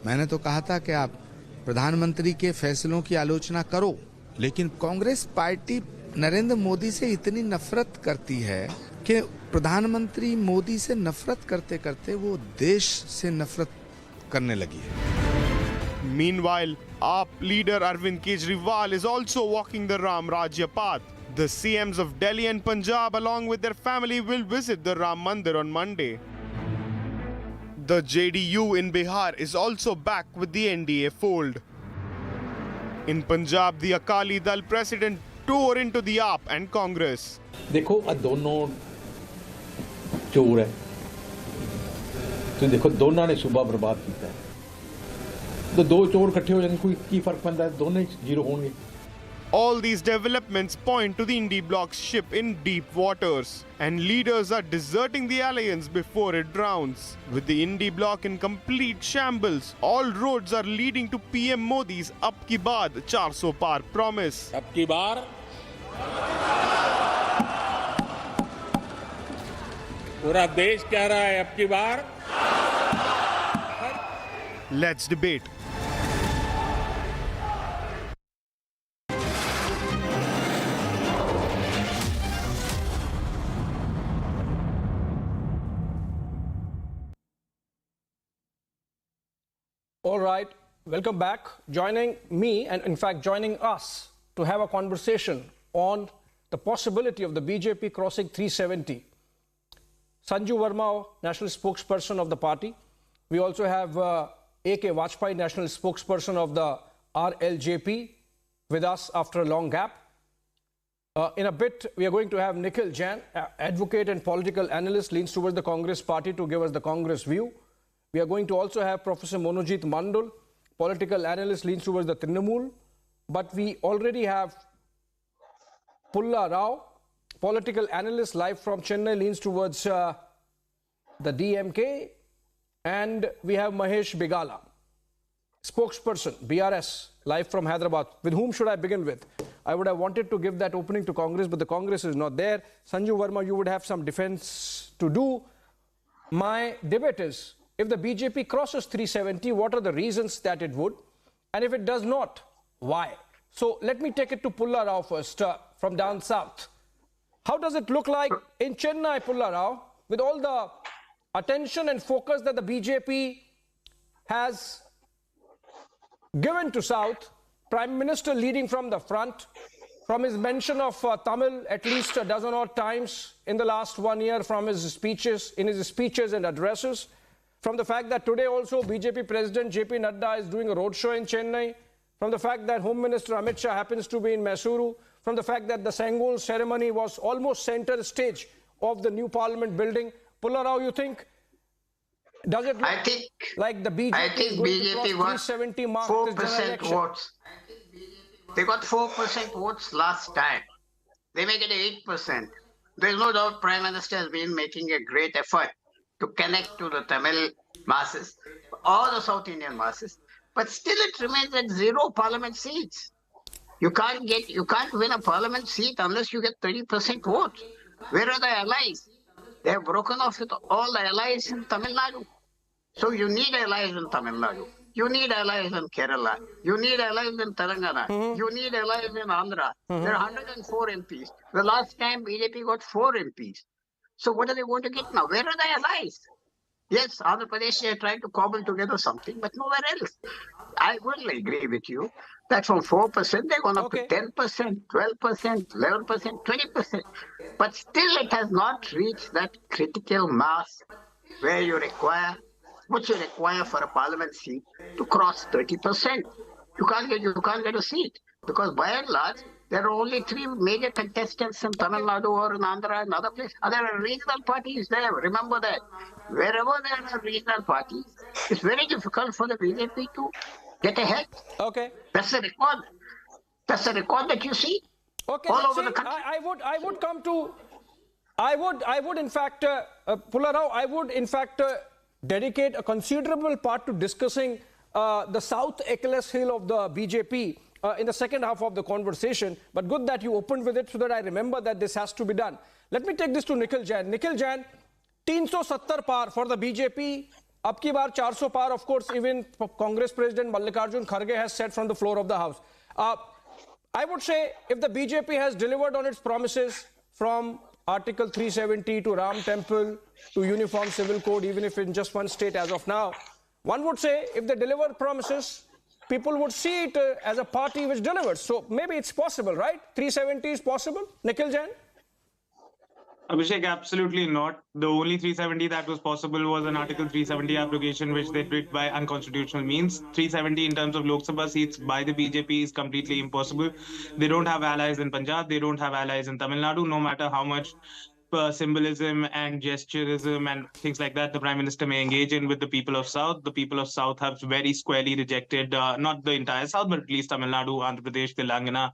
मैंने तो कहा था कि आप प्रधानमंत्री के फैसलों की आलोचना करो, लेकिन कांग्रेस पार्टी नरेंद्र मोदी से इतनी नफरत करती है कि प्रधानमंत्री मोदी से नफरत करते करते वो देश से नफरत करने लगी है. Meanwhile, AAP leader Arvind Kejriwal is also walking the Ram Rajya path. The CMs of Delhi and Punjab along with their family will visit the Ram Mandir on Monday. The JDU in Bihar is also back with the NDA fold. In Punjab, the Akali Dal president tore into the AAP and Congress. देखो दोनों चोर है, तो देखो दोनों ने सुबह बर्बाद किया है, तो दो चोर इकट्ठे हो जाएंगे, कोई की फर्क पैंदा है, दोनों जीरो होंगे. All these developments point to the Indie bloc's ship in deep waters, and leaders are deserting the alliance before it drowns. With the Indie bloc in complete shambles, all roads are leading to PM Modi's Ab Ki Baar 400 Par promise. अब की बार पूरा देश कह रहा है अब की बार. Let's debate. All right, welcome back. Joining me and in fact joining us to have a conversation on the possibility of the BJP crossing 370. Sanju Verma, national spokesperson of the party. We also have A.K. Vajpayee, national spokesperson of the RLJP, with us after a long gap. In a bit, we are going to have Nikhil Jain, advocate and political analyst, leans towards the Congress party, to give us the Congress view. We are going to also have Professor Monojit Mandal, political analyst, leans towards the Trinamool. But we already have Pulla Rao, political analyst, live from Chennai, leans towards the DMK. And we have Mahesh Bigala, spokesperson, BRS, live from Hyderabad. With whom should I begin with? I would have wanted to give that opening to Congress, but the Congress is not there. Sanju Verma, you would have some defense to do. My debate is, if the BJP crosses 370, what are the reasons that it would? And if it does not, why? So let me take it to Pulla Rao first, from down south. How does it look like in Chennai, Pulla Rao, with all the attention and focus that the BJP has given to South, Prime Minister leading from the front, from his mention of Tamil at least a dozen odd times in the last 1 year, from his speeches, in his speeches and addresses, from the fact that today also BJP President JP Nadda is doing a roadshow in Chennai, from the fact that Home Minister Amit Shah happens to be in Mysuru, from the fact that the Sangol ceremony was almost center stage of the new parliament building. Pulla Rao, you think, does it look like the BJP is going to cross 370 mark this general election? Votes. They got 4% votes last time. They may get 8%. There is no doubt Prime Minister has been making a great effort to connect to the Tamil masses, all the South Indian masses, but still it remains at 0 parliament seats. You can't win a parliament seat unless you get 30% votes. Where are the allies? They have broken off with all the allies in Tamil Nadu. So you need allies in Tamil Nadu. You need allies in Kerala. You need allies in Telangana. You need allies in Andhra. There are 104 MPs. The last time BJP got 4 MPs. So what are they going to get now? Where are the allies? Yes, Andhra Pradesh are trying to cobble together something, but nowhere else. I will agree with you that from 4%, they've gone up to 10%, 12%, 11%, 20%. But still it has not reached that critical mass where you require for a parliament seat to cross 30%. You can't get a seat because by and large, there are only 3 major contestants in Tamil Nadu or in Andhra and other places. There are regional parties there. Remember that. Wherever there are regional parties, it's very difficult for the BJP to get ahead. Okay. That's the record. That's the record that you see all over the country. I would come to. I would in fact, Pulla Rao, I would in fact dedicate a considerable part to discussing the South Achilles heel of the BJP in the second half of the conversation. But good that you opened with it so that I remember that this has to be done. Let me take this to Nikhil Jain. Nikhil Jain, 370 par for the BJP. Ab ki baar 400 par, of course, even Congress President Mallikarjun Kharge has said from the floor of the House. I would say if the BJP has delivered on its promises from Article 370 to Ram Temple to Uniform Civil Code, even if in just one state as of now, one would say if they deliver promises, people would see it as a party which delivers. So maybe it's possible, right? 370 is possible. Nikhil Jain? Abhishek, absolutely not. The only 370 that was possible was an Article 370 application, which they did by unconstitutional means. 370 in terms of Lok Sabha seats by the BJP is completely impossible. They don't have allies in Punjab. They don't have allies in Tamil Nadu, no matter how much symbolism and gesturism and things like that the Prime Minister may engage in with the people of South. The people of South have very squarely rejected, not the entire South, but at least Tamil Nadu, Andhra Pradesh, Telangana,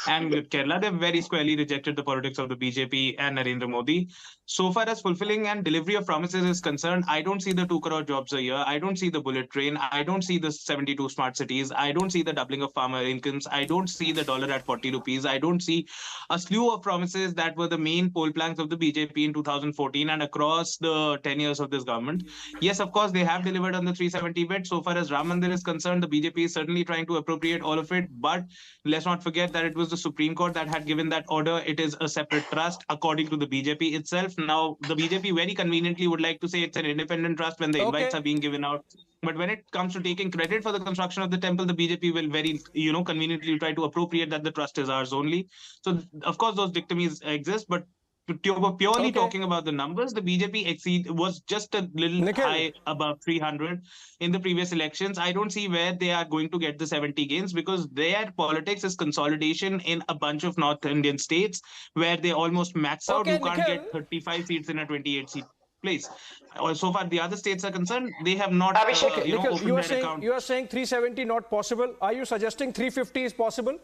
and Kerala. They've very squarely rejected the politics of the BJP and Narendra Modi. So far as fulfilling and delivery of promises is concerned, I don't see the 2 crore jobs a year. I don't see the bullet train. I don't see the 72 smart cities. I don't see the doubling of farmer incomes. I don't see the dollar at 40 rupees. I don't see a slew of promises that were the main poll planks of the BJP in 2014 and across the 10 years of this government. Yes, of course, they have delivered on the 370 bit. So far as Ram Mandir is concerned, the BJP is certainly trying to appropriate all of it. But let's not forget that it was the Supreme Court that had given that order. It is a separate trust according to the BJP itself. Now, the BJP very conveniently would like to say it's an independent trust when the invites are being given out. But when it comes to taking credit for the construction of the temple, the BJP will very, conveniently try to appropriate that the trust is ours only. So, of course, those dichotomies exist. But purely talking about the numbers, the BJP was just a little high above 300 in the previous elections. I don't see where they are going to get the 70 gains because their politics is consolidation in a bunch of North Indian states where they almost max out. You can't get 35 seats in a 28-seat place. So far, the other states are concerned, they have not opened their account. You are saying 370 not possible. Are you suggesting 350 is possible?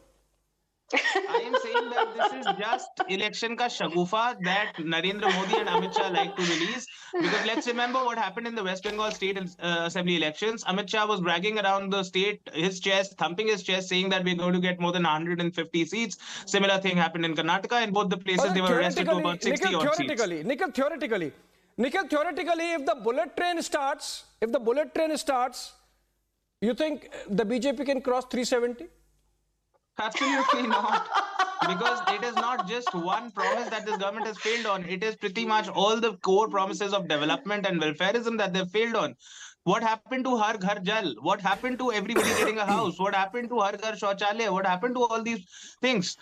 I am saying that this is just election ka shagufa that Narendra Modi and Amit Shah like to release. Because let's remember what happened in the West Bengal state assembly elections. Amit Shah was bragging around the state, his chest, thumping his chest, saying that we're going to get more than 150 seats. Similar thing happened in Karnataka. In both the places, they were arrested to about 60 odd seats. Nikhil, theoretically, if the bullet train starts, you think the BJP can cross 370? Absolutely not. Because it is not just one promise that this government has failed on. It is pretty much all the core promises of development and welfareism that they've failed on. What happened to Har Ghar Jal? What happened to everybody getting a house? What happened to Har Ghar Shauchalaya? What happened to all these things?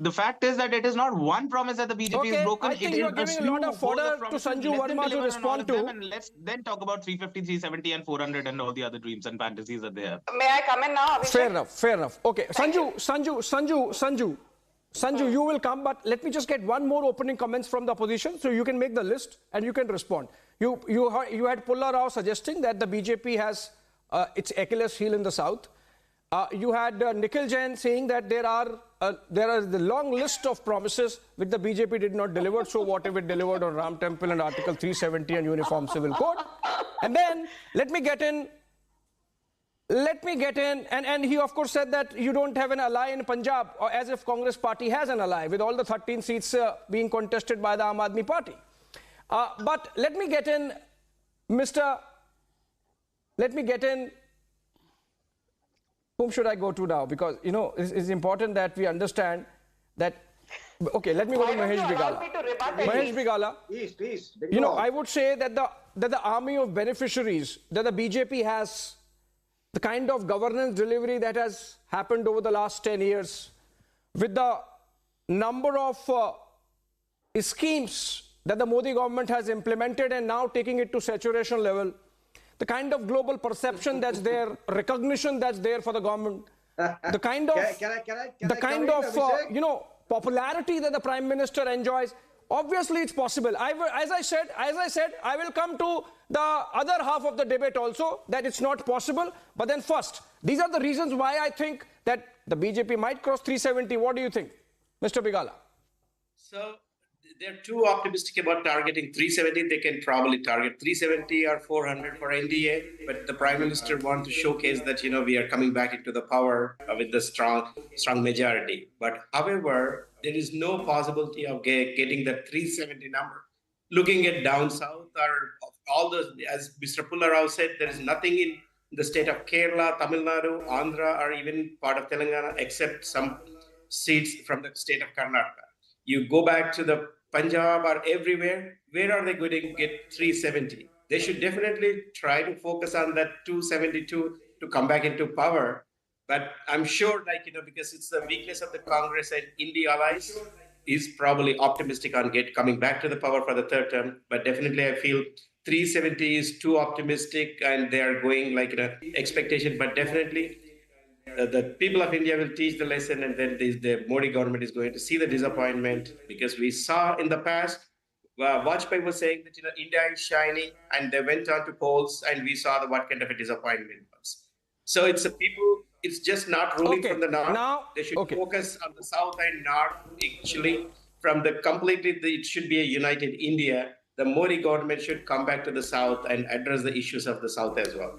The fact is that it is not one promise that the BJP has broken. I think you are giving a lot of fodder to Sanju Verma to respond to. And let's then talk about 350, 370 and 400 and all the other dreams and fantasies that they have. May I come in now, Abhishek? Fair enough. Okay, Sanju, you will come, but let me just get one more opening comments from the opposition so you can make the list and you can respond. You had Pulla Rao suggesting that the BJP has its Achilles heel in the south. You had Nikhil Jain saying that there are the long list of promises which the BJP did not deliver. So what if it delivered on Ram Temple and Article 370 and Uniform Civil Code? And then let me get in, and he of course said that you don't have an ally in Punjab, or as if Congress party has an ally with all the 13 seats being contested by the Aam Aadmi party. But let me get in, whom should I go to now? Because, it's important that we understand that. Okay, let me go to Mahesh Bigala. Mahesh Bigala, please. I would say that the army of beneficiaries that the BJP has, the kind of governance delivery that has happened over the last 10 years, with the number of schemes that the Modi government has implemented and now taking it to saturation level, the kind of global perception that's there, recognition that's there for the government, the kind of popularity that the Prime Minister enjoys. Obviously, it's possible. As I said, I will come to the other half of the debate also, that it's not possible. But then first, these are the reasons why I think that the BJP might cross 370. What do you think, Mr. Bigala? So they're too optimistic about targeting 370. They can probably target 370 or 400 for NDA. But the Prime Minister wants to showcase that, we are coming back into the power with the strong majority. But however, there is no possibility of getting that 370 number. Looking at down south, as Mr. Pulla Rao said, there is nothing in the state of Kerala, Tamil Nadu, Andhra, or even part of Telangana, except some seats from the state of Karnataka. You go back to the Punjab or everywhere, where are they going to get 370? They should definitely try to focus on that 272 to come back into power. But I'm sure, because it's the weakness of the Congress and India allies, is probably optimistic on coming back to the power for the third term. But definitely, I feel 370 is too optimistic, and they are going expectation. But definitely, the people of India will teach the lesson, and then the Modi government is going to see the disappointment, because we saw in the past Vajpayee was saying that India is shining, and they went on to polls, and we saw what kind of a disappointment it was. So it's a people. It's just not ruling from the north. They should focus on the south and north. Actually, from the completely, it should be a united India. The Modi government should come back to the south and address the issues of the south as well.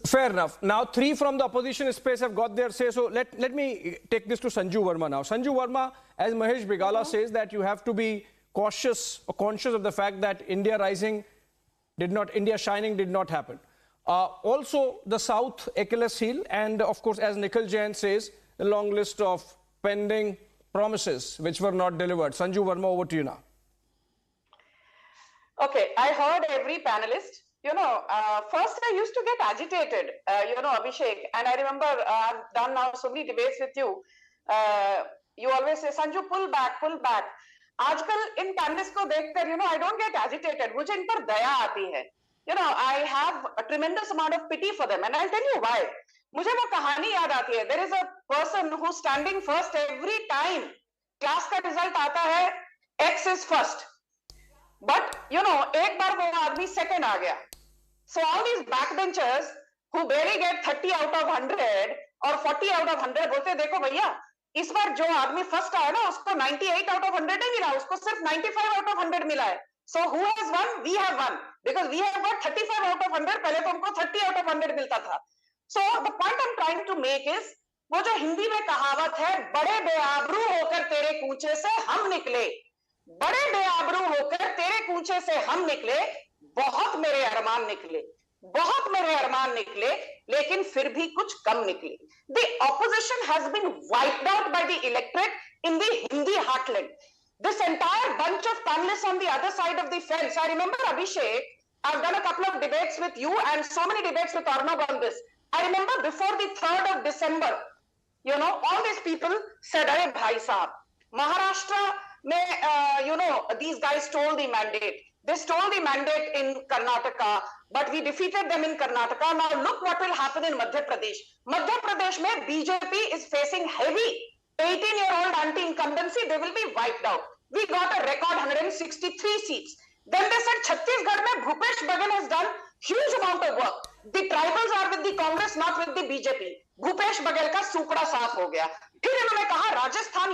Fair enough. Now, three from the opposition space have got their say. So let me take this to Sanju Verma now. Sanju Verma, as Mahesh Bigala says, that you have to be cautious or conscious of the fact that India shining did not happen. Also, the South Achilles heel, and of course, as Nikhil Jain says, the long list of pending promises which were not delivered. Sanju Verma, over to you now. Okay, I heard every panelist. First I used to get agitated, Abhishek, and I remember I've done now so many debates with you. You always say, Sanju, pull back, pull back. आजकल इन panelists को देखकर, I don't get agitated. मुझे इन पर दया आती है. I have a tremendous amount of pity for them, and I'll tell you why. मुझे वो कहानी याद आती है. There is a person who's standing first every time. Class का result आता है, X is first. But, एक बार वो आदमी second आ गया. So all these backbenchers who barely get 30 out of 100 or 40 out of 100 बोलते देखो भैया इस बार जो आदमी फर्स्ट आया ना उसको 98 out of 100 नहीं मिला, उसको सिर्फ 95 out of 100 मिला है. So who has won? We have won because we have got 35 out of 100. पहले तो हमको 30 out of 100 मिलता था. So the point I'm trying to make is वो जो हिंदी में कहावत है, बड़े बेआबरू होकर तेरे कूचे से हम निकले, बड़े बेआबरू होकर तेरे कूचे से हम निकले, बहुत मेरे अरमान निकले, बहुत मेरे अरमान निकले, लेकिन फिर भी कुछ कम निकले. The opposition has been wiped out by the electorate in the Hindi heartland. This entire bunch of panelists on the other side of the fence. I remember, Abhishek, I've done a couple of debates with you and so many debates with Arnab on this. I remember before the 3rd of December, all these people said, "Arey bhai sahab, Maharashtra mein, these guys stole the mandate. They stole the mandate in Karnataka, but we defeated them in Karnataka. Now look what will happen in Madhya Pradesh. Madhya Pradesh mein BJP is facing heavy 18-year-old anti-incumbency. They will be wiped out. We got a record 163 seats. Then they said Chhattisgarh mein Bhupesh Baghel has done huge amount of work. The tribals are with the Congress, not with the BJP. Bhupesh Baghel ka supra saaf ho gaya. फिर इन्होंने कहा Rajasthan,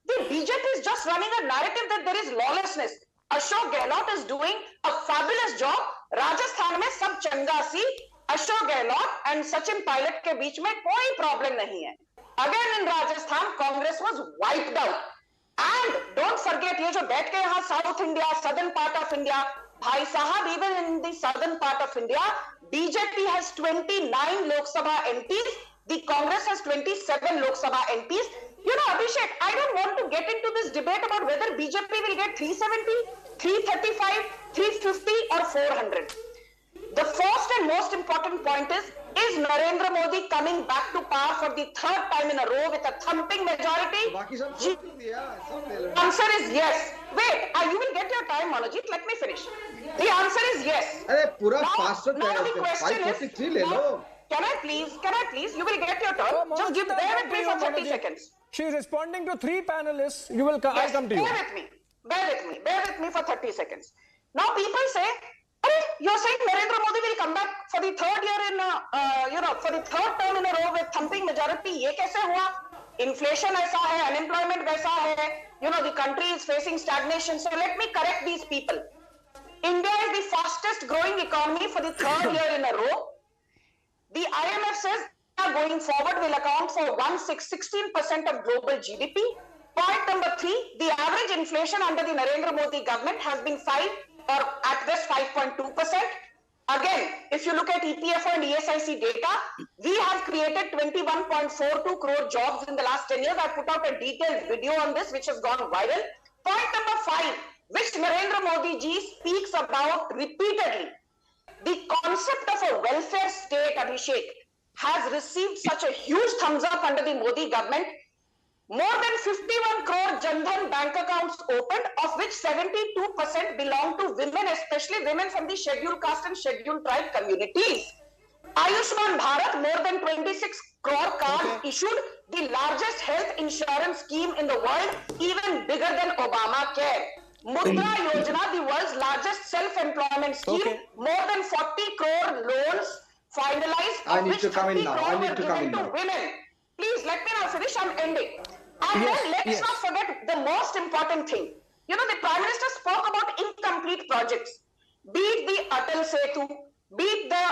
the BJP is just running a narrative that there is lawlessness. Ashok Gehlot is doing a fabulous job. Rajasthan में सब चंगा सी, Ashok Gehlot and Sachin Pilot के बीच में कोई problem नहीं है. Again in Rajasthan, Congress was wiped out. And don't forget, ये जो बैठ के यहाँ South India, southern part of India, भाई साहब, even in the southern part of India, BJP has 29 Lok Sabha MPs. The Congress has 27 Lok Sabha MPs. Abhishek, I don't want to get into this debate about whether BJP will get 370, 335, 350 or 400. The first and most important point is Narendra Modi coming back to power for the 3rd time in a row with a thumping majority? The answer is yes. Wait, you will get your time, Manojit. Let me finish. The answer is yes. Now the question is, can I please, you will get your turn. Just bear with me for 30 seconds. She is responding to 3 panelists. I'll come to you. Bear with me for 30 seconds. Now people say, you're saying Narendra Modi will come back for the 3rd year for the 3rd term in a row with thumping majority. ये कैसे हुआ? Inflation ऐसा है, unemployment वैसा है, the country is facing stagnation. So let me correct these people. India is the fastest growing economy for the 3rd year in a row. The IMF says going forward will account for 16% of global GDP. Point number 3, the average inflation under the Narendra Modi government has been 5 or at best 5.2%. Again, if you look at EPFO and ESIC data, we have created 21.42 crore jobs in the last 10 years. I put out a detailed video on this which has gone viral. Point number 5, which Narendra Modi ji speaks about repeatedly. The concept of a welfare state, Abhishek, has received such a huge thumbs up under the Modi government. More than 51 crore Jan Dhan bank accounts opened, of which 72% belong to women, especially women from the scheduled caste and scheduled tribe communities. Ayushman Bharat, more than 26 crore cards issued, the largest health insurance scheme in the world, even bigger than Obamacare. Mudra Yojana, the world's largest self-employment scheme, more than 40 crore loans finalized, of which 30 crore were given to women. Please, let me now finish, I'm ending. And then let's not forget the most important thing. You know, the Prime Minister spoke about incomplete projects. Be it the Atal Setu, be it the,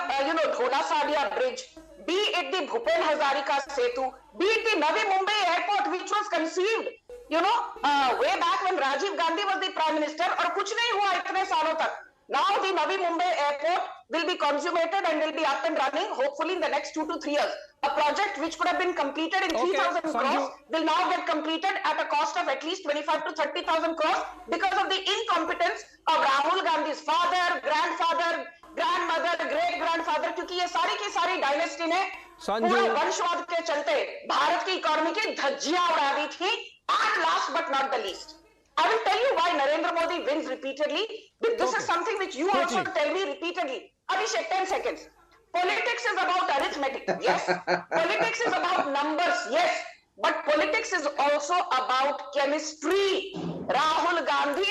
Dhola Sadia Bridge, be it the Bhupen Hazarika Setu, be it the Navi Mumbai Airport, which was conceived, way back when Rajiv Gandhi was the Prime Minister, और कुछ नहीं हुआ इतने सालों तक. Now the Navi Mumbai Airport will be consummated and will be up and running, hopefully in the next 2 to 3 years. A project which could have been completed in 3,000 crores will now get completed at a cost of at least 25 to 30,000 crores because of the incompetence of Rahul Gandhi's father, grandfather, grandmother, great-grandfather, क्योंकि ये सारी की सारी dynasty ने पूरा वंशवाद के चलते भारत की इकोनॉमी की धज्जियां उड़ा दी थी. And last but not the least, I will tell you why Narendra Modi wins repeatedly. This is something which you also tell me repeatedly. Abhishek, 10 seconds. Politics is about arithmetic, yes. Politics is about numbers, yes. But politics is also about chemistry. Rahul Gandhi,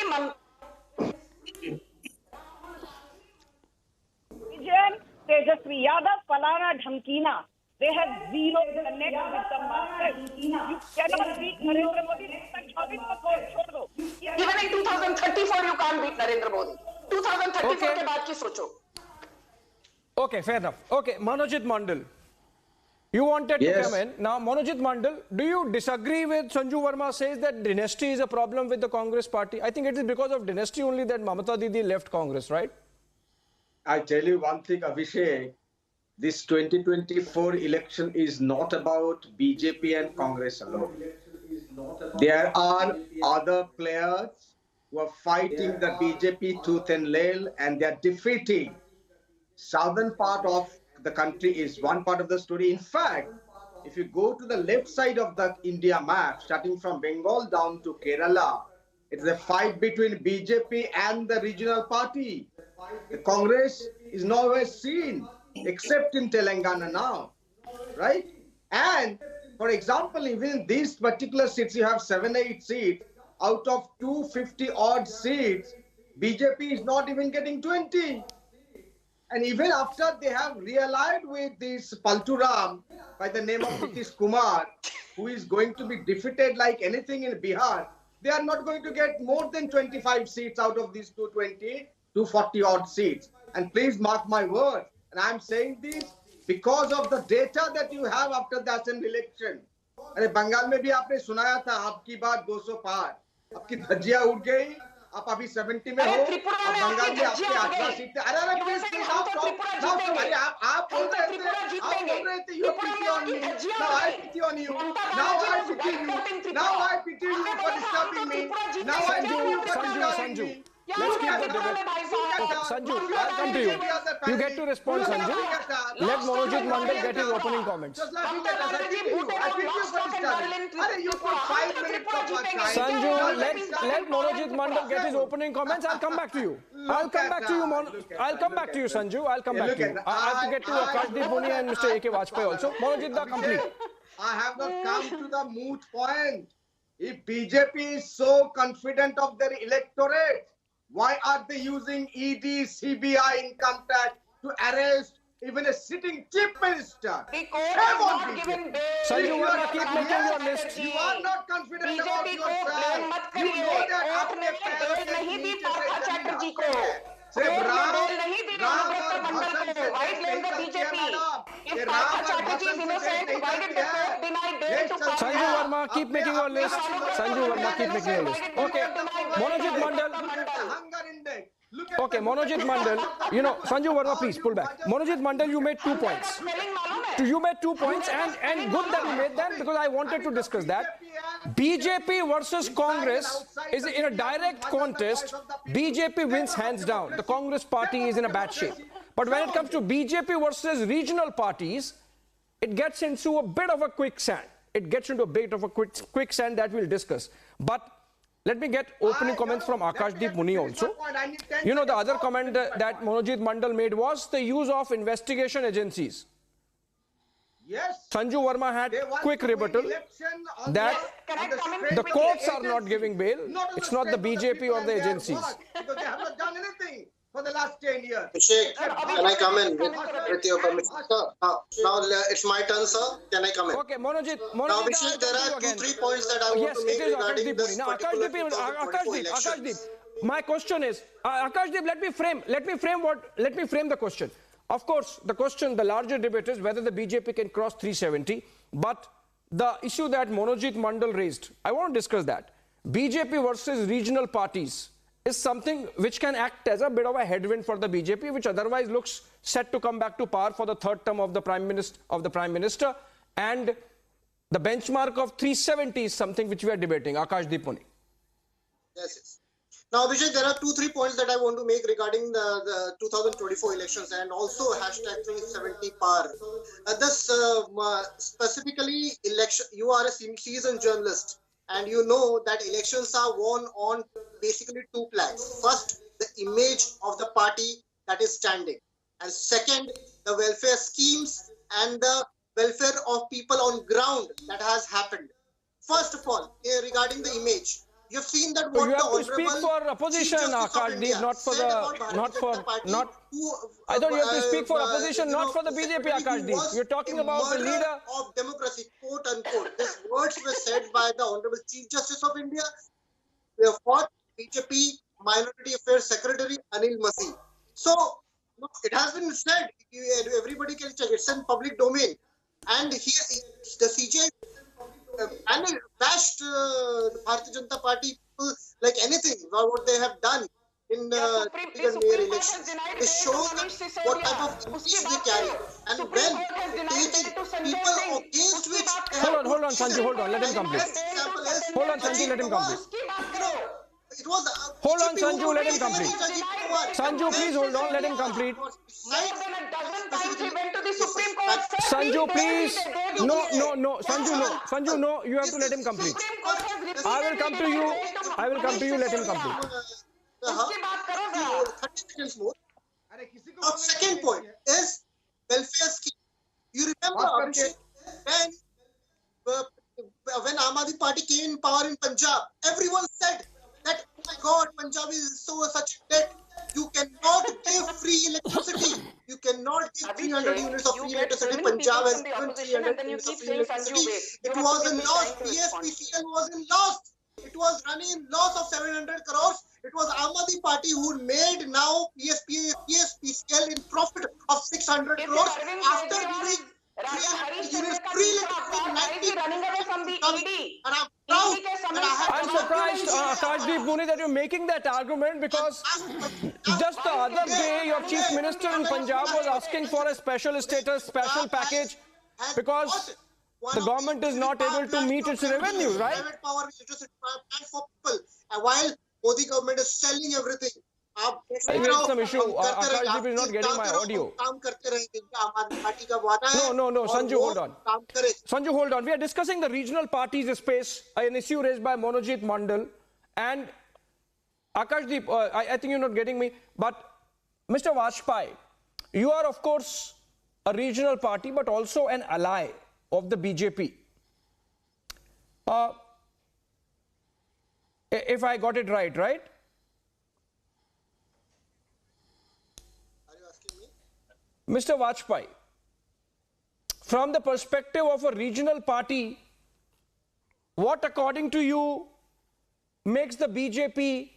Vijayan, Tejasvi Yadav, Falana, Dhamkina. They have zero connect with the market. You cannot beat Narendra Modi. Even in 2034, you can't beat Narendra Modi. 2034 के बाद की सोचो. Okay, fair enough. Okay, Manojit Mandal. You wanted to come in. Now, Manojit Mandal, do you disagree with Sanju Verma says that dynasty is a problem with the Congress party? I think it is because of dynasty only that Mamata Didi left Congress, right? I tell you one thing, Abhishek. This 2024 election is not about BJP and Congress alone. There are other players who are fighting the BJP tooth and nail, and they are defeating. Southern part of the country is one part of the story. In fact, if you go to the left side of the India map, starting from Bengal down to Kerala, it's a fight between BJP and the regional party. The Congress is nowhere seen, except in Telangana now, right? And for example, even in these particular seats, you have 7-8 seats. Out of 250 odd seats, BJP is not even getting 20. And even after they have realigned with this Palturam by the name of Nitish Kumar, who is going to be defeated like anything in Bihar, they are not going to get more than 25 seats out of these 220, 240 odd seats. And please mark my word. And I'm saying this because of the data that you have after the assembly election. अरे बंगाल में भी आपने सुनाया था आपकी बात 200 पार, आपकी धज्जियां उड़ गई, आप अभी 70 में हो, और बंगाल में आपके 18 सीटें, अरे प्लीज अरे आप बोल रहे थे you pity on me, now I pity on you, now I pity you, now I pity you for disturbing me, now I pity you for disturbing me. Let's keep the debate. Sanju, I'll come to you. You get to respond, Sanju. Let Manojit Mandal get his opening comments. Sanju, let Manojit Mandal get his opening comments. I'll come back to you. I'll come back to you, I'll come back to you, Sanju. I'll come back to you. I have to get to Akashdeep Muni and Mr. A.K. Vajpayee also. Manojit, the complete. I have not come to the moot point. If BJP is so confident of their electorate, why are they using ED, CBI, income tax to arrest even a sitting chief minister? The court has not given bail. Sanju Verma, keep making your list. You are not confident about yourself. You know that आपने पैसे नहीं दी पार्था चैटर्जी को, नहीं दी राम मंडल को. Why blame the BJP? If Partha Chatterjee is innocent, why did the court deny bail to Partha? Sanju Verma, keep making your list. Sanju Verma, keep making your list. Okay, Manojit Mandal. Okay, Manojit Mandal, Sanju Verma, please pull back. Manojit Mandal, you made 2 points. You made 2 points, and good that you made them because I wanted to discuss that. BJP versus Congress is in a direct contest. BJP wins hands down. The Congress party is in a bad shape. But when it comes to BJP versus regional parties, it gets into a bit of a quicksand. It gets into a bit of a quicksand that we'll discuss. But let me get opening comments from Akashdeep Muni also. The other comment that Manojit Mandal made was the use of investigation agencies. Yes. Sanju Verma had quick rebuttal that the courts are not giving bail. It's not the BJP or the agencies. Because they have not done anything for the last 10 years. Abhishek, can I come in with your permission, sir? Now it's my turn, sir. Can I come in? Okay, Monojit, Now, Abhishek, there are 2-3 points that I want to make regarding this particular 2024 election. Akashdeep, my question is, Akashdeep, let me frame the question. Of course, the larger debate is whether the BJP can cross 370, but the issue that Monojit Mandal raised, I want to discuss that. BJP versus regional parties is something which can act as a bit of a headwind for the BJP, which otherwise looks set to come back to power for the third term of the Prime Minister, and the benchmark of 370 is something which we are debating. Akashdeep Pune. Yes. Now, Abhishek, there are 2-3 points that I want to make regarding the 2024 elections and also hashtag 370 power. Specifically election, you are a seasoned journalist and you know that elections are won on basically 2 planks. First, the image of the party that is standing, and second, the welfare schemes and the welfare of people on ground that has happened. First of all, regarding the image, you have seen that what you have the to speak for opposition, Akashdeep, I thought you have to speak for opposition, not for the BJP, Akashdeep. You're talking about the leader of democracy, quote unquote. These words were said by the Honorable Chief Justice of India. We have fought BJP Minority Affairs Secretary Anil Masih. So it has been said. Everybody can check. It's in public domain. And here the CJ and bashed the Bharatiya Janata Party people like anything, what they have done in the mayor elections. They show what type of image they carry. And when taking people against which... Hold on, Sanju, hold on, let him complete. Hold on, Sanju, let him complete. Hold on, Sanju, let him complete. Sanju, please hold on, let him complete. Sanju, please. No. Sanju, no. You have to let him complete. I will come to you, let him complete. 30 seconds more. Now, second point is welfare scheme. You remember, Abhishek, when Aam Aadmi Party came in power in Punjab, everyone said that, oh my God, Punjab is such a debt. You cannot give free electricity. You cannot give 300 units of free electricity. Punjab has given 300 units of free electricity. It was in loss. PSPCL was in loss. It was running in loss of 700 crores. It was Aam Aadmi Party who made now PSPCL in profit of 600 crores after giving 300 units free electricity. Running away from the ED. And I'm proud. I'm surprised, Akashdeep Pune, that you're making that argument because just the other day your Chief Minister in Punjab was asking for a special status, special package because the government is not able to meet its revenue, right? Private power electricity for people. And while Modi government is selling everything. I have some issue. Akashdeep is not getting my audio. No, Sanju, hold on. Sanju, hold on. We are discussing the regional parties space, an issue raised by Monojit Mandal. And Akashdeep, I think you're not getting me. But Mr. Vajpayee, you are, of course, a regional party, but also an ally of the BJP. If I got it right? Are you asking me? Mr. Vajpayee, from the perspective of a regional party, what according to you makes the BJP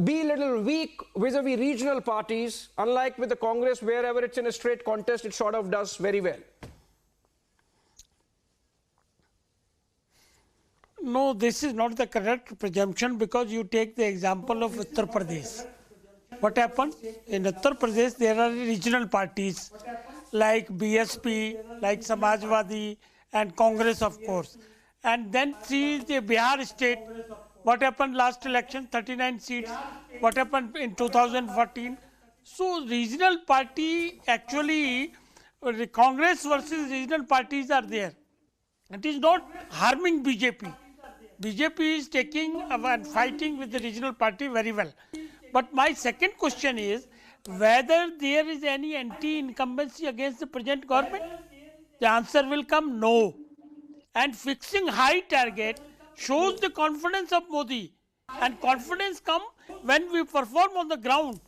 be a little weak vis-a-vis regional parties, unlike with the Congress, wherever it's in a straight contest, it sort of does very well? No, this is not the correct presumption because you take the example of Uttar Pradesh. What happened? In Uttar Pradesh, there are regional parties like BSP, like Samajwadi and Congress, of course. And then see the Bihar state, what happened last election, 39 seats, what happened in 2014. So regional party, actually, the Congress versus regional parties are there. It is not harming BJP. BJP is taking and fighting with the regional party very well. But my second question is whether there is any anti-incumbency against the present government? The answer will come no. And fixing high target shows the confidence of Modi. And confidence comes when we perform on the ground,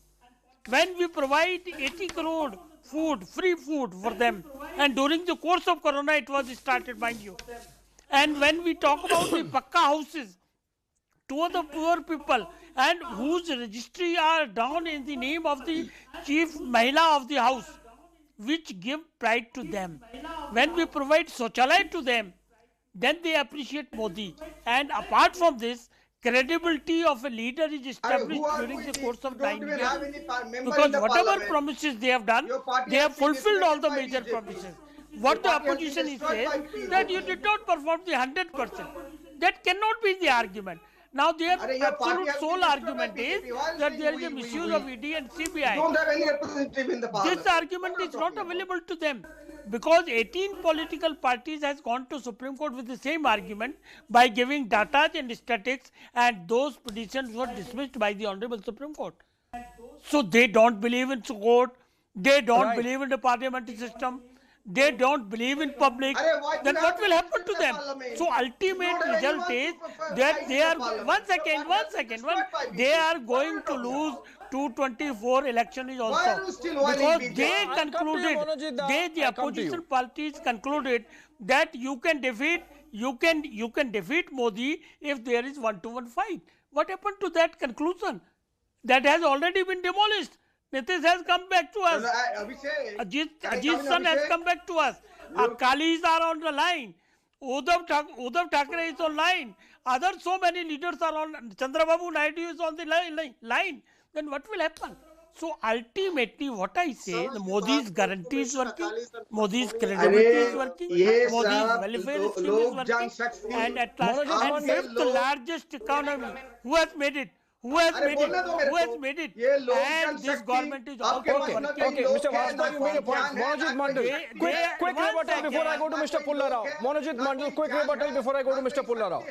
when we provide 80 crore food, free food for them. And during the course of Corona, it was started, mind you. And when we talk about the Pakka houses to the poor people and whose registry are down in the name of the chief Mahila of the house, which give pride to them. When we provide Shauchalaya to them, then they appreciate Modi. And apart from this, credibility of a leader is established during the course of 9 years. Because whatever promises they have done, they have fulfilled all the major promises. What the opposition is saying, that you did not perform the 100%. That cannot be the argument. Now their absolute sole argument is that there is a misuse of ED and CBI. Don't have any representative in the parliament. This argument is not available to them because 18 political parties has gone to Supreme Court with the same argument by giving data and statistics, and those petitions were dismissed by the Honorable Supreme Court. So they don't believe in court, they don't believe in the parliamentary system, they don't believe in public, then what will happen to them? So ultimate result is that they are, one second, they are going to lose 224 election is also, because they concluded, the opposition parties concluded that you can defeat Modi if there is 1-to-1 fight. What happened to that conclusion? That has already been demolished. Nitish has come back to us. Ajit's son has come back to us. Akalis are on the line. Uddhav Thackeray is on line. Other so many leaders are on. Chandrababu Naidu is on the line. Then what will happen? So ultimately, what I say, Modi's guarantee is working, Modi's credibility is working, Modi's welfare scheme is working, and at last, and fifth largest economy, who has made it? Who has made it? And this government is also Okay, Mr. Vajpayee, you made a point. Monojit Mandal, quick rebuttal before I go to Mr. Pulla Rao. Monojit Mandal, quick rebuttal before I go to Mr. Pulla Rao.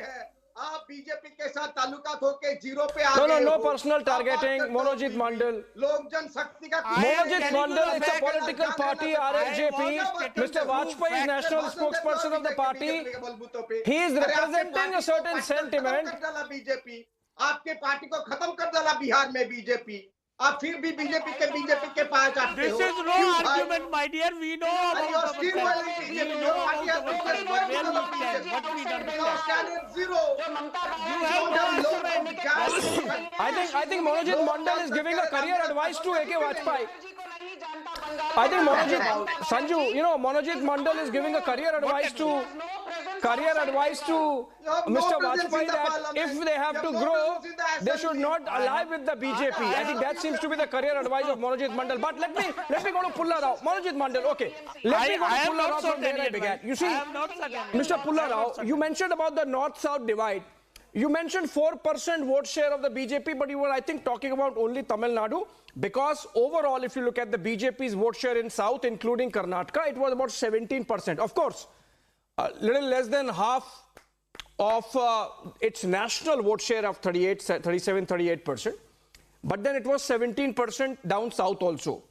आप BJP के साथ ताल्लुकात होके zero पे आ गए No personal targeting. Monojit Mandal. लोक जनशक्ति का Monojit Mandal, it's a political party, RLJP. Mr. Vajpayee is national spokesperson of the party. He is representing a certain sentiment. BJP आपके पार्टी को खत्म कर डाला बिहार में बीजेपी. आप फिर भी बीजेपी के पास आते हो. This is no argument, my dear. We know about our stand. We know about our stand. What we done. You have no argument. I think Monojit Mandal is giving a career advice to AK Vajpayee. I think Sanju, Monojit Mandal is giving a career advice to Mr. Vajpayee that if they have to grow, they should not ally with the BJP. I think that seems to be the career advice of Monojit Mandal. But let me go to Pulla Rao. Monojit Mandal, okay. Let me go to Pulla Rao from where I began. You see, Mr. Pulla Rao, you mentioned about the north-south divide. You mentioned 4% vote share of the BJP, but you were, I think, talking about only Tamil Nadu. Because overall, if you look at the BJP's vote share in South, including Karnataka, it was about 17%. Of course, a little less than half of its national vote share of 38%. But then it was 17% down South also.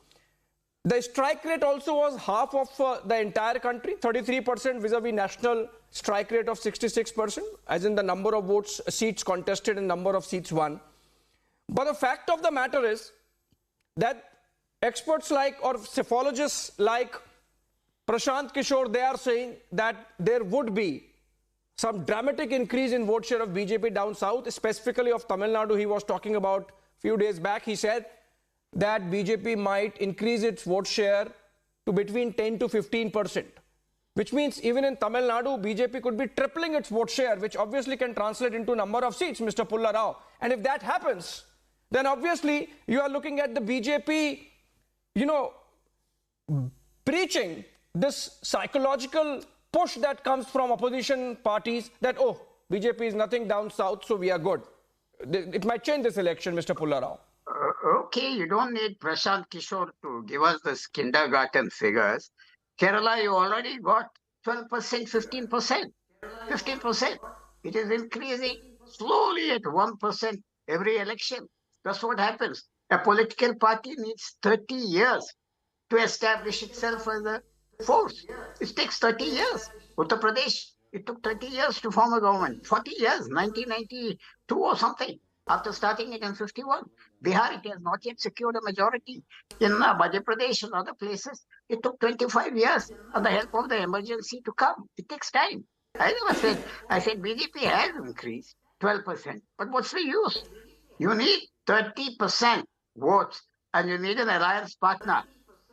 The strike rate also was half of the entire country, 33% vis-a-vis national strike rate of 66%, as in the number of votes, seats contested and number of seats won. But the fact of the matter is that experts like, or psephologists like Prashant Kishore, they are saying that there would be some dramatic increase in vote share of BJP down south, specifically of Tamil Nadu. He was talking about a few days back. He said that BJP might increase its vote share to between 10 to 15%, which means even in Tamil Nadu, BJP could be tripling its vote share, which obviously can translate into number of seats, Mr. Pulla Rao. And if that happens, then obviously you are looking at the BJP, preaching this psychological push that comes from opposition parties that, oh, BJP is nothing down south, so we are good. It might change this election, Mr. Pulla Rao. Okay, you don't need Prashant Kishore to give us the kindergarten figures. Kerala, you already got 12%, 15%. It is increasing slowly at 1% every election. That's what happens. A political party needs 30 years to establish itself as a force. It takes 30 years. Uttar Pradesh, it took 30 years to form a government. 40 years, 1992 or something, after starting it in 51. Bihar, it has not yet secured a majority. In Madhya Pradesh and other places, it took 25 years and the help of the emergency to come. It takes time. I said BJP has increased 12%, but what's the use? You need 30% votes and you need an alliance partner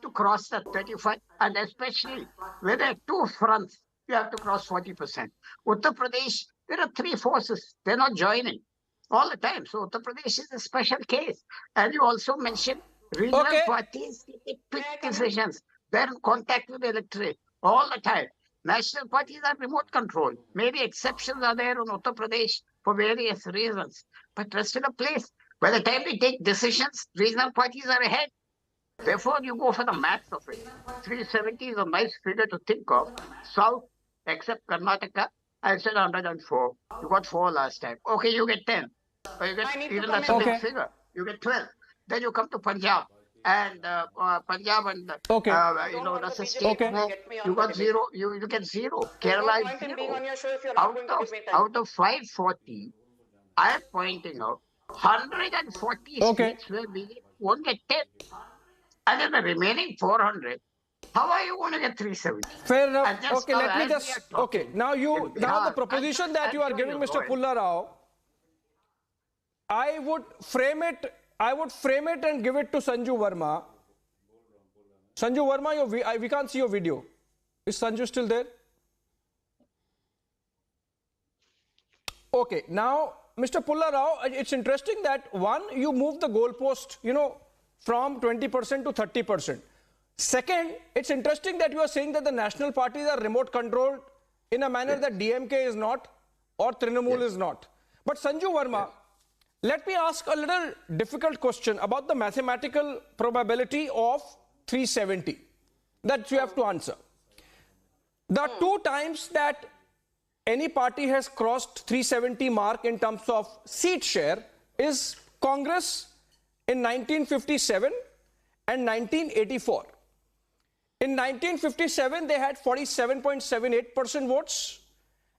to cross that 35, and especially where there are two fronts, you have to cross 40%. Uttar Pradesh, there are three forces. They're not joining all the time. So Uttar Pradesh is a special case. And you also mentioned regional parties take quick decisions. They're in contact with the electorate all the time. National parties are remote controlled. Maybe exceptions are there in Uttar Pradesh for various reasons. But rest of the place, by the time they take decisions, regional parties are ahead. Therefore, you go for the maths of it. 370 is a nice figure to think of. South, except Karnataka, I said 104. You got 4 last time. Okay, you get 10. But you get, even that's a big figure. You get 12. Then you come to Punjab. And Punjab and that's a state where you got 0. You get 0. Kerala is 0. Out of 540, I am pointing out 140 states where we won't get 10. And then the remaining 400, how are you going to get 370? Fair enough. Okay, let me just. Okay, now the proposition that you are giving, Mr. Pulla Rao, I would frame it and give it to Sanju Verma. Sanju Verma, we can't see your video. Is Sanju still there? Okay, now, Mr. Pulla Rao, it's interesting that you move the goalpost, from 20% to 30%. Second, it's interesting that you are saying that the national parties are remote controlled in a manner that DMK is not or Trinamool is not. But Sanju Verma, let me ask a little difficult question about the mathematical probability of 370 that you have to answer. The 2 times that any party has crossed 370 mark in terms of seat share is Congress in 1957 and 1984. In 1957, they had 47.78% votes.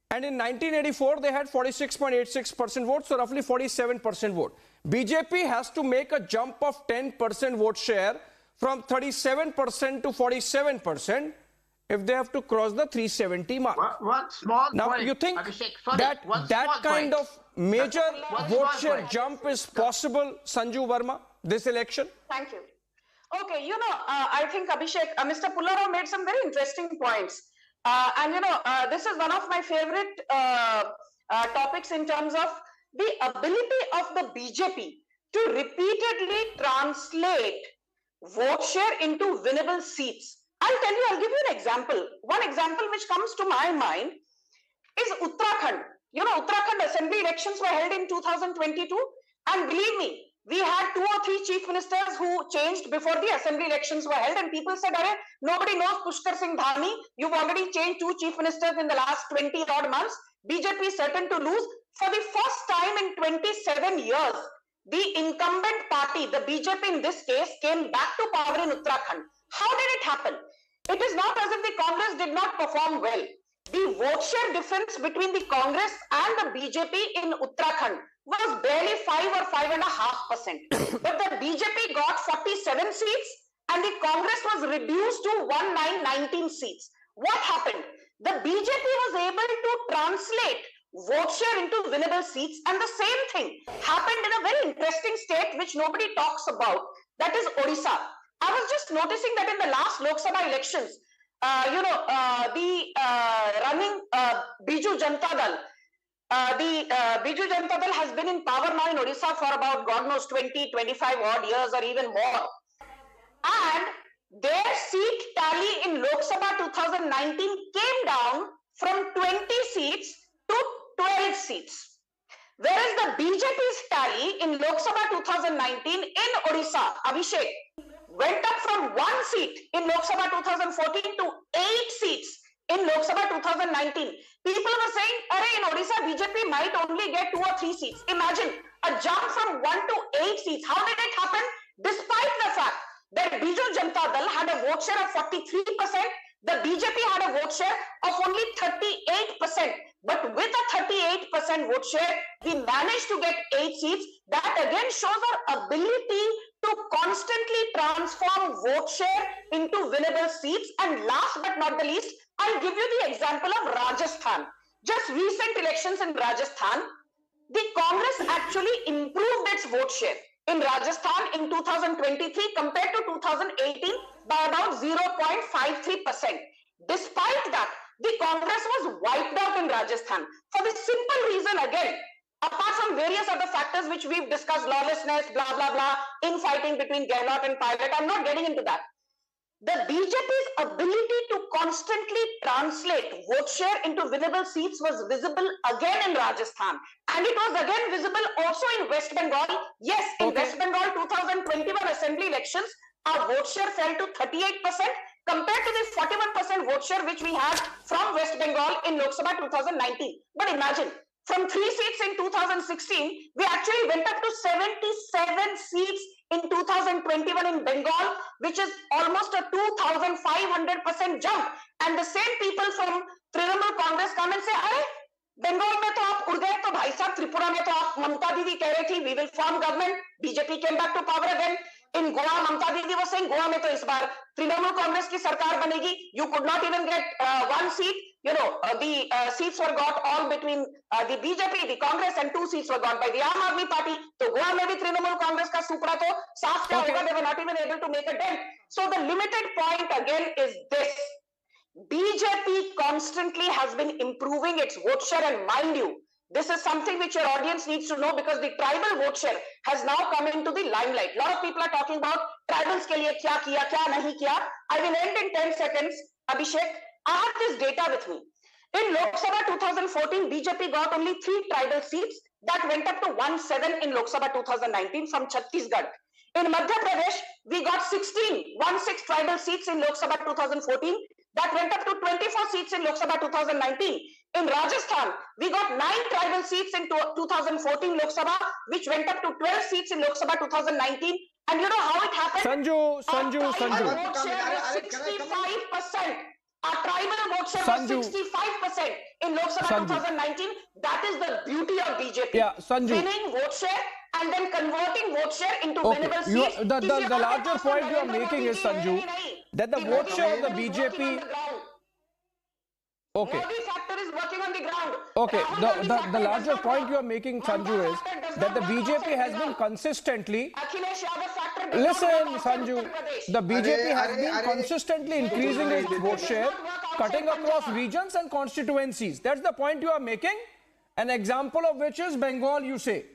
And in 1984, they had 46.86% votes, so roughly 47% vote. BJP has to make a jump of 10% vote share from 37% to 47% if they have to cross the 370 mark. One small now, point. You think Abhishek, that kind of major vote share jump is possible, Sanju Verma, this election? Thank you. Okay, I think Abhishek, Mr. Pulla Rao made some very interesting points. This is one of my favorite topics in terms of the ability of the BJP to repeatedly translate vote share into winnable seats. I'll give you an example. One example which comes to my mind is Uttarakhand. Uttarakhand assembly elections were held in 2022, and believe me, we had 2 or 3 chief ministers who changed before the assembly elections were held, and people said, nobody knows Pushkar Singh Dhami. You've already changed 2 chief ministers in the last 20 odd months. BJP is certain to lose. For the first time in 27 years, the incumbent party, the BJP in this case, came back to power in Uttarakhand. How did it happen? It is not as if the Congress did not perform well. The vote share difference between the Congress and the BJP in Uttarakhand was barely 5 or 5.5%. But the BJP got 47 seats and the Congress was reduced to 1919 seats. What happened? The BJP was able to translate vote share into winnable seats, and the same thing happened in a very interesting state which nobody talks about, that is Odisha. I was just noticing that in the last Lok Sabha elections, the running Biju Janata Dal, Biju Janata Dal has been in power now in Odisha for about, God knows, 20, 25 odd years or even more. And their seat tally in Lok Sabha 2019 came down from 20 seats to 12 seats. Whereas the BJP's tally in Lok Sabha 2019 in Odisha, Abhishek, went up from 1 seat in Lok Sabha 2014 to 8 seats in Lok Sabha 2019. People were saying, in Odisha, BJP might only get 2 or 3 seats. Imagine a jump from 1 to 8 seats. How did it happen? despite the fact that Biju Janata Dal had a vote share of 43%, the BJP had a vote share of only 38%. But with a 38% vote share, we managed to get 8 seats. That again shows our ability to constantly transform vote share into winnable seats. And last but not the least, I'll give you the example of Rajasthan. Just recent elections in Rajasthan, the Congress actually improved its vote share in Rajasthan in 2023 compared to 2018 by about 0.53%. Despite that, the Congress was wiped out in Rajasthan for the simple reason, again, apart from various other factors which we've discussed, lawlessness, blah, blah, blah, infighting between Gehlot and Pilot, I'm not getting into that. The BJP's ability to constantly translate vote share into winnable seats was visible again in Rajasthan. And it was again visible also in West Bengal. Yes, in West Bengal 2021 assembly elections, our vote share fell to 38% compared to the 41% vote share which we had from West Bengal in Lok Sabha 2019. But imagine, from 3 seats in 2016, we actually went up to 77 seats in 2021 in Bengal, which is almost a 2,500% jump. And the same people from Trinamool Congress come and say, "Arey, Bengal mein to aap ud gaye, to bhai sahab, Tripura mein to aap, Mamata Didi keh rahi thi, we will form government." BJP came back to power again. In Goa, Mamata Didi was saying, Goa mein to is baar Trinamool Congress ki sarkar banegi. You could not even get 1 seat. You know, the seats were got all between the BJP, the Congress, and 2 seats were got by the Aam Aadmi Party. So Goa mein bhi Trinamool Congress ka supra to saaf kya hoga, they were not even able to make a dent. So the limited point again is this. BJP constantly has been improving its vote share, and mind you, this is something which your audience needs to know because the tribal vote share has now come into the limelight. A lot of people are talking about tribals ke liye kya kiya, kya nahi kiya. I will end in 10 seconds, Abhishek. I have this data with me. In Lok Sabha 2014, BJP got only 3 tribal seats. That went up to 17 in Lok Sabha 2019 from Chhattisgarh. In Madhya Pradesh, we got 16 tribal seats in Lok Sabha 2014. That went up to 24 seats in Lok Sabha 2019. In Rajasthan, we got 9 tribal seats in 2014 Lok Sabha, which went up to 12 seats in Lok Sabha 2019. And you know how it happened? Sanju. Vote share was 65%. Our tribal vote share was 65% in Lok Sabha 2019. That is the beauty of BJP. Yeah, Sanju. Winning vote share and then converting vote share into winnable seats. The larger point you are making is, Sanju, that the vote share of the BJP... Okay. Modi factor is working on the ground. Okay, the larger point you are making, Sanju, is that the BJP has been consistently... Listen, Sanju, the BJP has been consistently increasing its vote share, cutting across regions and constituencies. That's the point you are making. An example of which is Bengal, you say.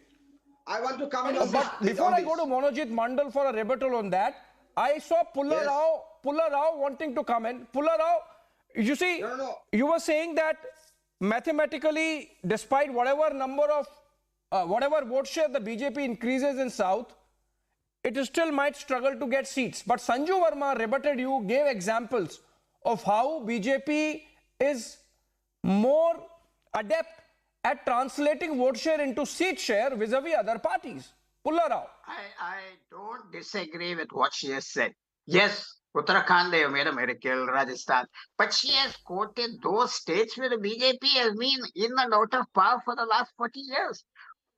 I want to comment on But before I go to Monojit Mandal for a rebuttal on that, I saw Pulla Rao wanting to comment. Pulla Rao, you see, you were saying that mathematically, despite whatever number of, whatever vote share the BJP increases in South, it still might struggle to get seats. But Sanju Verma rebutted you, gave examples of how BJP is more adept at translating vote share into seat share vis-a-vis other parties. Pulla Rao. I don't disagree with what she has said. Yes, Uttarakhand, they have made a miracle, Rajasthan. But she has quoted those states where the BJP has been in and out of power for the last 40 years.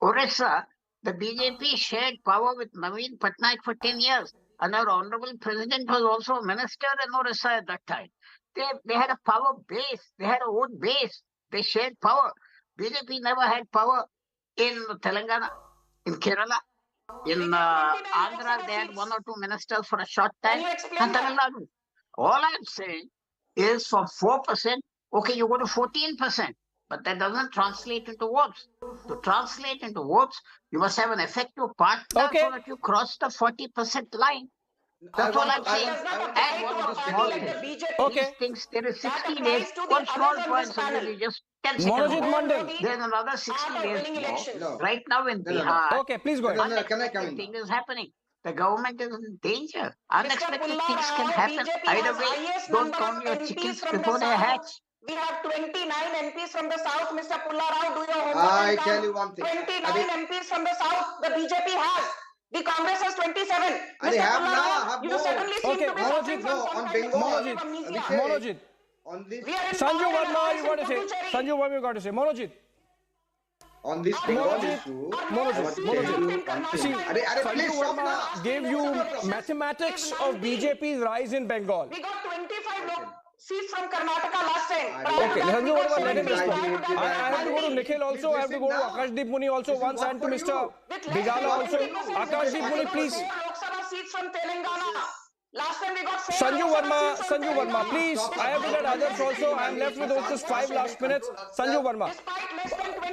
Orissa, the BJP shared power with Naveen Patnaik for 10 years. And our honorable president was also a minister in Orissa at that time. They had a power base. They had a vote base. They shared power. BJP never had power in Telangana, in Kerala, in Andhra. They had 1 or 2 ministers for a short time. And Tamil Nadu. All I'm saying is from 4%, okay, you go to 14%. But that doesn't translate into votes. To translate into votes, you must have an effective partner so that you cross the 40% line. That's all I'm saying. And one small thing. These things, there is 60 days. One small point, really just 10 seconds. There's another 60 days more. Right now in Bihar, okay, please go ahead. Unexpected thing is happening. The government is in danger. Unexpected things can happen. Either way, don't count your chickens before they hatch. We have 29 MPs from the south, Mr. Pulla Rao, do your homework. I tell you one thing. 29 MPs from the south, the BJP has. The Congress has 27. They have now. You suddenly seem to be suffering from on some Bengal. kind of amnesia. Monojit. On this. Sanju Verma, you got to say. Sanju Verma, you got to say. Monojit. On this Bengal issue, Monojit. See, Sanju Verma gave you mathematics of BJP's rise in Bengal. We got 25 seats from Karnataka last time. Okay, Sanju Verma, let him respond. I have to go to Nikhil also. I have to go to Akashdeep Muni also once, and to Mr. Bigala also. Akashdeep Muni, please. Lok Sabha seats from Telangana. Last time we got 4 Sanju Verma, please. I have to get others also. I am left with just 5 last minutes. Sanju Verma.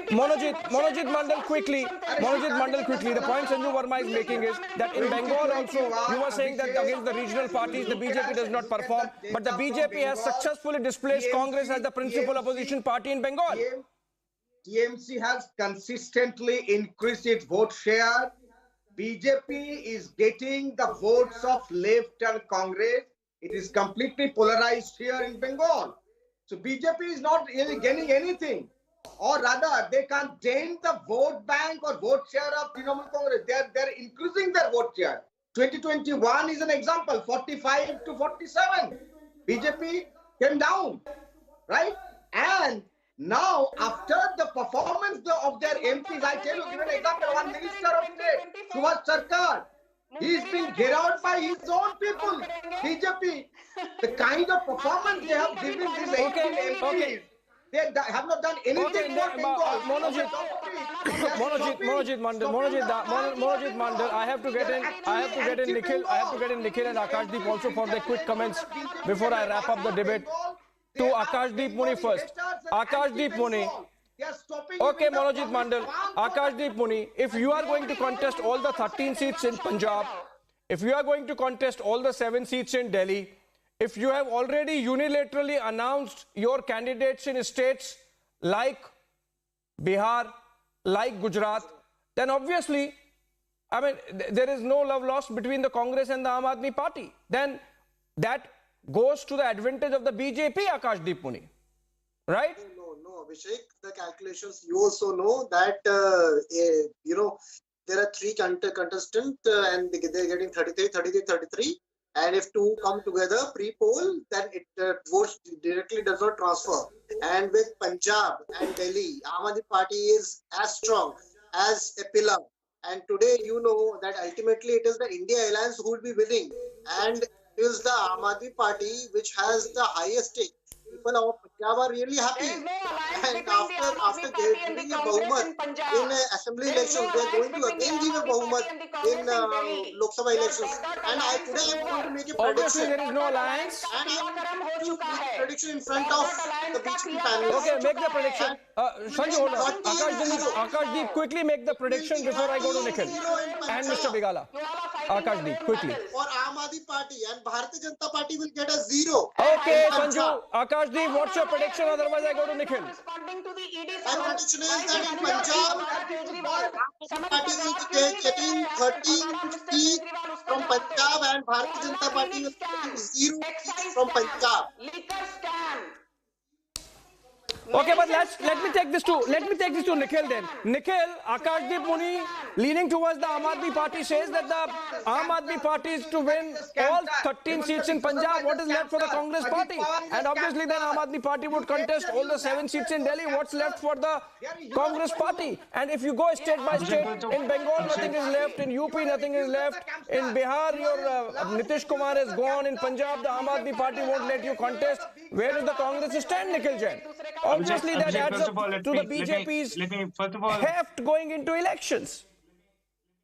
Monojit Mandal quickly. The point Sanju Verma is making is that in Bengal also, you were saying that against the regional parties, the BJP does not perform. But the BJP has successfully displaced Congress as the principal opposition party in Bengal. TMC has consistently increased its vote share. BJP is getting the votes of left and Congress. It is completely polarized here in Bengal. So BJP is not really gaining anything. Or rather, they can't gain the vote bank or vote share of Trinamool Congress. They're increasing their vote share. 2021 is an example, 45 to 47. BJP came down, right? And now, after the performance of their MPs, I tell you, give an example, one minister of state, Subhash Sarkar, he is being heralded by his own people, BJP. The kind of performance they have given these 18 MPs, they have not done anything for Bengal. Monojit Mandal, I have to get in Nikhil and Akashdeep also for their quick comments before I wrap up the debate. To Akashdeep Muni first. Akashdeep Muni. Okay, Monojit Mandal. Akashdeep Muni, if you are going to contest all the 13 seats in Punjab, if you are going to contest all the 7 seats in Delhi, if you have already unilaterally announced your candidates in states like Bihar, like Gujarat, then obviously, I mean, there is no love lost between the Congress and the Aam Aadmi Party. Then that goes to the advantage of the BJP, Akashdeep Muni, right? No, Abhishek, the calculations, you also know that, there are 3 contestants and they're getting 33. And if 2 come together pre-poll, then it votes directly does not transfer. And with Punjab and Delhi, Aam Aadmi Party is as strong as a pillar. And today, you know that ultimately it is the India Alliance who will be winning. And is the Aam Aadmi Party which has the highest stake. People of Punjab are really happy. And after giving a Bahummat in assembly elections, they are going to again give a Bahummat in Lok Sabha elections. And today I am going to make a prediction. Obviously, there is no alliance. And I am going to make a prediction in front of the BJP panel. Okay, make the prediction. Sanju, hold on. Akashdeep, quickly make the prediction before I go to Nikhil. And Mr. Bigala. Akashdeep, quickly. For Aam Aadmi Party and Bharatiya Janata Party will get a 0. Okay, Sanju. Akashdeep, what's your prediction? Otherwise, I go to Nikhil. My prediction is that in Punjab, Aam Aadmi Party will be getting 13 seats from Punjab and Bharatiya Janata Party will be getting 0 seats from Punjab. Okay, but let me take this to Nikhil then. Nikhil, Akashdeep Muni, leaning towards the Aam Aadmi Party, says that the Aam Aadmi Party is to win all 13 seats in Punjab. What is left for the Congress Party? And obviously then Aam Aadmi Party would contest all the 7 seats in Delhi. What's left for the Congress Party? And if you go state by state, in Bengal nothing is left, in UP nothing is left, in Bihar your Nitish Kumar is gone, in Punjab the Aam Aadmi Party won't let you contest. Where does the Congress stand, Nikhil Jain? Obviously, that adds up to the BJP's heft going into elections.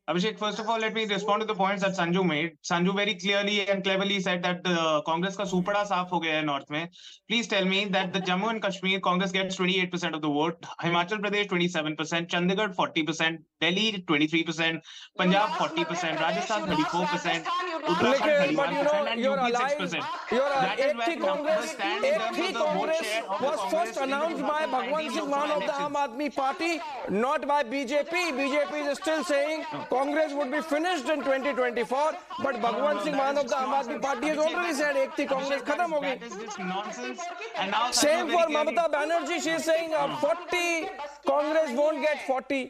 Abhishek, first of all, let me respond to the points that Sanju made. Sanju very clearly and cleverly said that the Congress ka supada saaf ho gaya hai north mein. Please tell me that the Jammu and Kashmir Congress gets 28% of the vote, Himachal Pradesh 27%, Chandigarh 40%, Delhi 23%, Punjab 40%, Rajasthan 34%, Uttarakhand 31%, and UP 6%. That is where Congress stands in terms of the vote share of the was Congress first announced by Bhagwan Singh Mann of the Aam Aadmi Party, not by BJP. BJP is still saying Congress would be finished in 2024, but Bhagwan Singh Maan of the Aam Aadmi Party has already said ek thi Congress khatam ho gayi. Same for Mamata Banerjee, she is saying 40, Congress won't get 40.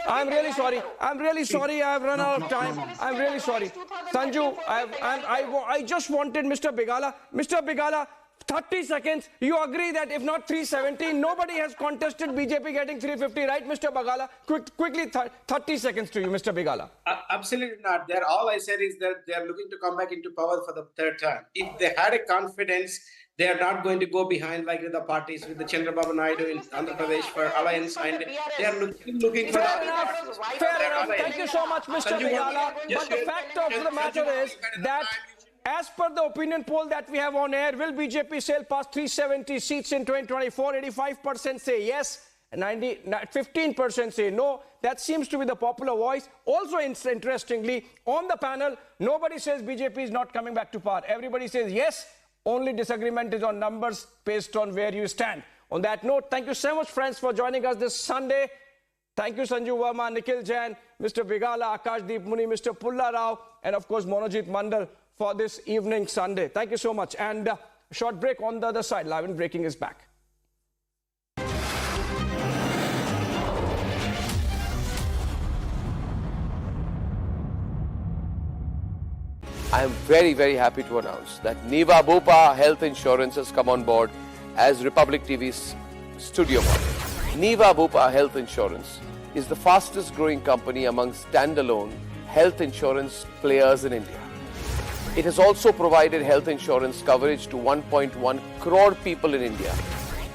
I'm really sorry. I'm really sorry. I have run out of time. I'm really sorry. Sanju, I just wanted Mr. Bigala. Mr. Bigala, 30 seconds. You agree that if not 370, nobody has contested BJP getting 350, right, Mr. Bigala? Quickly, 30 seconds to you, Mr. Bigala. Absolutely not. All I said is that they are looking to come back into power for the third time. If they had a confidence, they are not going to go behind like the parties with the Chandrababu Naidu in Andhra Pradesh for alliance, and they are looking for Fair enough. Thank you so much, Mr. Bigala. But the fact of the matter is that as per the opinion poll that we have on air, will BJP sail past 370 seats in 2024? 85% say yes, and 15% say no. That seems to be the popular voice. Also, interestingly, on the panel, nobody says BJP is not coming back to power. Everybody says yes. Only disagreement is on numbers based on where you stand. On that note, thank you so much, friends, for joining us this Sunday. Thank you, Sanju Verma, Nikhil Jain, Mr. Bigala, Akashdeep Muni, Mr. Pulla Rao, and of course, Monojit Mandal for this evening Sunday. Thank you so much. And a short break on the other side. Live and Breaking is back. I am very, very happy to announce that Niva Bupa Health Insurance has come on board as Republic TV's studio model. Niva Bupa Health Insurance is the fastest growing company among standalone health insurance players in India. It has also provided health insurance coverage to 1.1 crore people in India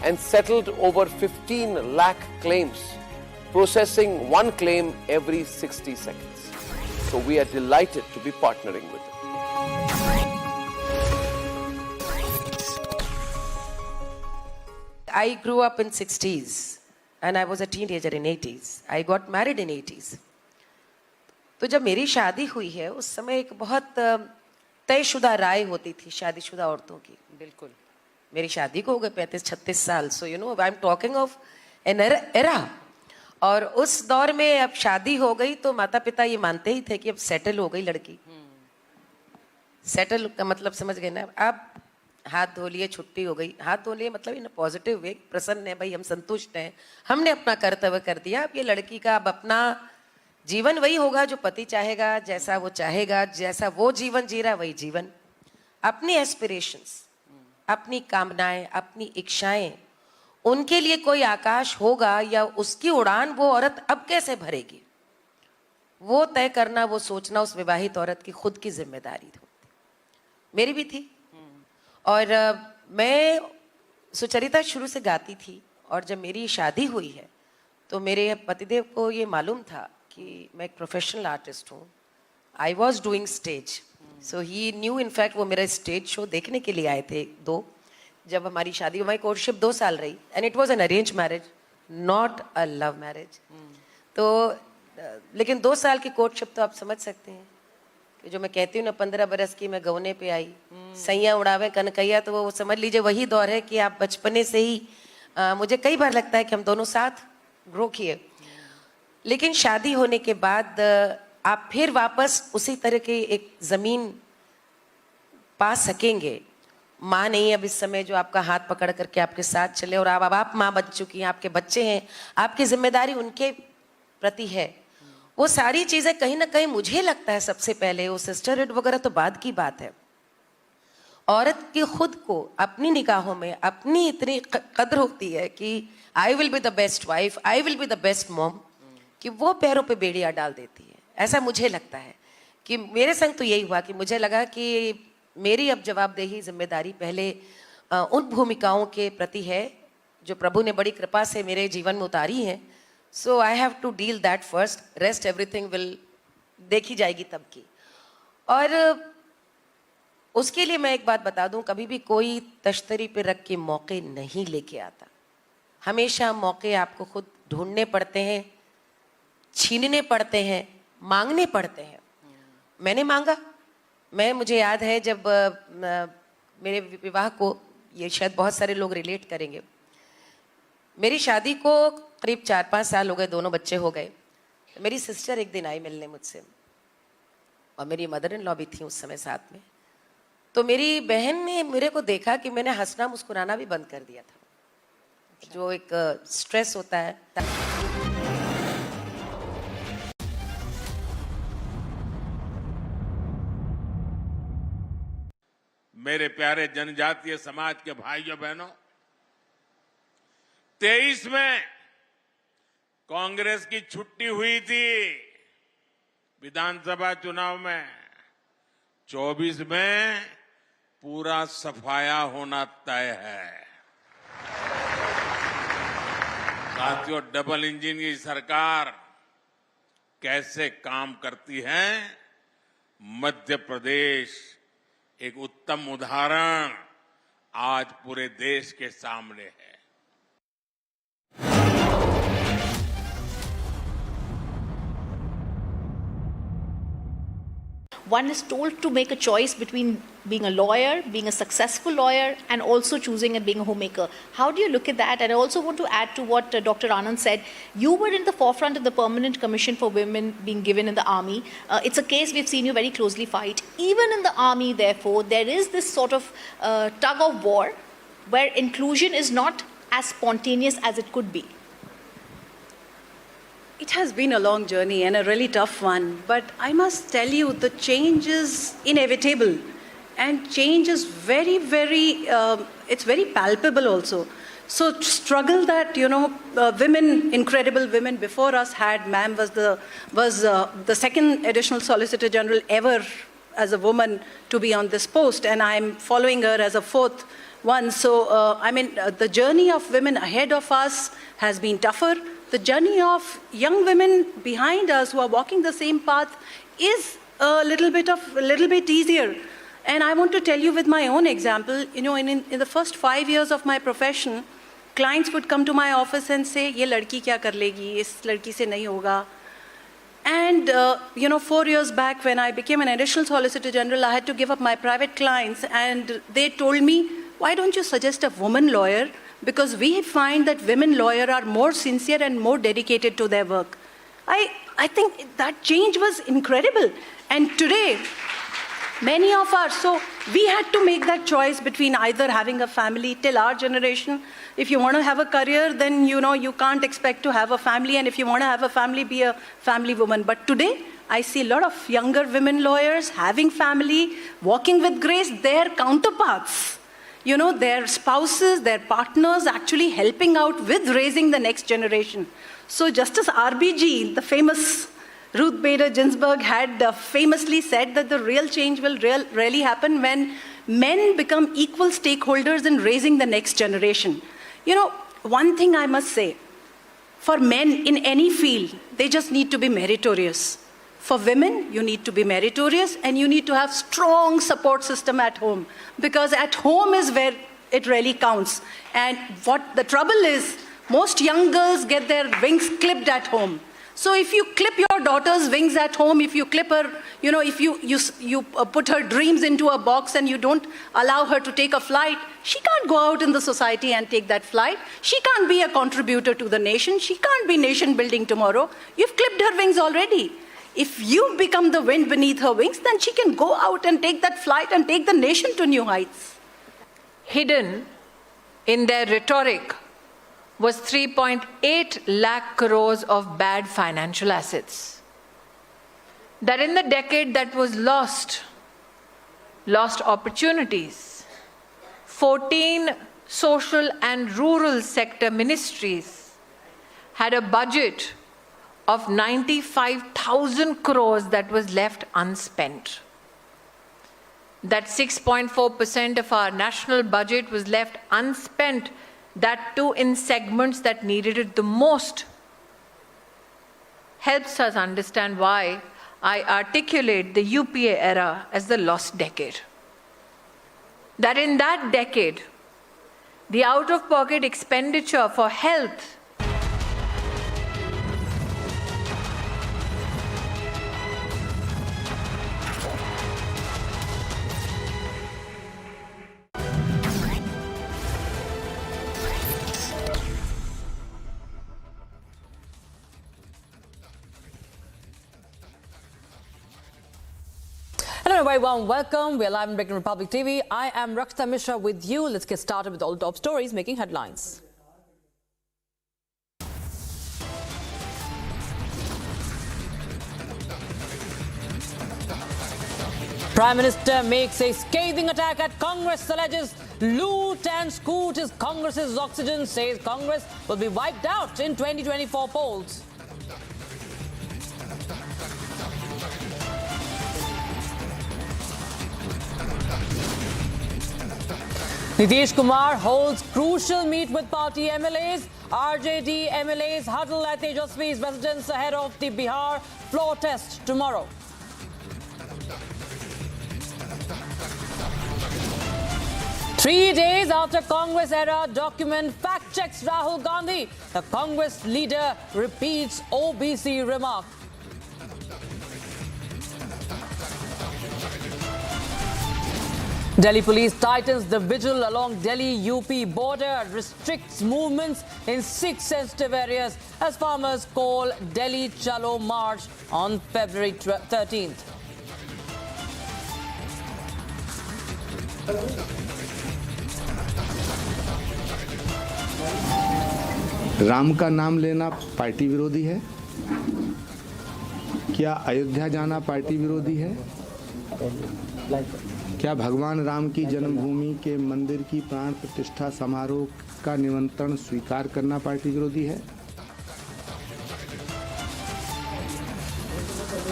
and settled over 15 lakh claims, processing one claim every 60 seconds. So we are delighted to be partnering with them. I grew up in 60s and I was a teenager in 80s. I got married in 80s. तो जब मेरी शादी हुई है उस समय एक बहुत तयशुदा राय होती थी शादीशुदा औरतों की. बिल्कुल. मेरी शादी को हो गए 35-36 साल. So you know I'm talking of an era. और उस दौर में अब शादी हो गई तो माता पिता ये मानते ही थे कि अब सेटल हो गई लड़की. सेटल का मतलब समझ गए ना. अब हाथ धो लिए, छुट्टी हो गई. हाथ धो लिए मतलब इन पॉजिटिव वे, प्रसन्न है भाई, हम संतुष्ट हैं, हमने अपना कर्तव्य कर दिया. अब ये लड़की का अब अपना जीवन वही होगा जो पति चाहेगा, जैसा वो चाहेगा, जैसा वो जीवन जी रहा वही जीवन. अपनी एस्पिरेशंस, अपनी कामनाएं, अपनी इच्छाएं, उनके लिए कोई आकाश होगा या उसकी उड़ान वो औरत अब कैसे भरेगी, वो तय करना, वो सोचना उस विवाहित औरत की खुद की जिम्मेदारी थी. मेरी भी थी. और मैं सुचरिता शुरू से गाती थी और जब मेरी शादी हुई है तो मेरे पतिदेव को ये मालूम था कि मैं एक प्रोफेशनल आर्टिस्ट हूँ. I was doing stage, so he new. In fact वो मेरा स्टेज शो देखने के लिए आए थे 2. जब हमारी शादी, हमारी कोर्टशिप 2 साल रही and it was an arrange marriage, not a love marriage. तो लेकिन 2 साल की कोर्टशिप तो आप समझ सकते हैं कि जो मैं कहती हूँ ना 15 बरस की मैं गौने पे आई, सैया उड़ावे कनकैया, तो वो समझ लीजिए वही दौर है कि आप बचपने से ही मुझे कई बार लगता है कि हम दोनों साथ ग्रो किए. लेकिन शादी होने के बाद आप फिर वापस उसी तरह की एक ज़मीन पा सकेंगे. माँ नहीं अब इस समय जो आपका हाथ पकड़ करके आपके साथ चले, और अब आप माँ बन चुकी हैं, आपके बच्चे हैं, आपकी जिम्मेदारी उनके प्रति है. वो सारी चीज़ें कहीं ना कहीं मुझे लगता है सबसे पहले, वो सिस्टरहुड वगैरह तो बाद की बात है, औरत की खुद को अपनी निगाहों में अपनी इतनी कदर होती है कि I will be the best wife, I will be the best mom, कि वो पैरों पे बेड़ियाँ डाल देती है. ऐसा मुझे लगता है कि मेरे संग तो यही हुआ कि मुझे लगा कि मेरी अब जवाबदेही जिम्मेदारी पहले उन भूमिकाओं के प्रति है जो प्रभु ने बड़ी कृपा से मेरे जीवन में उतारी हैं. So I have to deal that first, rest everything will देखी जाएगी तब की. और उसके लिए मैं एक बात बता दूं, कभी भी कोई तश्तरी पे रख के मौके नहीं लेके आता. हमेशा मौके आपको खुद ढूंढने पड़ते हैं, छीनने पड़ते हैं, मांगने पड़ते हैं. मैंने मांगा. मुझे याद है जब मेरे विवाह को, ये शायद बहुत सारे लोग रिलेट करेंगे, मेरी शादी को करीब 4-5 साल हो गए, दोनों बच्चे हो गए. मेरी सिस्टर एक दिन आई मिलने मुझसे और मेरी मदर इन लॉ भी थी उस समय साथ में। तो मेरी बहन ने मेरे को देखा कि मैंने हंसना मुस्कुराना भी बंद कर दिया था, जो एक स्ट्रेस होता है। मेरे प्यारे जनजातीय समाज के भाइयों बहनों, 23 में कांग्रेस की छुट्टी हुई थी विधानसभा चुनाव में, 24 में पूरा सफाया होना तय है। साथियों, डबल इंजन की सरकार कैसे काम करती है, मध्य प्रदेश एक उत्तम उदाहरण आज पूरे देश के सामने है। One is told to make a choice between being a lawyer, being a successful lawyer, and also choosing and being a homemaker. How do you look at that? And I also want to add to what Dr. Anand said. You were in the forefront of the Permanent Commission for Women being given in the army. It's a case we've seen you very closely fight. Even in the army, therefore, there is this sort of tug of war where inclusion is not as spontaneous as it could be. It has been a long journey and a really tough one, but I must tell you the change is inevitable, and change is very, it's very palpable also. So struggle that, women, incredible women before us had, ma'am was the second additional Solicitor General ever as a woman to be on this post, and I'm following her as a fourth one. So, the journey of women ahead of us has been tougher. The journey of young women behind us who are walking the same path is a little bit easier. And I want to tell you with my own example, in the first 5 years of my profession, clients would come to my office and say, "Ye ladki kya kar legi? Is ladki se nahi hoga." And 4 years back when I became an additional Solicitor General, I had to give up my private clients, and they told me, "Why don't you suggest a woman lawyer? Because we find that women lawyers are more sincere and more dedicated to their work." I think that change was incredible. And today, many of us, so we had to make that choice between either having a family till our generation. If you want to have a career, then you can't expect to have a family. And if you want to have a family, be a family woman. But today, I see a lot of younger women lawyers having family, walking with grace, their counterparts. Their spouses, their partners actually helping out with raising the next generation. So Justice RBG, the famous Ruth Bader Ginsburg, had famously said that the real change will really happen when men become equal stakeholders in raising the next generation. One thing I must say, for men in any field, they just need to be meritorious. For women, you need to be meritorious, and you need to have strong support system at home, because at home is where it really counts. And what the trouble is, most young girls get their wings clipped at home. So if you clip your daughter's wings at home, if you clip her, if you put her dreams into a box and you don't allow her to take a flight, she can't go out in the society and take that flight. She can't be a contributor to the nation. She can't be nation building tomorrow. You've clipped her wings already. If you become the wind beneath her wings, then she can go out and take that flight and take the nation to new heights. Hidden in their rhetoric was 3.8 lakh crores of bad financial assets. That in the decade that was lost opportunities. 14 social and rural sector ministries had a budget of 95,000 crores that was left unspent. That 6.4% of our national budget was left unspent, that too in segments that needed it the most. Helps us understand why I articulate the UPA era as the lost decade. That in that decade, the out-of-pocket expenditure for health, And a very warm welcome. We are live on Breaking Republic TV. I am Rakshita Mishra with you. Let's get started with all the top stories making headlines. Prime Minister makes a scathing attack at Congress, alleges loot and scoot is Congress's oxygen, says Congress will be wiped out in 2024 polls. Nitish Kumar holds crucial meet with party MLAs. RJD MLAs huddle at Tejasvi's residence ahead of the Bihar floor test tomorrow. Three days after Congress-era document fact-checks Rahul Gandhi, the Congress leader repeats OBC remark. Delhi police tightens the vigil along Delhi-UP border, restricts movements in 6 sensitive areas as farmers call Delhi Chalo March on February 13th. Ram का नाम लेना party विरोधी है? क्या अयोध्या जाना party विरोधी है? क्या भगवान राम की जन्मभूमि के मंदिर की प्राण प्रतिष्ठा समारोह का निमंत्रण स्वीकार करना पार्टी विरोधी है?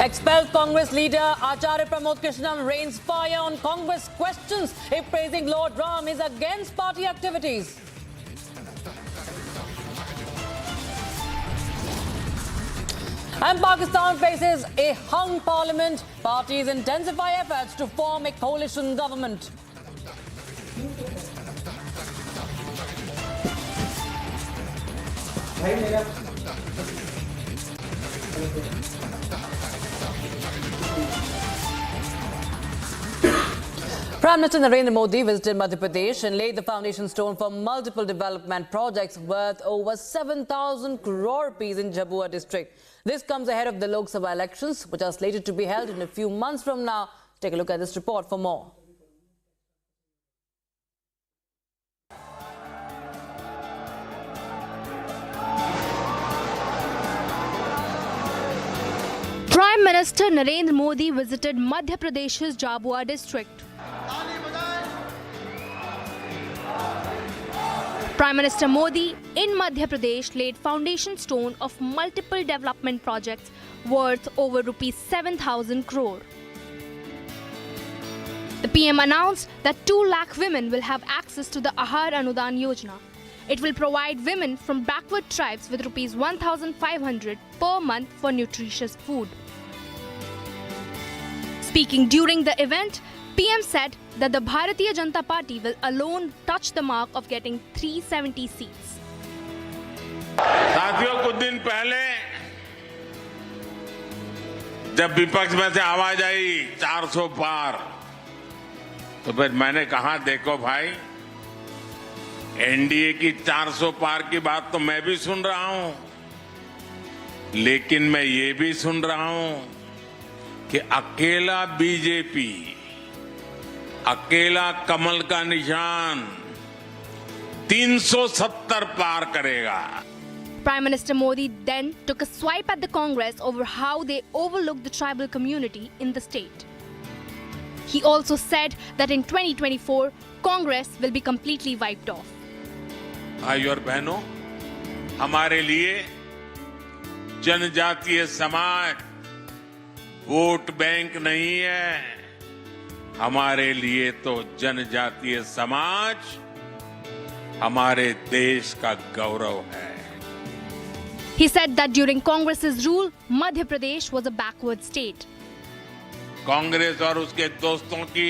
Expelled Congress leader Acharya Pramod Krishnam rains fire on Congress questions if praising Lord Ram is against party activities. And Pakistan faces a hung parliament. Parties intensify efforts to form a coalition government. Prime Minister Narendra Modi visited Madhya Pradesh and laid the foundation stone for multiple development projects worth over 7,000 crore rupees in Jhabua district. This comes ahead of the Lok Sabha elections, which are slated to be held in a few months from now. Take a look at this report for more. Prime Minister Narendra Modi visited Madhya Pradesh's Jhabua district. Prime Minister Modi in Madhya Pradesh laid foundation stone of multiple development projects worth over rupees 7,000 crore. The PM announced that 2 lakh women will have access to the Ahar Anudan Yojana. It will provide women from backward tribes with rupees 1,500 per month for nutritious food. Speaking during the event, PM said that the Bharatiya Janata Party will alone touch the mark of getting 370 seats. साथियों, कुछ दिन पहले जब विपक्ष में से आवाज आई 400 पार, तो फिर मैंने कहा देखो भाई, एनडीए की 400 पार की बात तो मैं भी सुन रहा हूं, लेकिन मैं ये भी सुन रहा हूं कि अकेला बीजेपी, अकेला कमल का निशान 370 पार करेगा. Prime Minister Modi then took a swipe at the Congress over how they overlooked the tribal community in the state. He also said that in 2024, Congress will be completely wiped off. भाइयों और बहनों, हमारे लिए जनजातीय समाज vote bank नहीं है, हमारे लिए तो जनजातीय समाज हमारे देश का गौरव है. He said that during Congress's rule, Madhya Pradesh was a backward state. Congress और उसके दोस्तों की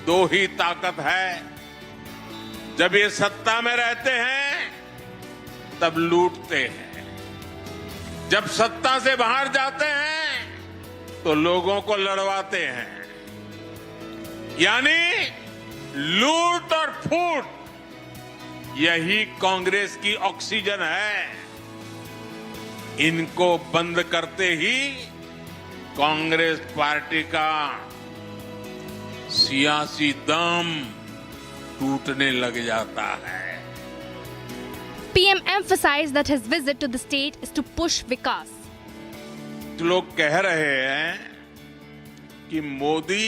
दो ही ताकत है. जब ये सत्ता में रहते हैं, तब लूटते हैं. जब सत्ता से बाहर जाते हैं, तो लोगों को लड़वाते हैं. यानी लूट और फूट, यही कांग्रेस की ऑक्सीजन है. इनको बंद करते ही कांग्रेस पार्टी का सियासी दम टूटने लग जाता है। PM emphasized that his visit to the state is to push Vikas. लोग कह रहे हैं कि मोदी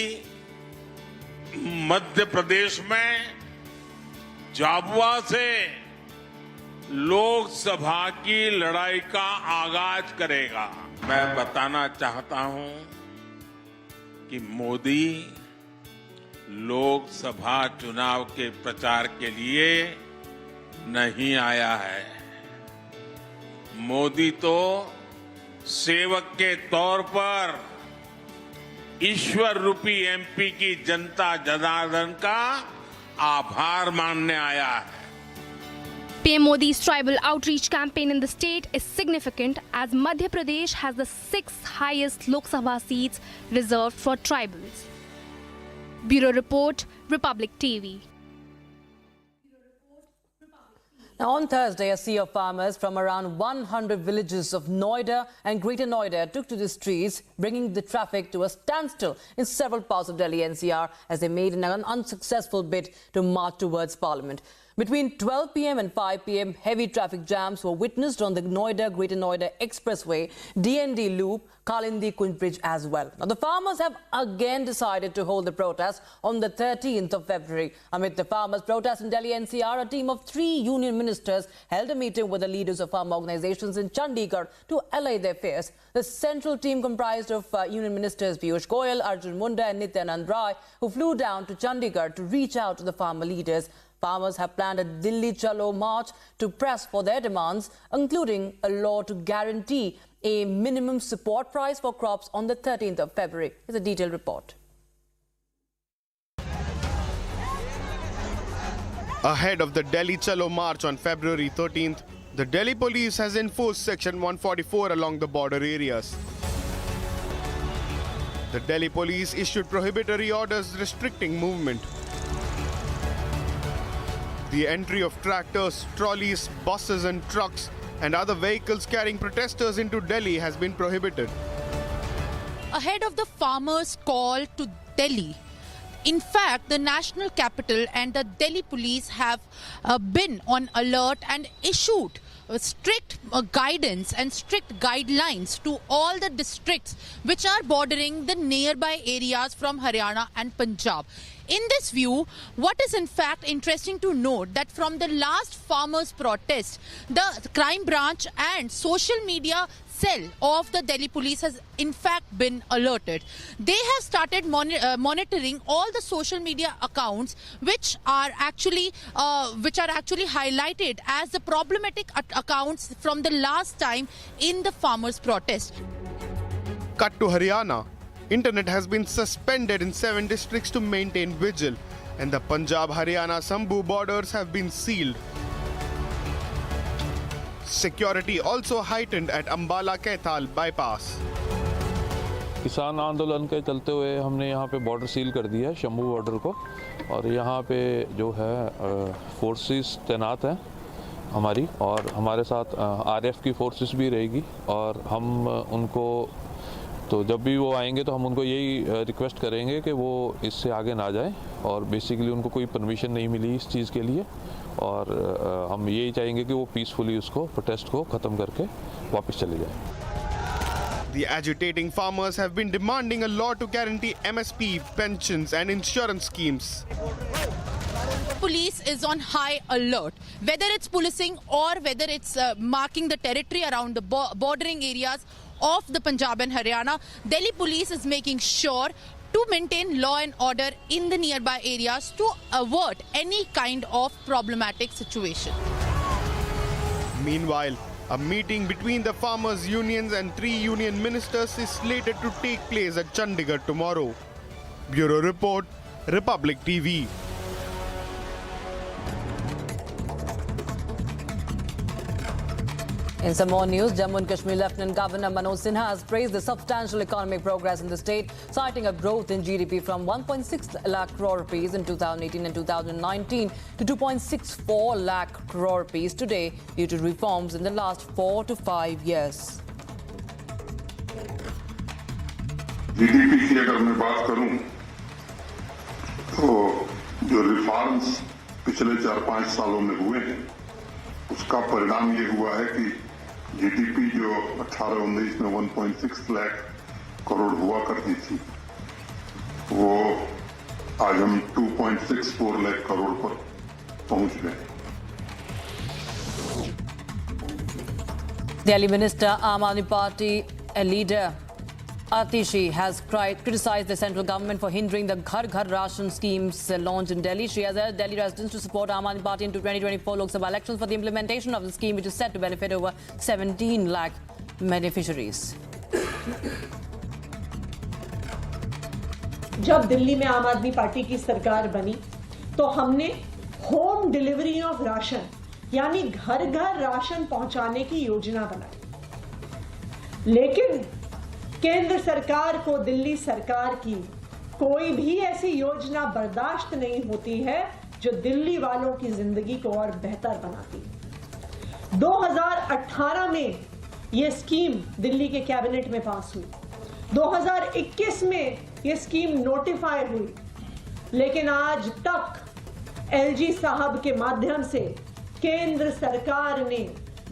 मध्य प्रदेश में झाबुआ से लोकसभा की लड़ाई का आगाज करेगा। मैं बताना चाहता हूं कि मोदी लोकसभा चुनाव के प्रचार के लिए नहीं आया है। मोदी तो सेवक के तौर पर ईश्वर रूपी MP की जनता जनार्दन का आभार मानने आया है। PM Modi's tribal outreach campaign in the state is significant as Madhya Pradesh has the 6th highest Lok Sabha seats reserved for tribals. Bureau Report, Republic TV. Now, on Thursday, a sea of farmers from around 100 villages of Noida and Greater Noida took to the streets, bringing the traffic to a standstill in several parts of Delhi NCR as they made an unsuccessful bid to march towards Parliament. Between 12 p.m. and 5 p.m., heavy traffic jams were witnessed on the Noida-Greater Noida Expressway, DND Loop, Kalindi Kunj Bridge as well. Now, the farmers have again decided to hold the protest on the 13th of February. Amid the farmers' protest in Delhi NCR, a team of 3 union ministers held a meeting with the leaders of farmer organizations in Chandigarh to allay their fears. The central team comprised of union ministers Piyush Goyal, Arjun Munda and Nityanand Rai, who flew down to Chandigarh to reach out to the farmer leaders. Farmers have planned a Dilli Chalo march to press for their demands, including a law to guarantee a minimum support price for crops on the 13th of February. Here's a detailed report. Ahead of the Delhi Chalo march on February 13th, the Delhi police has enforced Section 144 along the border areas. The Delhi police issued prohibitory orders restricting movement. The entry of tractors, trolleys, buses and trucks and other vehicles carrying protesters into Delhi has been prohibited. Ahead of the farmers' call to Delhi, in fact, the national capital and the Delhi police have been on alert and issued strict guidance and strict guidelines to all the districts which are bordering the nearby areas from Haryana and Punjab. In this view, what is in fact interesting to note that from the last farmers' protest, the crime branch and social media cell of the Delhi police has in fact been alerted. They have started monitoring all the social media accounts which are actually highlighted as the problematic accounts from the last time in the farmers' protest. Cut to Haryana. Internet has been suspended in 7 districts to maintain vigil, and the Punjab-Haryana-Sambhu borders have been sealed. Security also heightened at Ambala-Kaithal bypass. किसान आंदोलन के चलते हुए हमने यहाँ पे border seal कर दिया है, शंभू बॉर्डर को, और यहाँ पे जो है फोर्सेस तैनात हैं हमारी, और हमारे साथ RF की फोर्सेस भी रहेगी, और हम उनको तो जब भी वो आएंगे तो हम उनको यही रिक्वेस्ट करेंगे कि वो इससे आगे ना जाएं, और बेसिकली उनको कोई परमिशन नहीं मिली इस चीज़ के लिए, और हम यही चाहेंगे कि वो पीसफुली उसको प्रोटेस्ट को ख़त्म करके वापस चले जाएं. The agitating farmers have been demanding a law to guarantee MSP, pensions and insurance schemes. Police is on high alert, whether it's policing or whether it's marking the territory around the bordering areas of the Punjab and Haryana. Delhi police is making sure to maintain law and order in the nearby areas to avert any kind of problematic situation. Meanwhile, a meeting between the farmers' unions and 3 union ministers is slated to take place at Chandigarh tomorrow. Bureau Report, Republic TV. In some more news, Jammu and Kashmir Lieutenant Governor Manoj Sinha has praised the substantial economic progress in the state, citing a growth in GDP from 1.6 lakh crore rupees in 2018 and 2019 to 2.64 lakh crore rupees today due to reforms in the last 4 to 5 years. GDP की अगर मैं बात करूं पिछले 4-5 सालों में हुए हैं, उसका परिणाम ये हुआ है कि जीडीपी जो 18-19 में 1.6 लाख करोड़ हुआ करती थी, वो आज हम 2.64 लाख करोड़ पर पहुंच गए। Delhi Minister, Aam Aadmi Party leader Atishi has criticized the central government for hindering the Ghar Ghar Ration scheme's launch in Delhi. She has urged Delhi residents to support Aam Aadmi Party into 2024 Lok Sabha elections for the implementation of the scheme, which is set to benefit over 17 lakh beneficiaries. जब दिल्ली में आम आदमी party की सरकार बनी तो हमने home delivery of ration यानी घर घर राशन पहुंचाने की योजना बनाई, लेकिन केंद्र सरकार को दिल्ली सरकार की कोई भी ऐसी योजना बर्दाश्त नहीं होती है जो दिल्ली वालों की जिंदगी को और बेहतर बनाती है। 2018 में यह स्कीम दिल्ली के कैबिनेट में पास हुई, 2021 में यह स्कीम नोटिफाई हुई, लेकिन आज तक एलजी साहब के माध्यम से केंद्र सरकार ने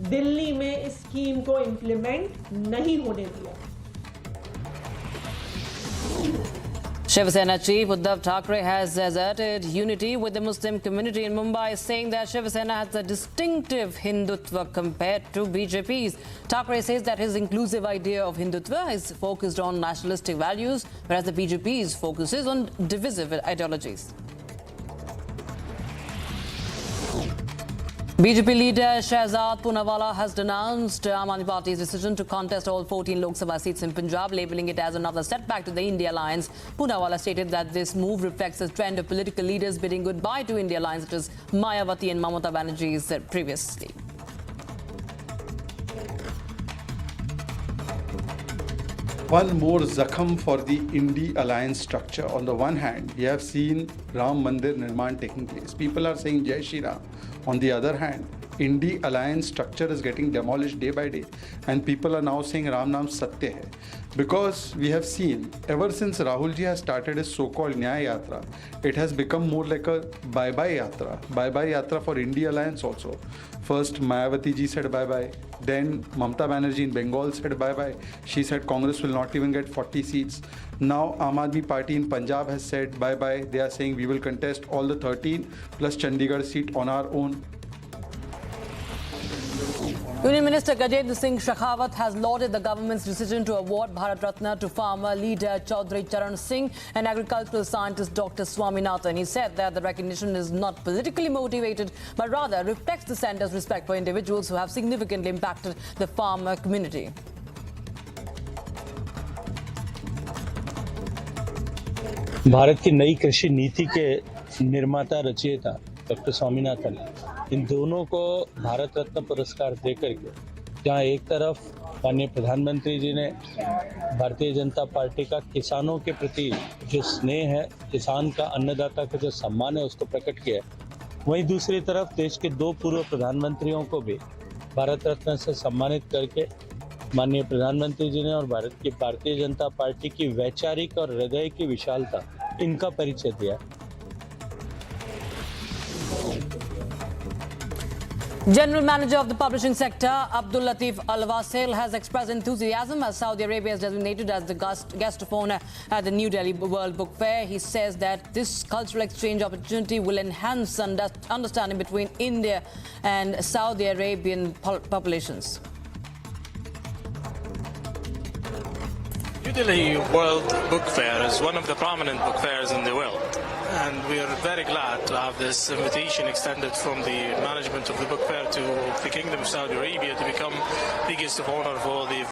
दिल्ली में इस स्कीम को इंप्लीमेंट नहीं होने दिया। Shiv Sena Chief Uddhav Thackeray has asserted unity with the Muslim community in Mumbai, saying that Shiv Sena has a distinctive Hindutva compared to BJP's. Thackeray says that his inclusive idea of Hindutva is focused on nationalistic values, whereas the BJP's focus is on divisive ideologies. BJP leader Shehzad Poonawalla has denounced Aam Aadmi Party's decision to contest all 14 Lok Sabha seats in Punjab, labelling it as another setback to the India Alliance. Poonawalla stated that this move reflects a trend of political leaders bidding goodbye to India Alliance, such as Mayawati and Mamata Banerjee said previously. One more zakham for the India Alliance structure. On the one hand, we have seen Ram Mandir Nirman taking place. People are saying Jai Shri Ram. On the other hand, India Alliance structure is getting demolished day by day, and people are now saying Ram Naam Satya hai. Because we have seen, ever since Rahul ji has started his so-called Nyaya Yatra, it has become more like a bye-bye Yatra. Bye-bye Yatra for India Alliance also. First, Mayawati ji said bye-bye. Then Mamata Banerjee in Bengal said bye-bye. She said Congress will not even get 40 seats. Now Aam Aadmi Party in Punjab has said bye-bye. They are saying we will contest all the 13 plus Chandigarh seat on our own. Union Minister Gajendra Singh Shekhawat has lauded the government's decision to award Bharat Ratna to farmer leader Chaudhry Charan Singh and agricultural scientist Dr. Swaminathan. He said that the recognition is not politically motivated, but rather reflects the centre's respect for individuals who have significantly impacted the farmer community. Bharat की नई कृषि नीति के निर्माता रचयिता doctor Swaminathan, इन दोनों को भारत रत्न पुरस्कार देकर के, जहाँ एक तरफ माननीय प्रधानमंत्री जी ने भारतीय जनता पार्टी का किसानों के प्रति जो स्नेह है, किसान का अन्नदाता का जो सम्मान है, उसको प्रकट किया है, वहीं दूसरी तरफ देश के दो पूर्व प्रधानमंत्रियों को भी भारत रत्न से सम्मानित करके माननीय प्रधानमंत्री जी ने और भारत की भारतीय जनता पार्टी की वैचारिक और हृदय की विशालता, इनका परिचय दिया। General Manager of the publishing sector, Abdul Latif Al-Wasil, has expressed enthusiasm as Saudi Arabia is designated as the guest of honor at the New Delhi World Book Fair. He says that this cultural exchange opportunity will enhance understanding between India and Saudi Arabian populations. New Delhi World Book Fair is one of the prominent book fairs in the world, and we are very glad to have this invitation extended from the management of the book fair to the Kingdom of Saudi Arabia to become the guest of honor for the